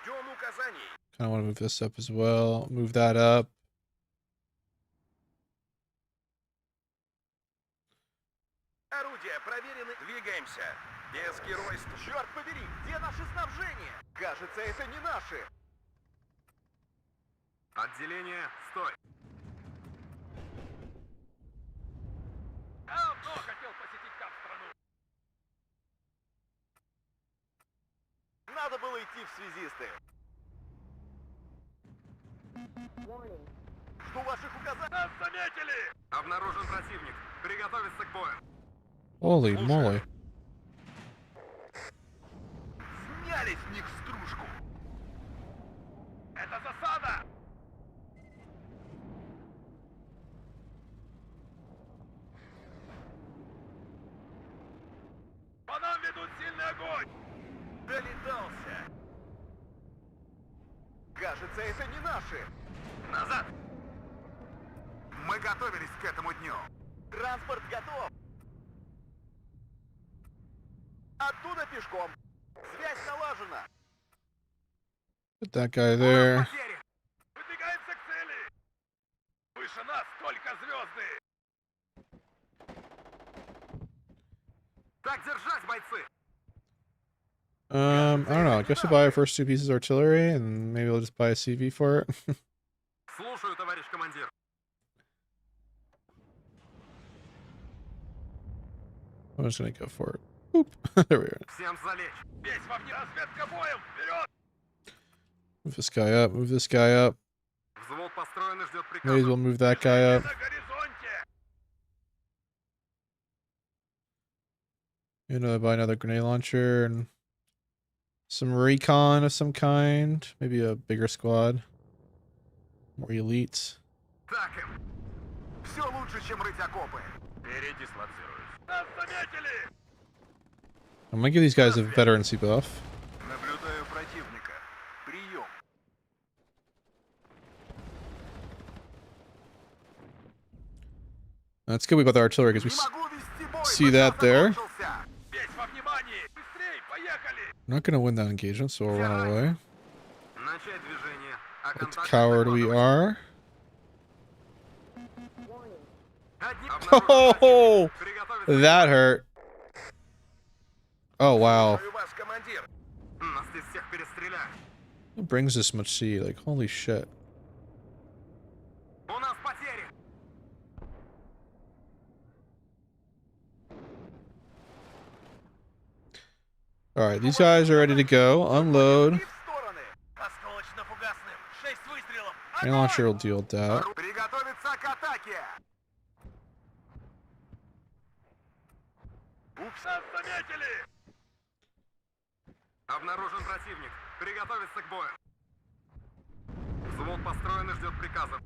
Ждем указаний. Kind of want to move this up as well. Move that up. Орудия проверены. Двигаемся. Без геройства. Черт побери, где наше снабжение? Кажется, это не наши. Отделение, стой. Давно хотел посетить страну. Надо было идти в связисты. Жду ваших указаний. Нас заметили! Обнаружен противник. Приготовиться к бою. Holy moly. Сняли с них стружку. Это засада! По нам ведут сильный огонь! Долетался! Кажется, это не наши! Назад! Мы готовились к этому дню. Транспорт готов! Оттуда пешком. Связь налажена. Put that guy there. Потери! Выдвигаемся к цели! Выше нас только звезды! Так держать, бойцы! I don't know. I guess we'll buy our first 2 pieces of artillery, and maybe we'll just buy a CV for it. Слушаю, товарищ командир. I'm just gonna go for it. Boop. There we are. Всем залечь. Весь в огне! Разведка боем! Вперед! Move this guy up. Move this guy up. Взвод построен и ждет May as well приказа. move that guy up. На горизонте! You know, buy another grenade launcher and some recon of some kind. Maybe a bigger squad. More elites. Так им. Все лучше, чем рыть окопы. Передислоцируюсь. Нас заметили! I'm gonna give these guys a veterancy buff. Наблюдаю противника. Прием. That's good we got the artillery because we Не могу вести бой. see бой that there. закончился. Весь во внимании! Быстрей! Поехали! We're not gonna win that engagement, so we'll run away. Начать движение. Like the Контакт coward we докладывать. are. Одни- Обнаружен Oh, противник. Приготовиться. that hurt. Oh wow. Слушаю вас, командир. Нас здесь всех перестреляют. Who brings this much seed? Like holy shit. У нас потери. Alright, these guys are ready to go. Unload. И в стороны. Осколочно-фугасным! 6 выстрелов! Grenade launcher will deal with that. Приготовиться к атаке. Упс! Нас заметили! Обнаружен противник. Приготовиться к бою. Взвод построен и ждет приказа.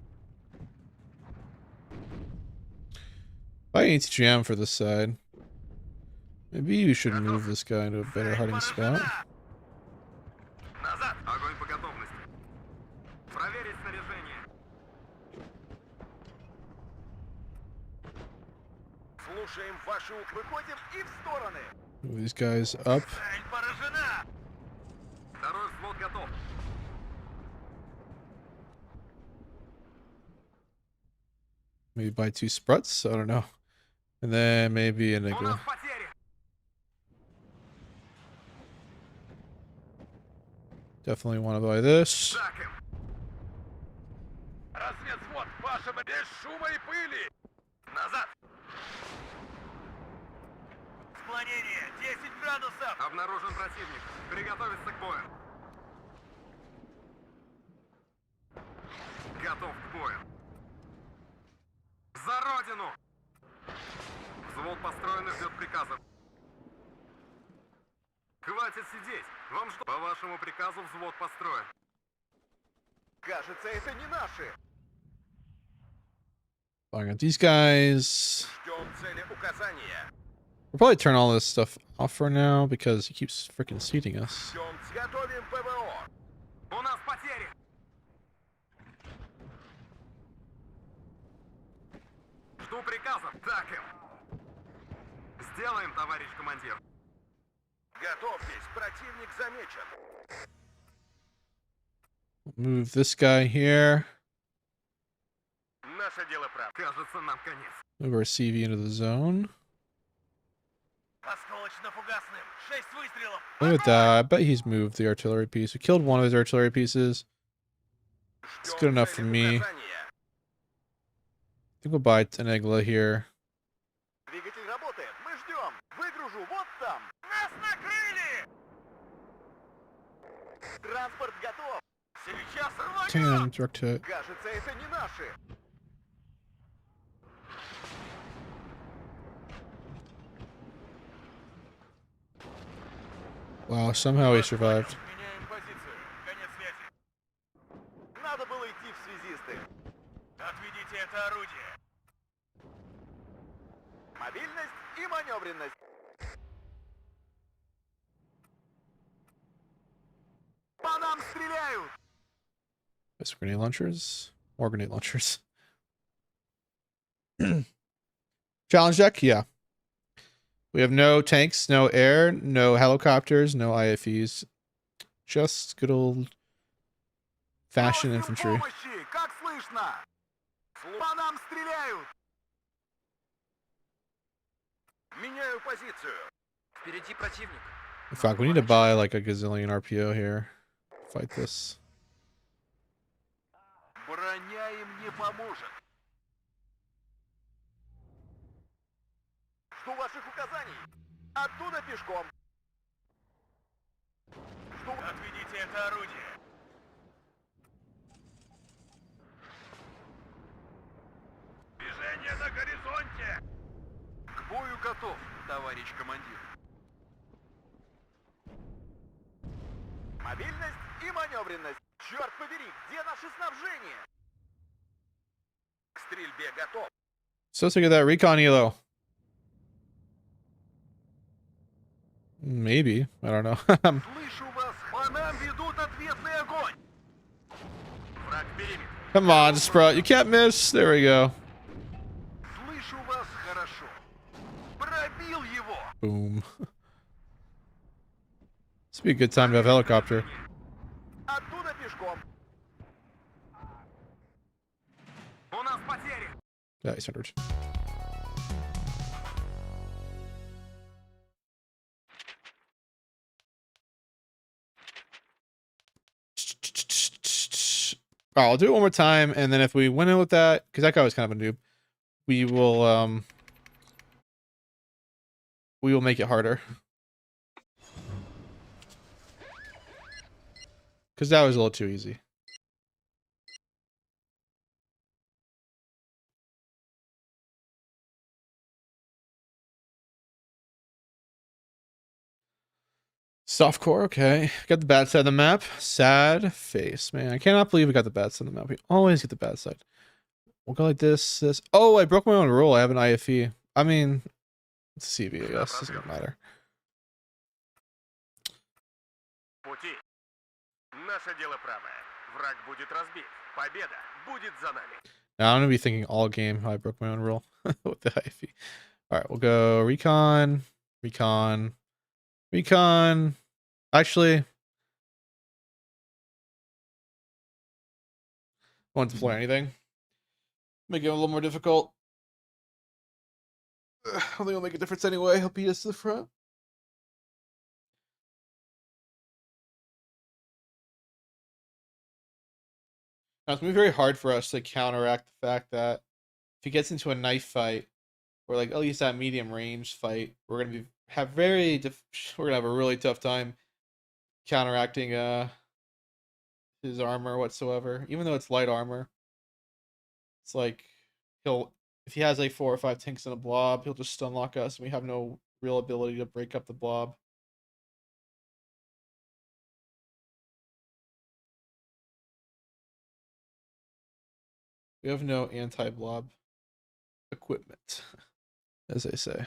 I need to jam for this side. Maybe you should move this guy into a better hiding spot. Назад. Огонь по готовности. Проверить снаряжение. Слушаем ваши выходим и в стороны. Move these guys up. Цель поражена! Второй взвод готов. Maybe buy 2 spruts. I don't know. And then maybe an У нас enigma. потери. Definitely want to buy this. Так им. Разведвзвод! Вашим без шума и пыли! Назад. Склонение! 10 градусов! Обнаружен противник. Приготовиться к бою. Готов к бою. За родину! Взвод построен и ждет приказа. Хватит сидеть. Вам что? По вашему приказу взвод построен. Кажется, это не наши. Buying up these guys. Ждем цели указания. We'll probably turn all this stuff off for now because he keeps freaking seating us. Ждем. Готовим ПВО. У нас потери. Жду приказа. Так им. Сделаем, товарищ командир. Готовьтесь, противник замечен. Move this guy here. Наше дело прав. Кажется, нам конец. Move our CV into the zone. Осколочно-фугасным! 6 выстрелов! Look at that. I bet he's moved the artillery piece. We killed one of his artillery pieces. It's good enough for me. I think we'll buy an Egla here. Двигатель работает. Мы ждем. Выгружу вот там. Нас накрыли! Транспорт готов. Сейчас рванем! 10, direct hit. Кажется, это не наши. Wow, somehow he survived. Меняем позицию. Конец связи. Надо было идти в связисты. Отведите это орудие. Мобильность и маневренность. По нам стреляют! Best grenade launchers? More grenade launchers. Challenge deck? Yeah. We have no tanks, no air, no helicopters, no IFEs. Just good old fashioned Просим infantry. помощи! Как слышно? По нам стреляют! Меняю позицию. Впереди противник. In fact, we need to buy like a gazillion RPO here. Fight this. Броня им не поможет. Жду ваших указаний. Оттуда пешком. Жду... Отведите это орудие. Движение на горизонте. К бою готов, товарищ командир. Мобильность и маневренность. Черт побери, где наше снабжение? К стрельбе готов. Supposed to get that recon elo. Maybe. I don't know. Слышу вас. По нам ведут ответный огонь. Враг периметр. Come on, Sprout. You can't miss. There we go. Слышу вас хорошо. Пробил его. Boom. This would be a good time to have a helicopter. Оттуда пешком. У нас потери. Yeah, he's 100. Alright, I'll do it one more time, and then if we win it with that, because that guy was kind of a noob, we will make it harder. Because that was a little too easy. Softcore, okay. Got the bad side of the map. Sad face, man. I cannot believe we got the bad side of the map. We always get the bad side. We'll go like this, this. Oh, I broke my own rule. I have an IFE. I mean, it's CV, I guess. Doesn't matter. Пути. Наше дело правое. Враг будет разбит. Победа будет за нами. Now I'm going to be thinking all game how I broke my own rule with the IFE. Alright, we'll go recon, recon, recon. Actually, won't deploy anything. Make it a little more difficult. I don't think it'll make a difference anyway. He'll beat us to the front. Now, it's going to be very hard for us to counteract the fact that if he gets into a knife fight, or like at least that medium range fight, we're going to have a really tough time counteracting his armor whatsoever. Even though it's light armor, it's like if he has like 4 or 5 tanks in a blob, he'll just stun lock us, and we have no real ability to break up the blob. We have no anti-blob equipment, as they say.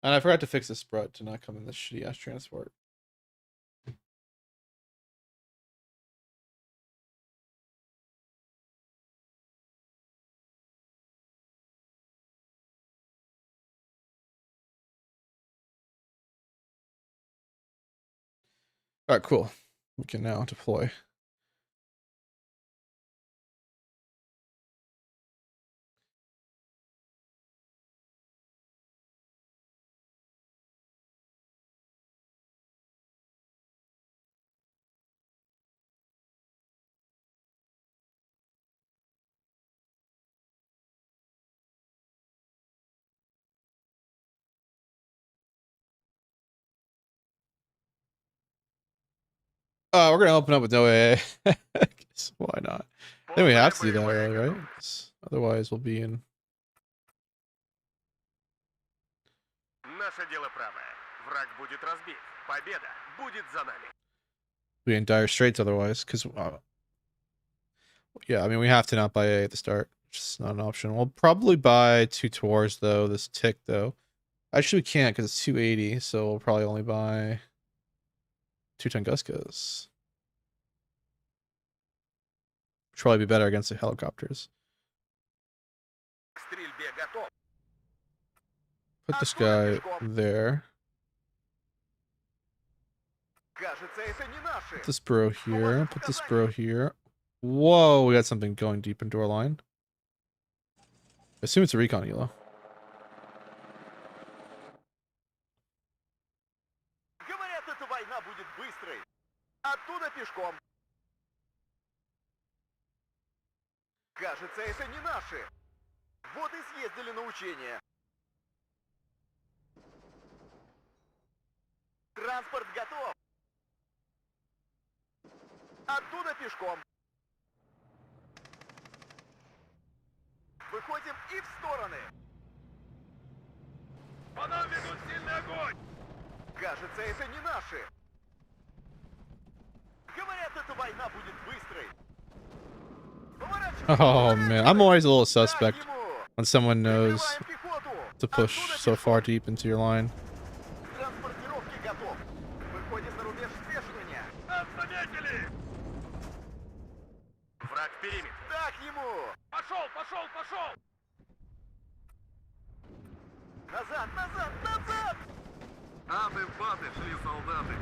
And I forgot to fix this spread to not come in this shitty ass transport. All right, cool. We can now deploy. We're gonna open up with no AA. Why not? Then we have to do that, really, right? 'Cause otherwise, we'll be in. Наше дело правое. Враг будет разбит. Победа будет за нами. Be in dire straits otherwise, because yeah, I mean we have to not buy A at the start. It's just not an option. We'll probably buy 2 tours though. This tick though, actually we can't because it's 280, so we'll probably only buy 2 Tunguskas. Which probably be better against the helicopters. К стрельбе готов. Put this guy there. Кажется, это не наши. Put this bro here. Put this bro here. Whoa, we got something going deep into our line. I assume it's a recon elo. Говорят, эта война будет быстрой. Оттуда пешком. Кажется, это не наши. Вот и съездили на учения. Транспорт готов. Оттуда пешком. Выходим и в стороны. По нам ведут сильный огонь! Кажется, это не наши. Говорят, эта война будет быстрой. Поворачивай, Oh man, I'm always a little так suspect ему. when someone knows Прикрываем пехоту. to push Оттуда so пешком. far deep into your line. Транспортировки готов. Выходим на рубеж спешивания. Нас заметили! Враг в периметре. Так ему. Пошел, пошел, пошел! Назад, назад, назад! Аты-баты шли солдаты.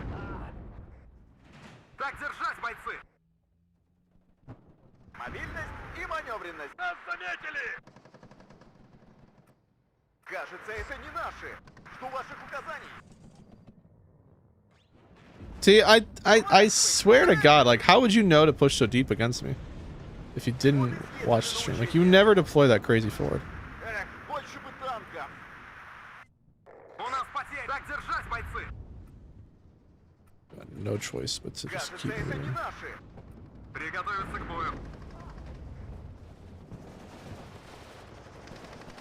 Так держать, бойцы! Мобильность и маневренность. Нас заметили! Кажется, это не наши. Жду ваших указаний. See, I swear to God, like, how would you know to push so deep against me if you didn't watch the stream? Like, you never deploy that crazy forward. Эх, больше бы танков. У нас потери! Так держать, бойцы! Got no choice but to just Кажется, keep это не moving. наши. Приготовиться к бою.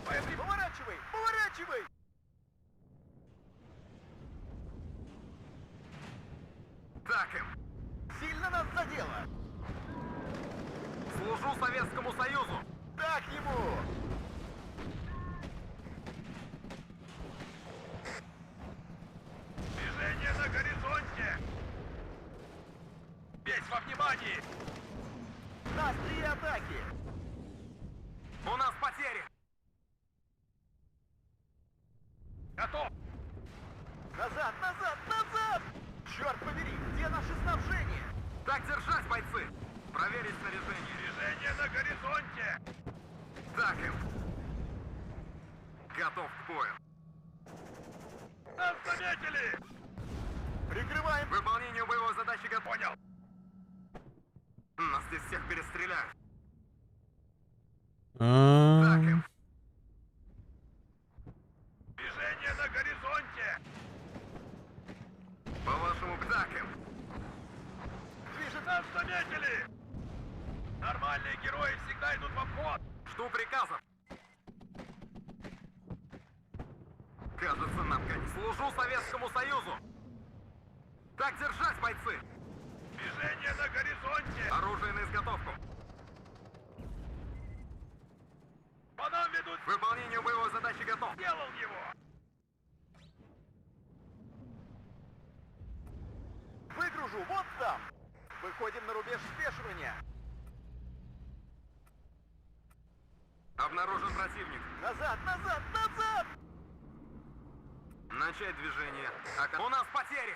Поворачивай, поворачивай! Так им. Сильно нас задело. Служу Советскому Союзу. Так ему. Движение на горизонте! Весь во внимании! Нас 3 атаки. У нас потери. Готов! Назад, назад, назад! Черт побери, где наше снабжение? Так держать, бойцы! Проверить снаряжение. Движение на горизонте! Так им. Готов к бою. Нас заметили! Прикрываем. Выполнению боевой задачи готов. Понял! Нас здесь всех перестреляют. Um, Движение на горизонте! По вашему так им. Движет! Нас заметили! Нормальные герои всегда идут в обход! Жду приказов. Кажется, нам конец. Служу Советскому Союзу. Так держать, бойцы! Движение на горизонте! Оружие на изготовку. По нам ведут... Выполнению боевой задачи готов. Сделал его! Выгружу вот там. Выходим на рубеж спешивания. Обнаружен противник. Назад, назад, назад! Начать движение. У нас потери.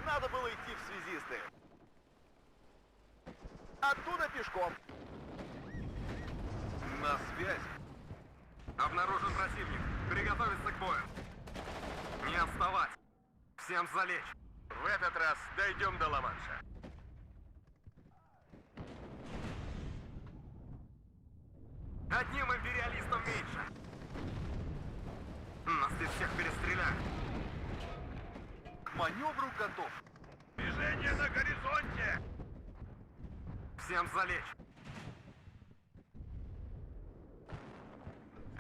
Надо было идти в связисты. Оттуда пешком. На связь. Обнаружен противник. Приготовиться к бою. Не отставать. Всем залечь. В этот раз дойдем до Ла-Манша. Одним империалистом меньше. Нас здесь всех перестреляют. К маневру готов. Движение на горизонте! Всем залечь.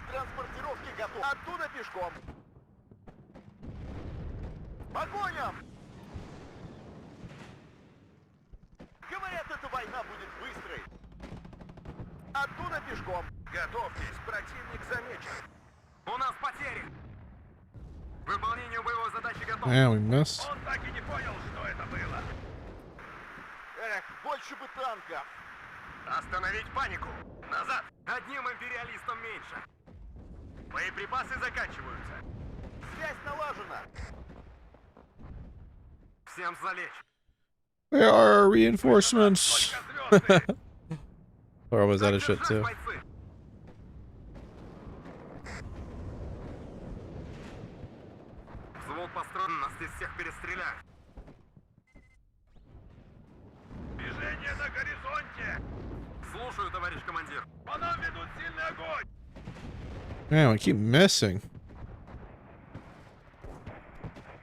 Транспортировки готовы. Оттуда пешком. По коням! Говорят, эта война будет быстрой. Оттуда пешком. Готовьтесь, противник замечен. У нас потери. Выполнению боевой задачи готов. man, we missed. Он так и не понял, что это было. Эх, больше бы танков. Остановить панику! Назад! Одним империалистом меньше! Боеприпасы заканчиваются! Связь налажена. Всем залечь! Where are our reinforcements? Только звезды! Or was that a shit Держать, too? бойцы! Взвод построен, нас здесь всех перестреляют! Движение на горизонте! Слушаю, товарищ командир! По нам ведут сильный огонь! Man, I keep missing.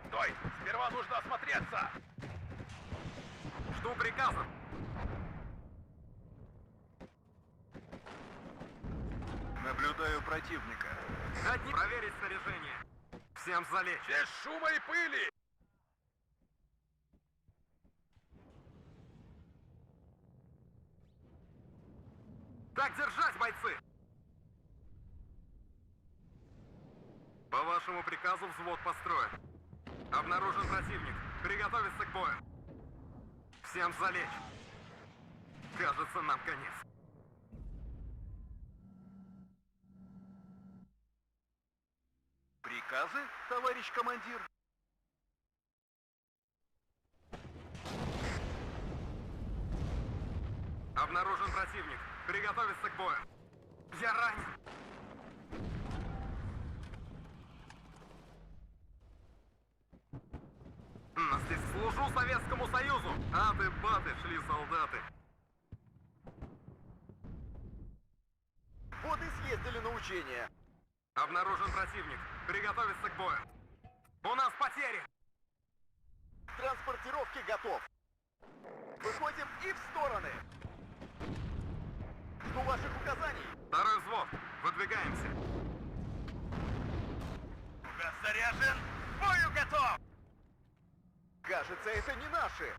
Стой! Сперва нужно осмотреться! Жду приказа! Наблюдаю противника. Одни проверить снаряжение! Всем залечь! Без шума и пыли! Так держать, бойцы! По вашему приказу взвод построен. Обнаружен противник. Приготовиться к бою. Всем залечь. Кажется, нам конец. Приказы, товарищ командир? Обнаружен противник. Приготовиться к бою. Я ранен. Здесь служу Советскому Союзу. Аты-баты шли солдаты. Вот и съездили на учения. Обнаружен противник. Приготовиться к бою. У нас потери. Транспортировки готов. Выходим и в стороны. Жду ваших указаний. Второй взвод. Выдвигаемся. Газ заряжен. К бою готов. Кажется, это не наши.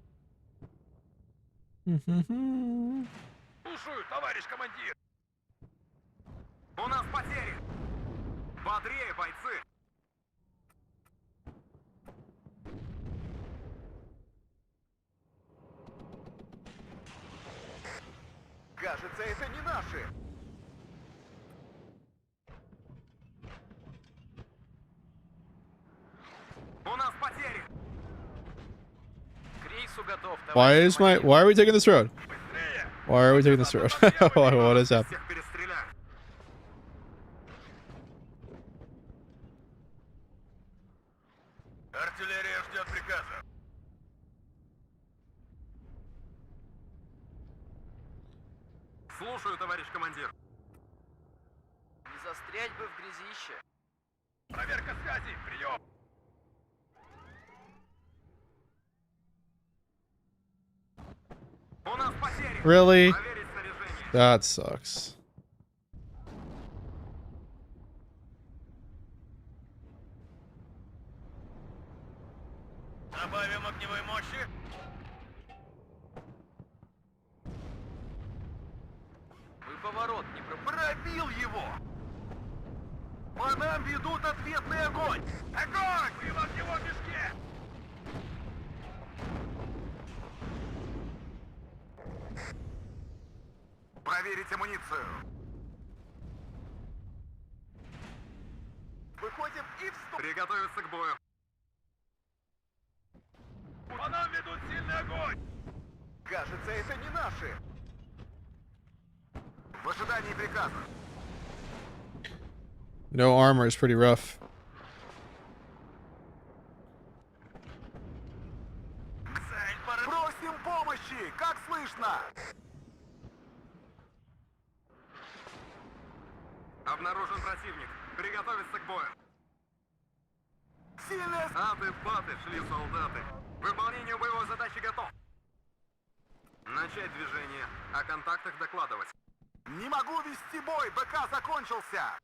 Слушаю, товарищ командир. У нас потери. Бодрее, бойцы. Кажется, это не наши. У нас потери. К рейсу готов, Why товарищ is my? командир. Why are we taking this road? Быстрее. Why are we taking this road? What is happening? Всех перестреляют. Артиллерия ждет приказа. Слушаю, товарищ командир. Не застрять бы в грязище. Проверка связи. Прием. У нас потери. Really? Проверить снаряжение. That sucks. Добавим огневой мощи. Вы поворот не пропустите. Пробил его! По нам ведут ответный огонь! Огонь! Вы в огневом мешке. Проверить амуницию! Выходим и в сторону. Приготовиться к бою. По нам ведут сильный огонь. Кажется, это не наши. В ожидании приказа. No armor is pretty rough. Просим помощи! Как слышно? Обнаружен противник. Приготовиться к бою. Сильная... Аты-баты шли солдаты. Выполнению боевой задачи готов. Начать движение. О контактах докладывать. Не могу вести бой! БК закончился!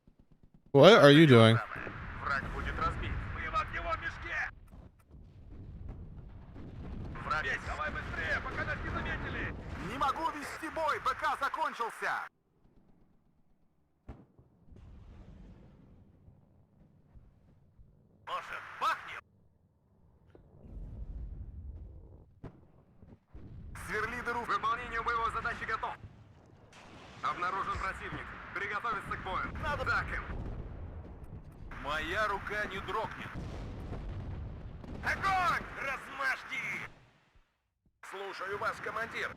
What are you doing? Враг будет разбит. Мы в огневом мешке. Враг... Здесь, давай быстрее, пока нас не заметили. Не могу вести бой! БК закончился! Может, бахнем? Сверли дыру. Выполнению боевой задачи готов. Обнаружен противник. Приготовиться к бою. Надо так им. Моя рука не дрогнет. Огонь! Размажьте! Слушаю вас, командир.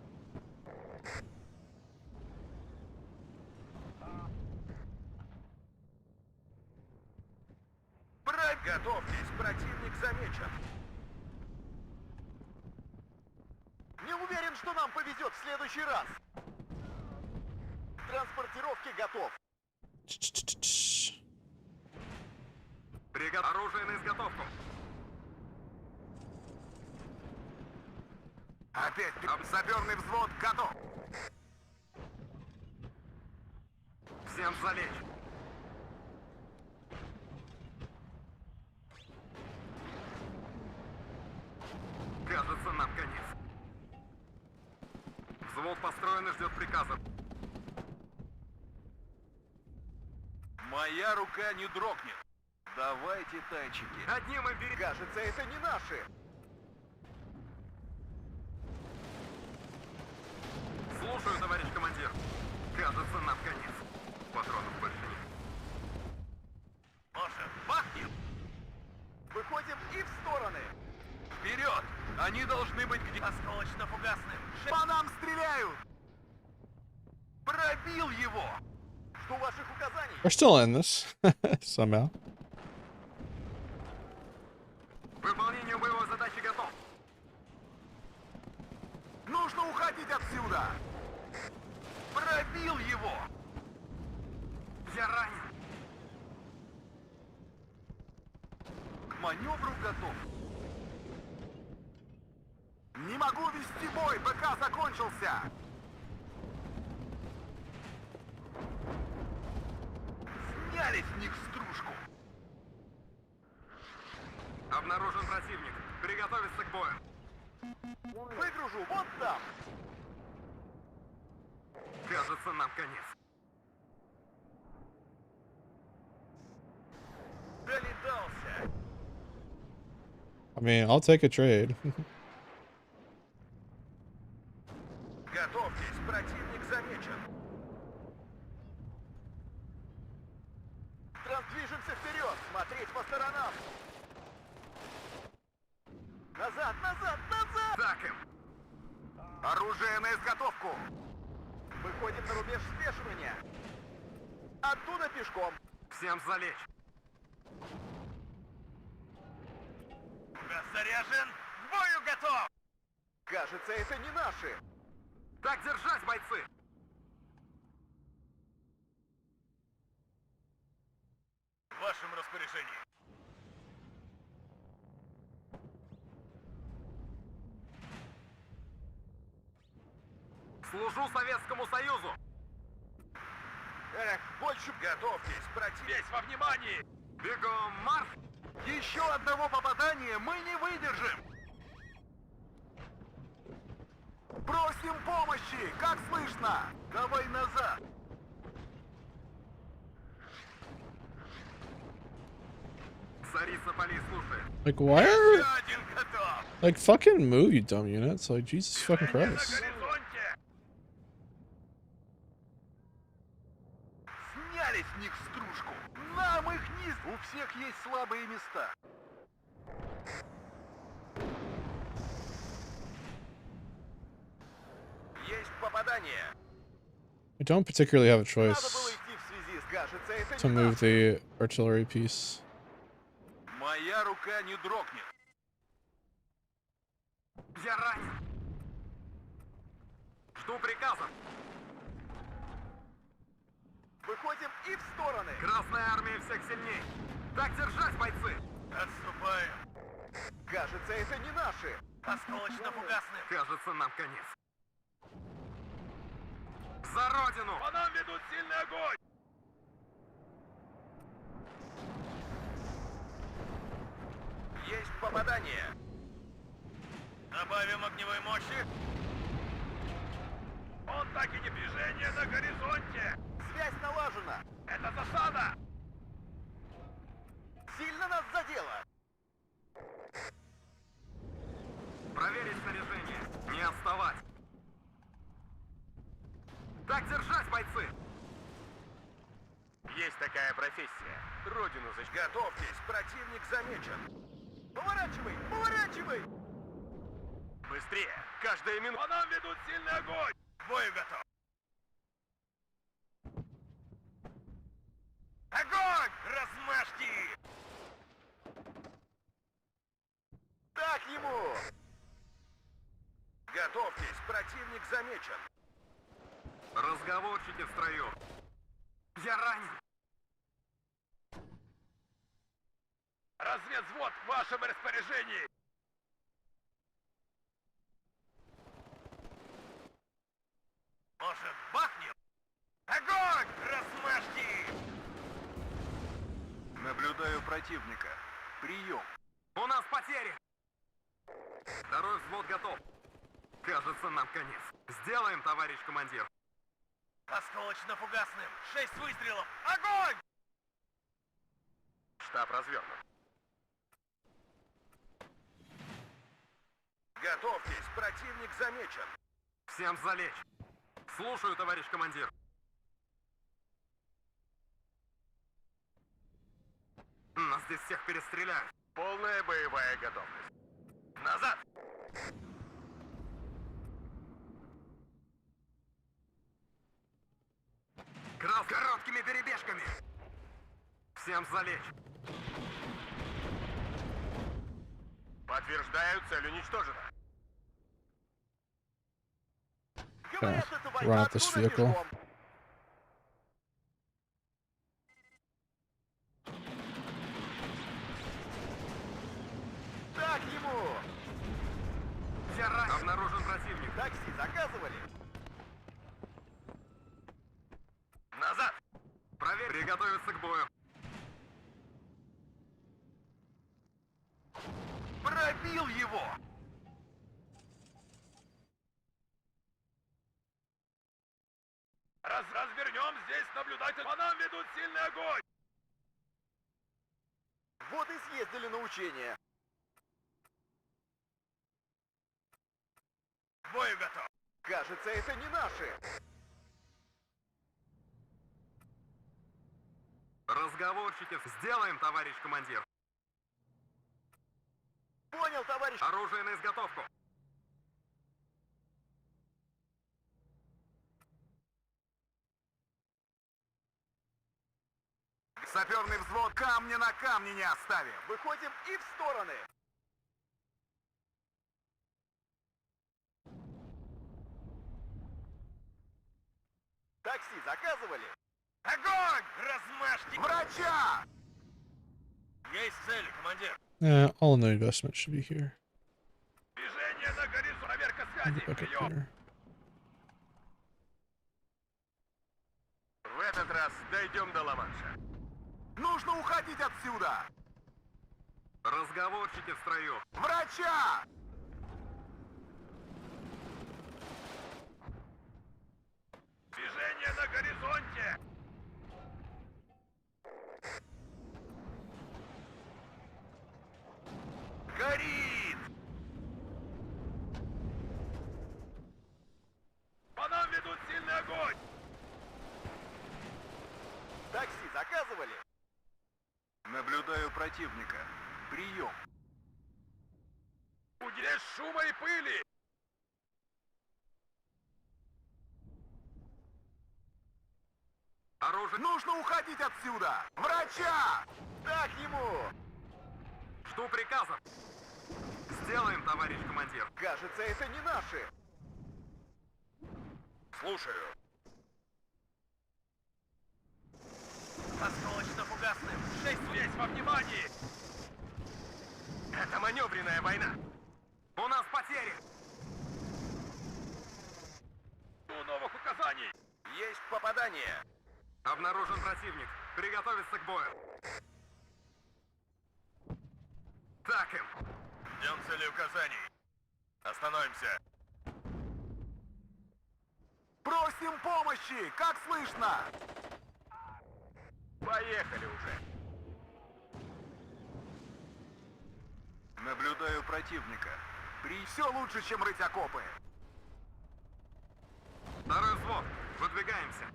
Готовьтесь, противник замечен. Не уверен, что нам повезет в следующий раз. Транспортировки готов. Оружие на изготовку. Опять саперный взвод готов. Всем залечь. Кажется, нам конец. Взвод построен и ждет приказа. Моя рука не дрогнет. Давайте, танчики. Одним им перед... Кажется, это не наши. Слушаю, товарищ командир. Кажется, нам конец. Патронов больше нет. Может, бахнем? Выходим и в стороны. Вперед! Они должны быть где... Осколочно-фугасным. По нам стреляют. Пробил его! Что ваших указаний? We're still in this somehow. Выполнению боевой задачи готов. Нужно уходить отсюда. Пробил его! Я ранен. К маневру готов. Не могу вести бой, БК закончился. Сняли с них стружку. Обнаружен противник. Приготовиться к бою. Выгружу вот там. Кажется, нам конец. Долетался. I mean, I'll take a trade. Готовьтесь, противник замечен. Движемся вперед, смотреть по сторонам. Назад, назад, назад! Так им. Оружие на изготовку. Выходим на рубеж спешивания. Оттуда пешком. Всем залечь. Фугас заряжен. К бою готов. Кажется, это не наши. Так держать, бойцы. В вашем распоряжении. Служу Советскому Союзу. Эх, больше... Готовьтесь, противник. Весь во внимании. Бегом марш. Еще одного попадания мы не выдержим. Просим помощи! Как слышно? Давай назад. Царица полей слушает. Like, why are... Еще один готов. Like, fucking move, you dumb units. Like, Jesus fucking Движение на Christ. горизонте. Сняли с них стружку. Нам их низ. У всех есть слабые места. Есть попадание. I don't particularly have a Надо было choice идти в связи с... Кажется, это to не move наши. the artillery piece. Моя рука не дрогнет. Я ранен. Жду приказа. Выходим и в стороны. Красная армия всех сильней. Так держать, бойцы. Отступаем. Кажется, это не наши. Осколочно-фугасным. Кажется, нам конец. За родину! По нам ведут сильный огонь. Есть попадание. Добавим огневой мощи. Он так и не движение на горизонте. Связь налажена. Это засада. Сильно нас задело. Проверить снаряжение. Не отставать. Так держать, бойцы! профессия. Родину защищать. Готовьтесь, противник замечен. Поворачивай! Поворачивай! Быстрее! Каждая По минута! нам ведут сильный огонь! К бою готов! Огонь! Размажьте! Так ему! Готовьтесь, противник замечен. Разговорчики в строю. Я ранен. Разведвзвод в вашем распоряжении! Может, бахнем? Огонь! Размажьте! Наблюдаю противника. Прием. У нас потери. Второй взвод готов. Кажется, нам конец. Сделаем, товарищ командир. Осколочно-фугасным. 6 выстрелов. Огонь! Штаб развернут. Готовьтесь, противник замечен. Всем залечь. Слушаю, товарищ командир. Нас здесь всех перестреляют. Полная боевая готовность. Назад! Короткими перебежками. Всем залечь. Подтверждаю, цель уничтожена. Говорят, это run война out this оттуда vehicle. бегом. Так ему! Я ранен. Обнаружен противник. Такси заказывали? Назад! Проверь. Приготовиться к бою. Пробил его! Развернем здесь наблюдатель. По нам ведут сильный огонь! Вот и съездили на учение. К бою готов. Кажется, это не наши. Разговорчики. Сделаем, товарищ командир. Понял, товарищ. Оружие на изготовку. Саперный взвод камня на камне не оставим. Выходим и в стороны. Такси заказывали? Огонь! Размажьте! Врача! Есть цель, командир. All in the investment should be here. Движение на горизонт. Проверка связи. Back up Прием. here. В этот раз дойдем до Ла-Манша. Нужно уходить отсюда! Разговорчики в строю. Врача! Движение на горизонте. Горит! По нам ведут сильный огонь. Такси заказывали? Наблюдаю противника. Прием. Здесь шума и пыли. Оружие. Нужно уходить отсюда! Врача! Так ему! Жду приказов. Сделаем, товарищ командир. Кажется, это не наши. Слушаю. Осколочно-фугасным. 6 весь во внимании. Это маневренная война. У нас потери. У новых указаний. Есть попадание. Обнаружен противник. Приготовиться к бою. Так им. Ждем цели указаний. Остановимся. Просим помощи! Как слышно? Поехали уже. Наблюдаю противника. Все лучше, чем рыть окопы. Второй взвод. Выдвигаемся.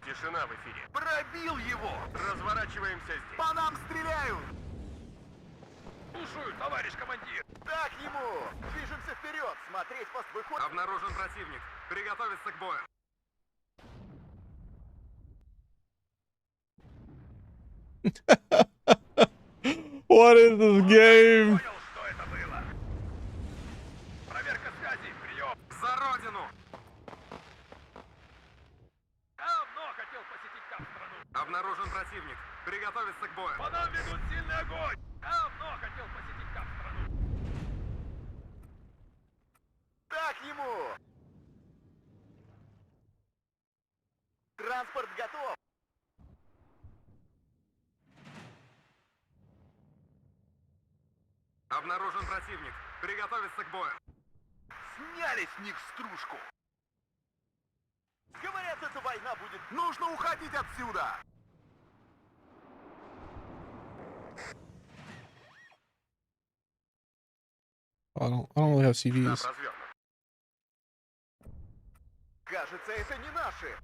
Тишина в эфире. Пробил его! Разворачиваемся здесь. По нам стреляют! Слушаю, товарищ командир. Так ему! Движемся вперед! Смотреть пост выход... Обнаружен противник. Приготовиться к бою. What is this game? Понял, что это было. Проверка связи. Прием. За родину! Давно хотел посетить страну. Обнаружен противник. Приготовиться к бою. По нам ведут сильный огонь. Давно хотел посетить страну. Так ему! Транспорт готов! Обнаружен противник. Приготовиться к бою. Сняли с них стружку! Говорят, эта война будет... Нужно уходить отсюда! I don't really have Штаб CVs. развернут. Кажется, это не наши.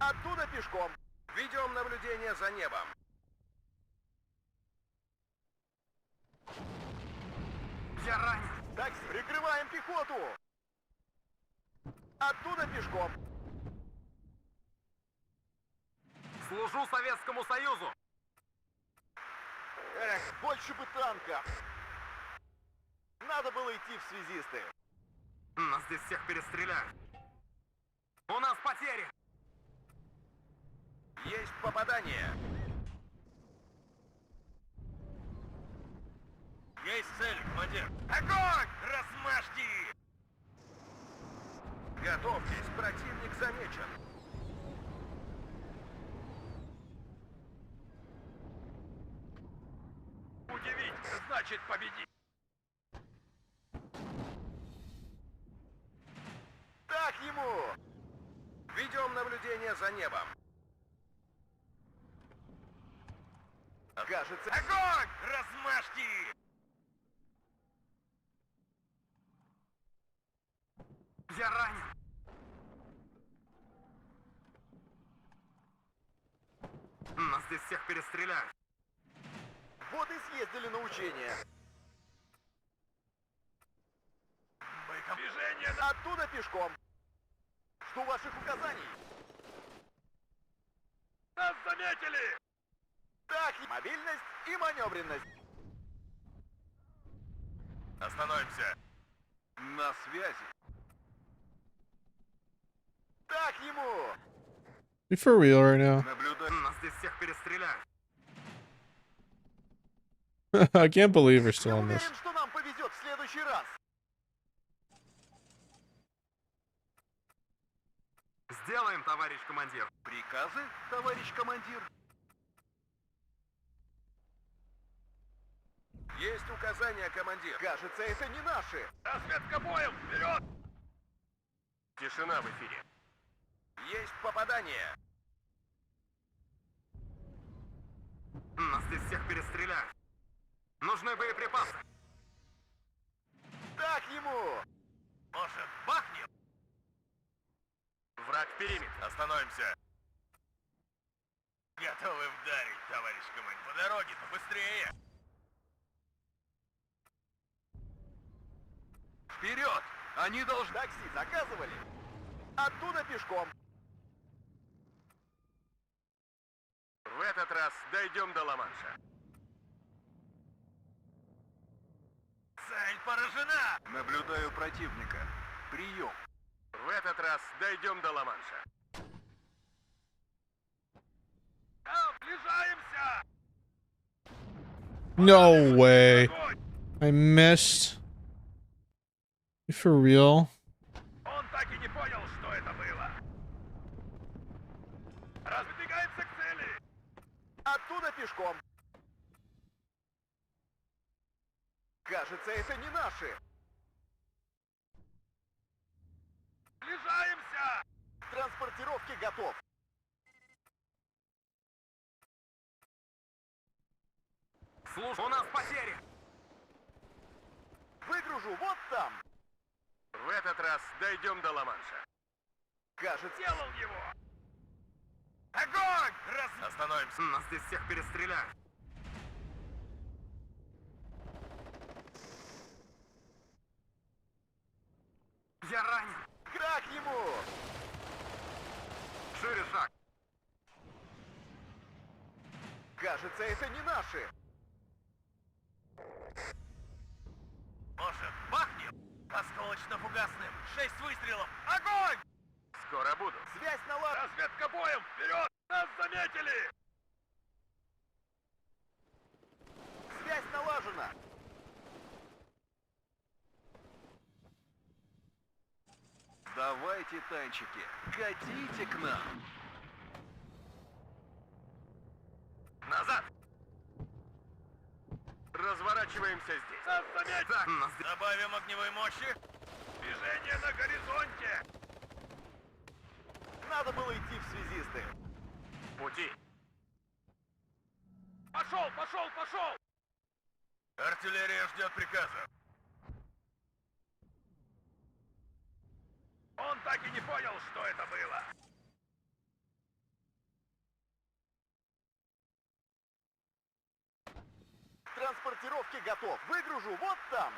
Оттуда пешком. Ведем наблюдение за небом. Я ранен. Так, прикрываем пехоту. Оттуда пешком. Служу Советскому Союзу. Эх, больше бы танков. Надо было идти в связисты. Нас здесь всех перестреляют. У нас потери. Есть попадание. Есть цель, командир. Огонь! Размажьте! Готовьтесь, противник замечен. Удивить значит победить. Так ему! Ведем наблюдение за небом. Кажется... Огонь! Размажьте! Я ранен. Нас здесь всех перестреляют. Вот и съездили на учения. Движение. Оттуда пешком. Жду ваших указаний. Нас заметили. Так, мобильность и маневренность. Остановимся. На связи. Так ему! You for real right now? Наблюдаем. Нас здесь всех перестреляют. I can't believe we're still Я on this. уверен, что нам повезет в следующий раз. Сделаем, товарищ командир. Приказы, товарищ командир? Есть указания, командир. Кажется, это не наши. Разведка боем. Вперед. Тишина в эфире. Есть попадание. Нас здесь всех перестреляют. Нужны боеприпасы. Так ему! Может, бахнем? Враг в периметре. Остановимся. Готовы вдарить, товарищ командир. По дороге, побыстрее. Вперед! Они должны... Такси заказывали? Оттуда пешком. В этот раз дойдем до Ла-Манша. Цель поражена. Наблюдаю противника. Прием. В этот раз дойдем до Ла-Манша. Приближаемся. No way. Огонь. I missed. You for real? Он так и не понял, что это было. Разбегаемся к цели. Оттуда пешком. Кажется, это не наши. Приближаемся. Транспортировки готов. Слушай, у нас потери. Выгружу вот там. В этот раз дойдем до Ла-Манша. Кажется, Делал его. Огонь! Остановимся. Нас здесь всех перестреляют. Я ранен. Крак ему! Шире шаг. Кажется, это не наши. Может, бахнем? Осколочно-фугасным. 6 выстрелов. Огонь! Скоро буду. Связь налажена. Разведка боем! Вперед! Нас заметили! Связь налажена. Давайте, танчики, катите к нам. Назад. Разворачиваемся здесь. Нас заметили! Так, нас здесь. Добавим огневой мощи. Движение на горизонте! Надо было идти в связисты. Пути. Пошел, пошел, пошел! Артиллерия ждет приказа. Он так и не понял, что это было. К транспортировке готов. Выгружу вот там.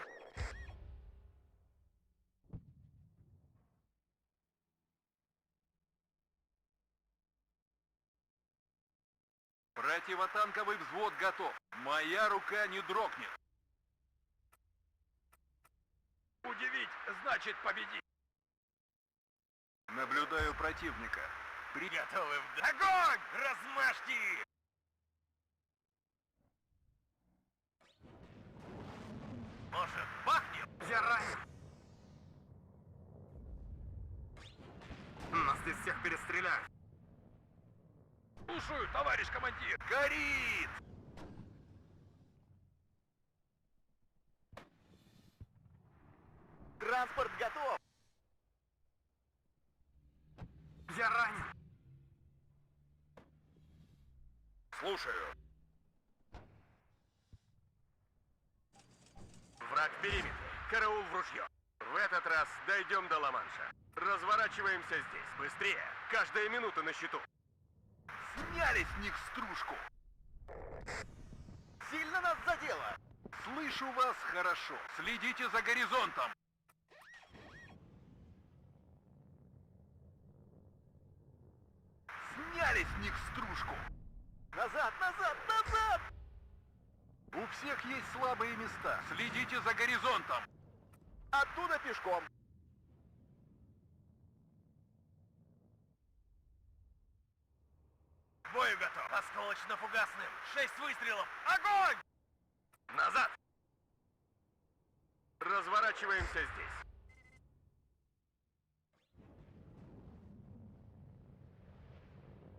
Противотанковый взвод готов. Моя рука не дрогнет. Удивить значит победить. Наблюдаю противника. Готовы в... Огонь! Размажьте! Может, бахнем? Я ранен. Нас здесь всех перестреляют. Слушаю, товарищ командир. Горит! Транспорт готов. Я ранен. Слушаю. Враг в периметре. Караул в ружье. В этот раз дойдем до Ла-Манша. Разворачиваемся здесь. Быстрее. Каждая минута на счету. Сняли с них стружку. Сильно нас задело. Слышу вас хорошо. Следите за горизонтом. Сняли с них стружку. Назад, назад, назад! У всех есть слабые места. Следите за горизонтом. Оттуда пешком. К бою готов. Осколочно-фугасным. 6 выстрелов. Огонь! Назад. Разворачиваемся здесь.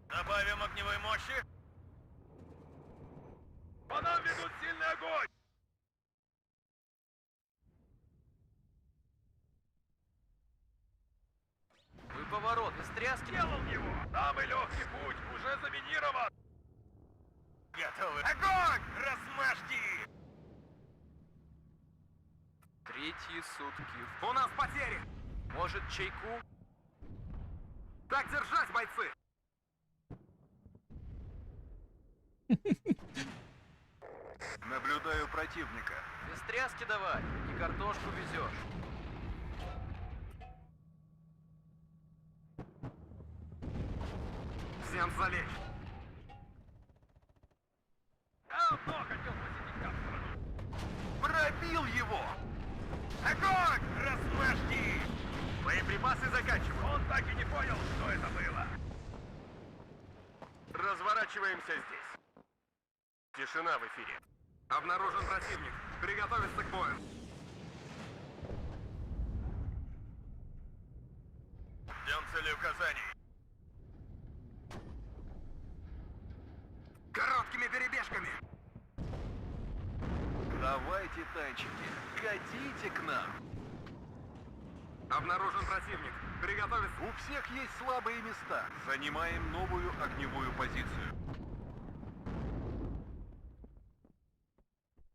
Добавим огневой мощи. По нам ведут сильный огонь! Вы поворот, без тряски. Сделал его! Самый легкий путь уже заминирован! Готовы. Огонь! Размажьте! Третьи сутки. У нас потери. Может, чайку? Так держать, бойцы. Наблюдаю противника. Без тряски давай, не картошку везешь. Всем залечь. Давно хотел посетить как страну! Пробил его! Огонь! Размажьте! Боеприпасы заканчиваю. Он так и не понял, что это было! Разворачиваемся здесь. Тишина в эфире. Обнаружен противник. Приготовиться к бою. Ждем целеуказаний. Короткими перебежками. Давайте, танчики, катите к нам. Обнаружен противник. Приготовиться. У всех есть слабые места. Занимаем новую огневую позицию.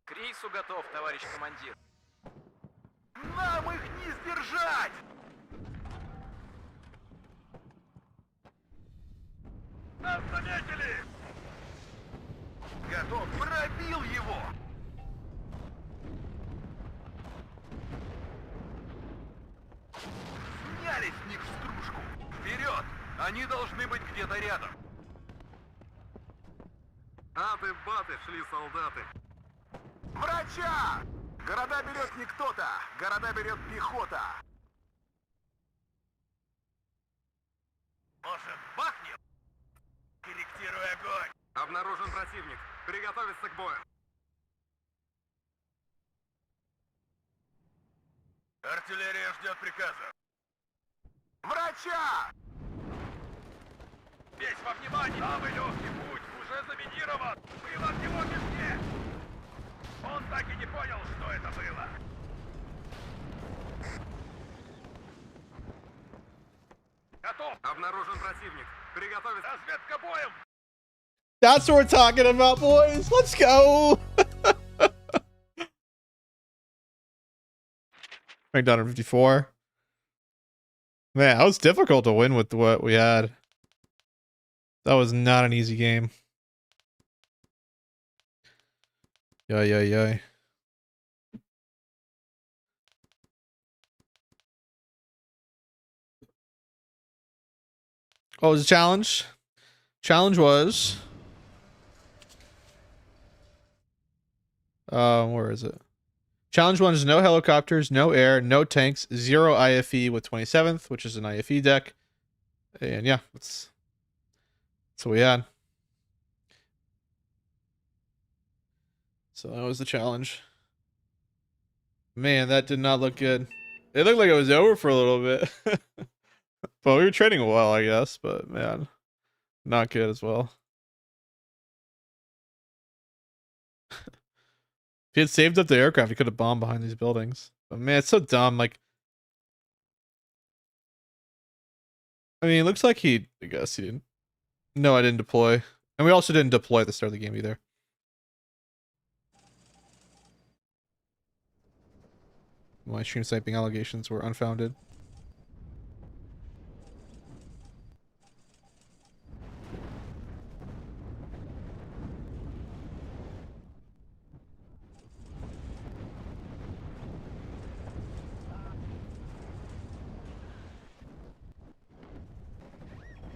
К рейсу готов, товарищ командир. Нам их не сдержать! Нас заметили! Готов. Пробил его! Сняли с них стружку! Вперед! Они должны быть где-то рядом! Аты-баты шли солдаты. Врача! Города берет не кто-то, города берет пехота. Может, бахнем? Корректируй огонь! Обнаружен противник. Приготовиться к бою. Артиллерия ждет приказа. Врача! Весь во внимание! Самый легкий путь уже заминирован! Было в него везде! Он так и не понял, что это было. Готов! Обнаружен противник. Приготовиться. Разведка боем! That's what we're talking about, boys. Let's go. Ranked 154. Man, that was difficult to win with what we had. That was not an easy game. Yay. What was the challenge? Challenge was... where is it? Challenge 1 is no helicopters, no air, no tanks, 0 IFE with 27th, which is an IFE deck. And yeah, that's what we had. So that was the challenge. Man, that did not look good. It looked like it was over for a little bit. But we were trading well, I guess. But man, not good as well. If he had saved up the aircraft, he could have bombed behind these buildings. But man, it's so dumb. Like, I mean, it looks like I guess he didn't. No, I didn't deploy. And we also didn't deploy at the start of the game either. My stream sniping allegations were unfounded.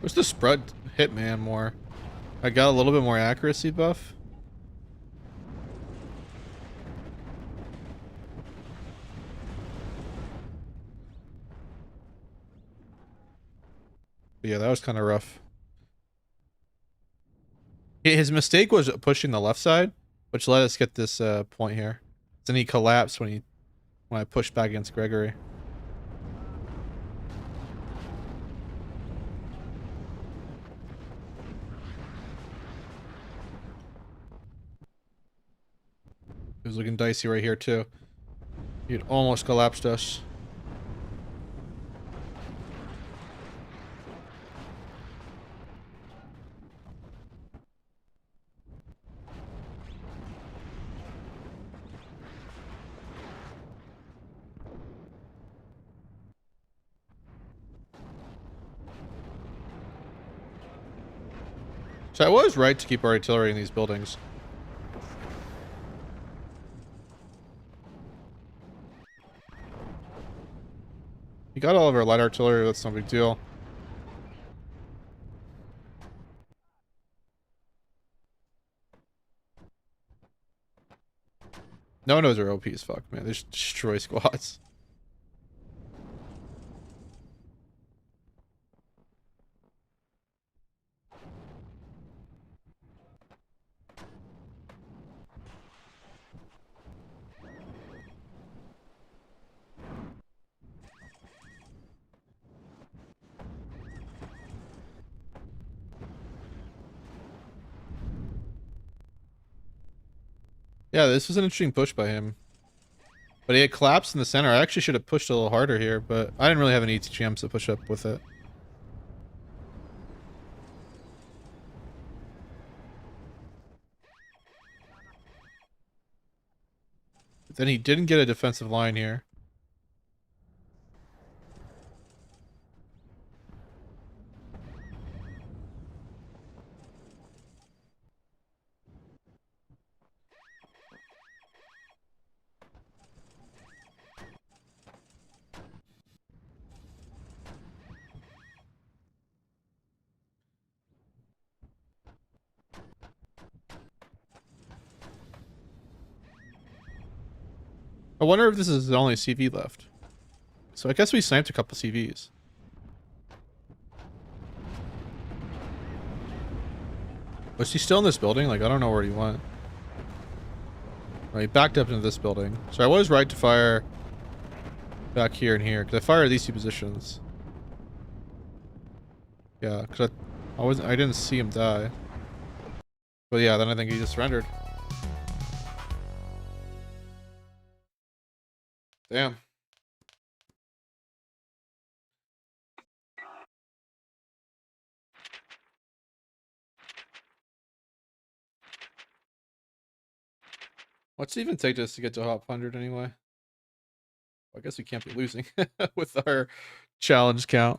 Where's the spread hitman more? I got a little bit more accuracy buff. But yeah, that was kind of rough. His mistake was pushing the left side, which let us get this point here. Then he collapsed when I pushed back against Gregory. It was looking dicey right here too. He had almost collapsed us. So I was right to keep our artillery in these buildings. We got all of our light artillery, that's no big deal. No one knows they're OP as fuck, man. They just destroy squads. Yeah, this was an interesting push by him. But he had collapsed in the center. I actually should have pushed a little harder here, but I didn't really have any ETGMs to push up with it. But then he didn't get a defensive line here. I wonder if this is the only CV left. So I guess we sniped a couple CVs. Was he still in this building? Like, I don't know where he went. Oh, he backed up into this building. So I was right to fire back here and here, because I fired these two positions. Yeah, because I didn't see him die. But yeah, then I think he just surrendered. Damn. What's it even take us to get to a top 100 anyway? I guess we can't be losing with our challenge count.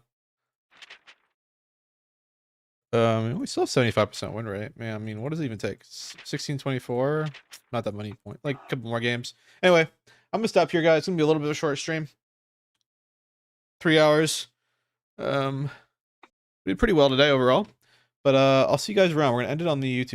We still have 75% win rate. Man, I mean, what does it even take? 1624? Not that many points. Like a couple more games. Anyway, I'm gonna stop here, guys. It's gonna be a little bit of a short stream. 3 hours. We did pretty well today overall. But I'll see you guys around. We're gonna end it on the YouTube.